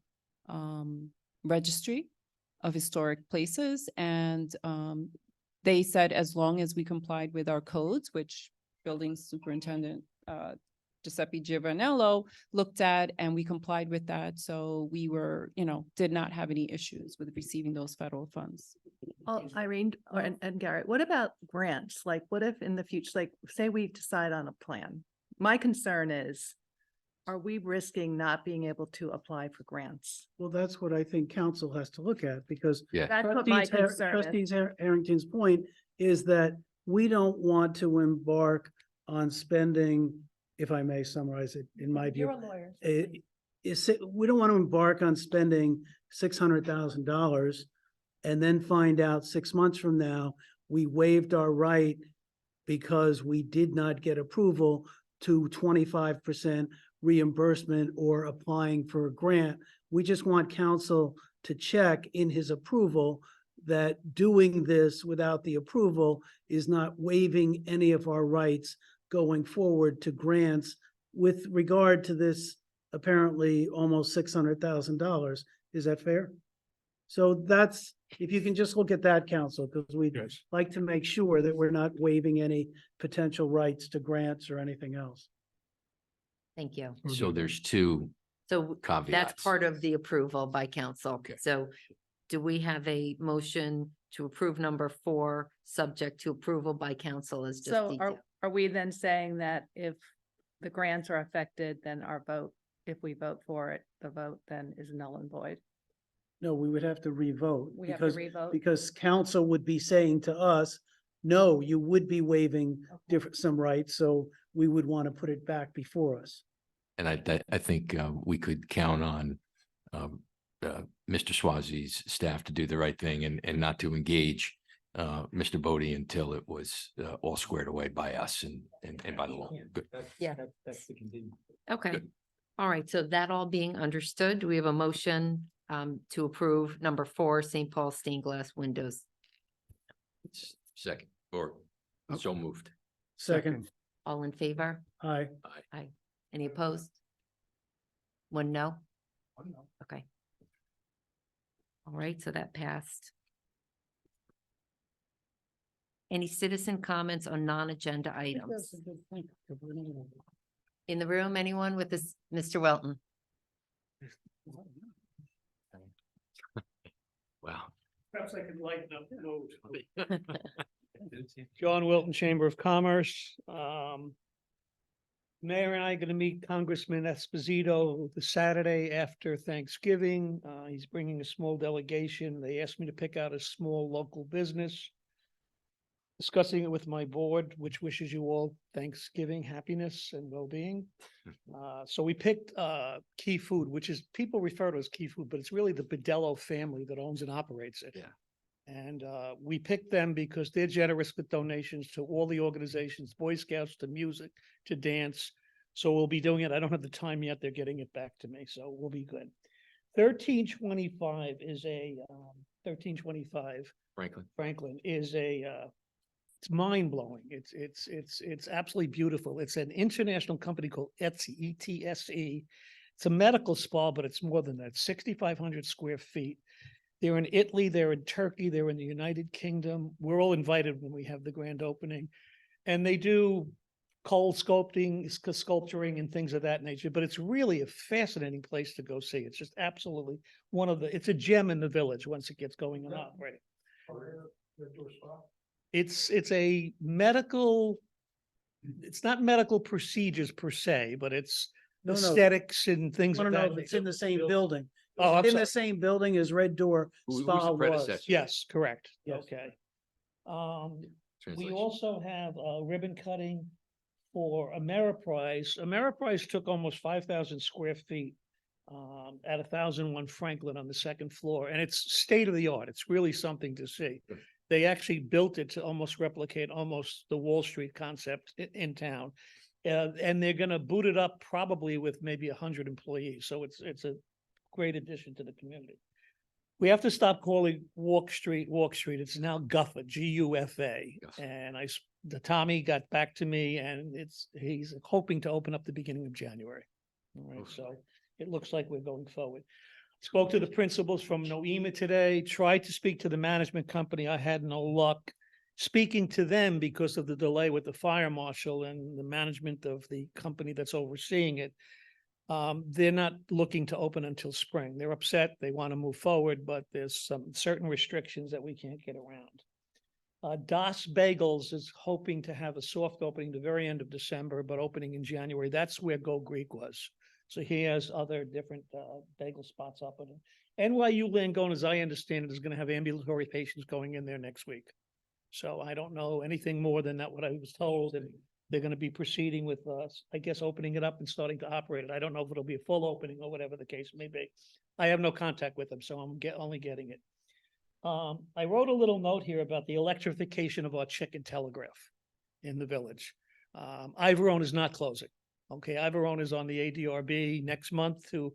Registry of Historic Places. And they said as long as we complied with our codes, which Building Superintendent Giuseppe Giovanello looked at, and we complied with that. So we were, did not have any issues with receiving those federal funds. Oh, Irene and Garrett, what about grants? Like, what if in the future, like, say we decide on a plan? My concern is, are we risking not being able to apply for grants? Well, that's what I think council has to look at, because Yeah. That's what my concern is. Trustees Harrington's point is that we don't want to embark on spending, if I may summarize it, in my view. You're a lawyer. We don't want to embark on spending $600,000 and then find out 6 months from now, we waived our right because we did not get approval to 25% reimbursement or applying for a grant. We just want council to check in his approval that doing this without the approval is not waiving any of our rights going forward to grants with regard to this apparently almost $600,000. Is that fair? So that's, if you can just look at that, council, because we'd like to make sure that we're not waiving any potential rights to grants or anything else. Thank you. So there's two So caveats. that's part of the approval by council. Okay. So do we have a motion to approve number 4, subject to approval by council as just So detailed? are we then saying that if the grants are affected, then our vote, if we vote for it, the vote then is null and void? No, we would have to revote. We have to revote? Because council would be saying to us, no, you would be waiving some rights, so we would want to put it back before us. And I think we could count on Mr. Swazi's staff to do the right thing and not to engage Mr. Bodie until it was all squared away by us and by the law. Good. Yeah. That's the condition. Okay. All right. So that all being understood, do we have a motion to approve number 4, St. Paul stained glass windows? Second, or so moved. Second. All in favor? Aye. Aye. Any opposed? 1 no? Okay. All right, so that passed. Any citizen comments on non-agenda items? In the room, anyone with this, Mr. Welton? Wow. Perhaps I could lighten up the mood. John Wilton, Chamber of Commerce. Mayor and I are going to meet Congressman Esposito the Saturday after Thanksgiving. He's bringing a small delegation. They asked me to pick out a small local business. Discussing it with my board, which wishes you all Thanksgiving, happiness and well-being. So we picked Key Food, which is, people refer to as Key Food, but it's really the Bedello family that owns and operates it. Yeah. And we picked them because they're generous with donations to all the organizations, Boy Scouts, to music, to dance. So we'll be doing it. I don't have the time yet. They're getting it back to me, so we'll be good. 1325 is a 1325 Franklin is a it's mind-blowing. It's absolutely beautiful. It's an international company called Etsy, ETSE. It's a medical spa, but it's more than that, 6,500 square feet. They're in Italy, they're in Turkey, they're in the United Kingdom. We're all invited when we have the grand opening. And they do coal sculpturing and things of that nature, but it's really a fascinating place to go see. It's just absolutely it's a gem in the village once it gets going and operating. It's a medical, it's not medical procedures per se, but it's No, no. aesthetics and things No, of no, that no, it's nature. in the same building. Oh, I'm In sorry. the same building as Red Door Who's the Spa was. predecessor? Yes, correct. Yes. Okay. We Translation. also have ribbon cutting for Ameriprise. Ameriprise took almost 5,000 square feet at 1001 Franklin on the second floor, and it's state of the art. It's really something to see. They actually built it to almost replicate almost the Wall Street concept in town. And they're gonna boot it up probably with maybe 100 employees. So it's a great addition to the community. We have to stop calling Walk Street. It's now Guffa, G-U-F-A. And the Tommy got back to me and he's hoping to open up the beginning of January. All right, so it looks like we're going forward. Spoke to the principals from Noema today, tried to speak to the management company. I had no luck speaking to them because of the delay with the fire marshal and the management of the company that's overseeing it. They're not looking to open until spring. They're upset. They want to move forward, but there's some certain restrictions that we can't get around. Das Bagels is hoping to have a soft opening the very end of December, but opening in January. That's where Go Greek was. So he has other different bagel spots up. And NYU Langone, as I understand it, is going to have ambulatory patients going in there next week. So I don't know anything more than that, what I was told, and they're going to be proceeding with, I guess, opening it up and starting to operate it. I don't know if it'll be a full opening or whatever the case may be. I have no contact with them, so I'm only getting it. I wrote a little note here about the electrification of our chicken telegraph in the village. Ivorone is not closing. Okay, Ivorone is on the ADRB next month to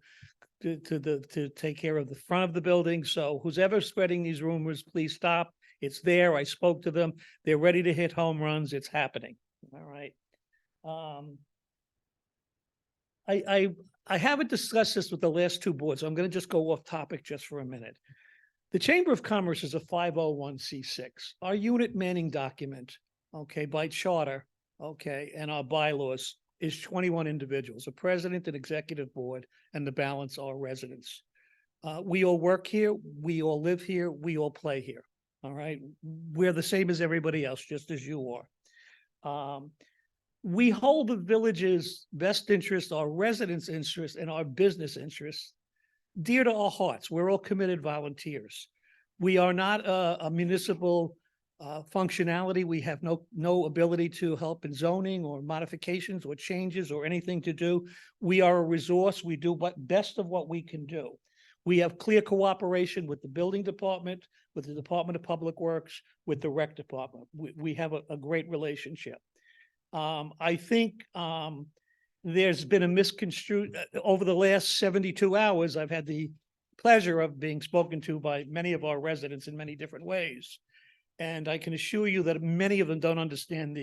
take care of the front of the building. So who's ever spreading these rumors, please stop. It's there. I spoke to them. They're ready to hit home runs. It's happening. All right. I haven't discussed this with the last two boards. I'm going to just go off topic just for a minute. The Chamber of Commerce is a 501c6. Our unit manning document, okay, by charter, okay, and our bylaws is 21 individuals, a president, an executive board, and the balance are residents. We all work here. We all live here. We all play here. All right. We're the same as everybody else, just as you are. We hold the village's best interest, our residents' interest, and our business interests dear to our hearts. We're all committed volunteers. We are not a municipal functionality. We have no ability to help in zoning or modifications or changes or anything to do. We are a resource. We do best of what we can do. We have clear cooperation with the building department, with the Department of Public Works, with the rec department. We have a great relationship. I think there's been a misconstrued over the last 72 hours. I've had the pleasure of being spoken to by many of our residents in many different ways. And I can assure you that many of them don't understand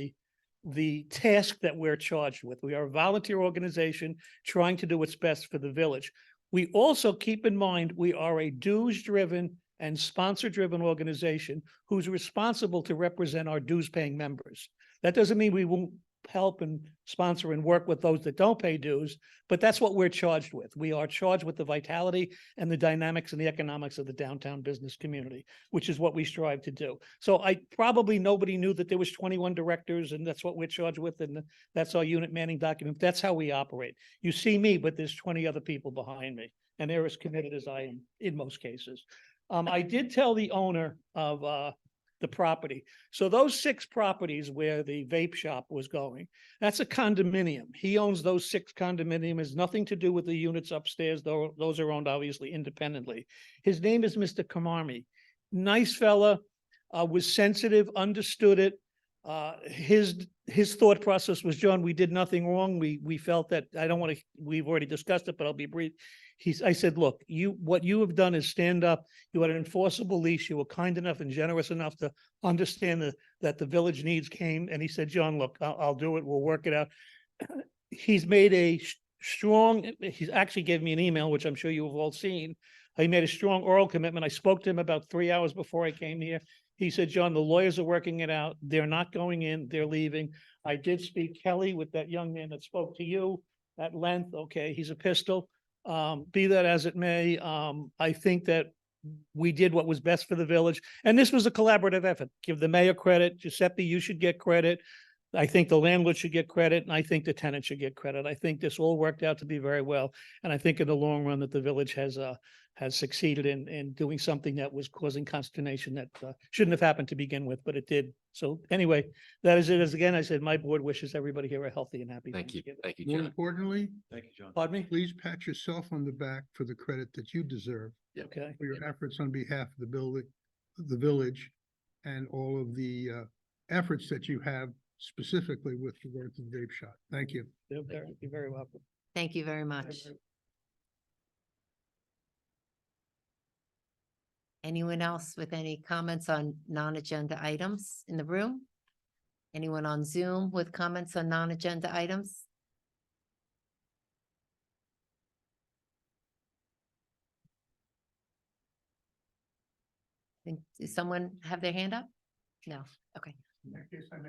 the task that we're charged with. We are a volunteer organization trying to do what's best for the village. We also keep in mind, we are a dues-driven and sponsor-driven organization who's responsible to represent our dues-paying members. That doesn't mean we won't help and sponsor and work with those that don't pay dues, but that's what we're charged with. We are charged with the vitality and the dynamics and the economics of the downtown business community, which is what we strive to do. So probably nobody knew that there was 21 directors, and that's what we're charged with, and that's our unit manning document. That's how we operate. You see me, but there's 20 other people behind me, and they're as committed as I am in most cases. I did tell the owner of the property. So those 6 properties where the vape shop was going, that's a condominium. He owns those 6 condominiums. Has nothing to do with the units upstairs, though those are owned obviously independently. His name is Mr. Kamarmi. Nice fella, was sensitive, understood it. His thought process was, John, we did nothing wrong. We felt that, we've already discussed it, but I'll be brief. I said, look, what you have done is stand up. You had an enforceable lease. You were kind enough and generous enough to understand that the village needs came. And he said, John, look, I'll do it. We'll work it out. He's made he's actually gave me an email, which I'm sure you have all seen. He made a strong oral commitment. I spoke to him about 3 hours before I came here. He said, John, the lawyers are working it out. They're not going in, they're leaving. I did speak, Kelly, with that young man that spoke to you at length. Okay, he's a pistol. Be that as it may, I think that we did what was best for the village. And this was a collaborative effort. Give the mayor credit. Giuseppe, you should get credit. I think the landlord should get credit, and I think the tenant should get credit. I think this all worked out to be very well. And I think in the long run that the village has succeeded in doing something that was causing consternation that shouldn't have happened to begin with, but it did. So anyway, that is it. As again, I said, my board wishes everybody here a healthy and happy Thank you. Thanksgiving. Thank you, More John. importantly, Thank you, John. Pardon me? please pat yourself on the back for the credit that you deserve Okay. for your efforts on behalf of the village, and all of the efforts that you have specifically with regard to the vape shop. Thank you. You're very welcome. Thank you very much. Anyone else with any comments on non-agenda items in the room? Anyone on Zoom with comments on non-agenda items? Does someone have their hand up? No, okay.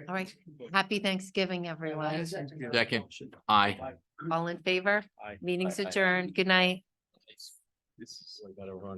All right. Happy Thanksgiving, everyone. Second, aye. All in favor? Aye. Meeting's adjourned. Good night. This is like, I don't run.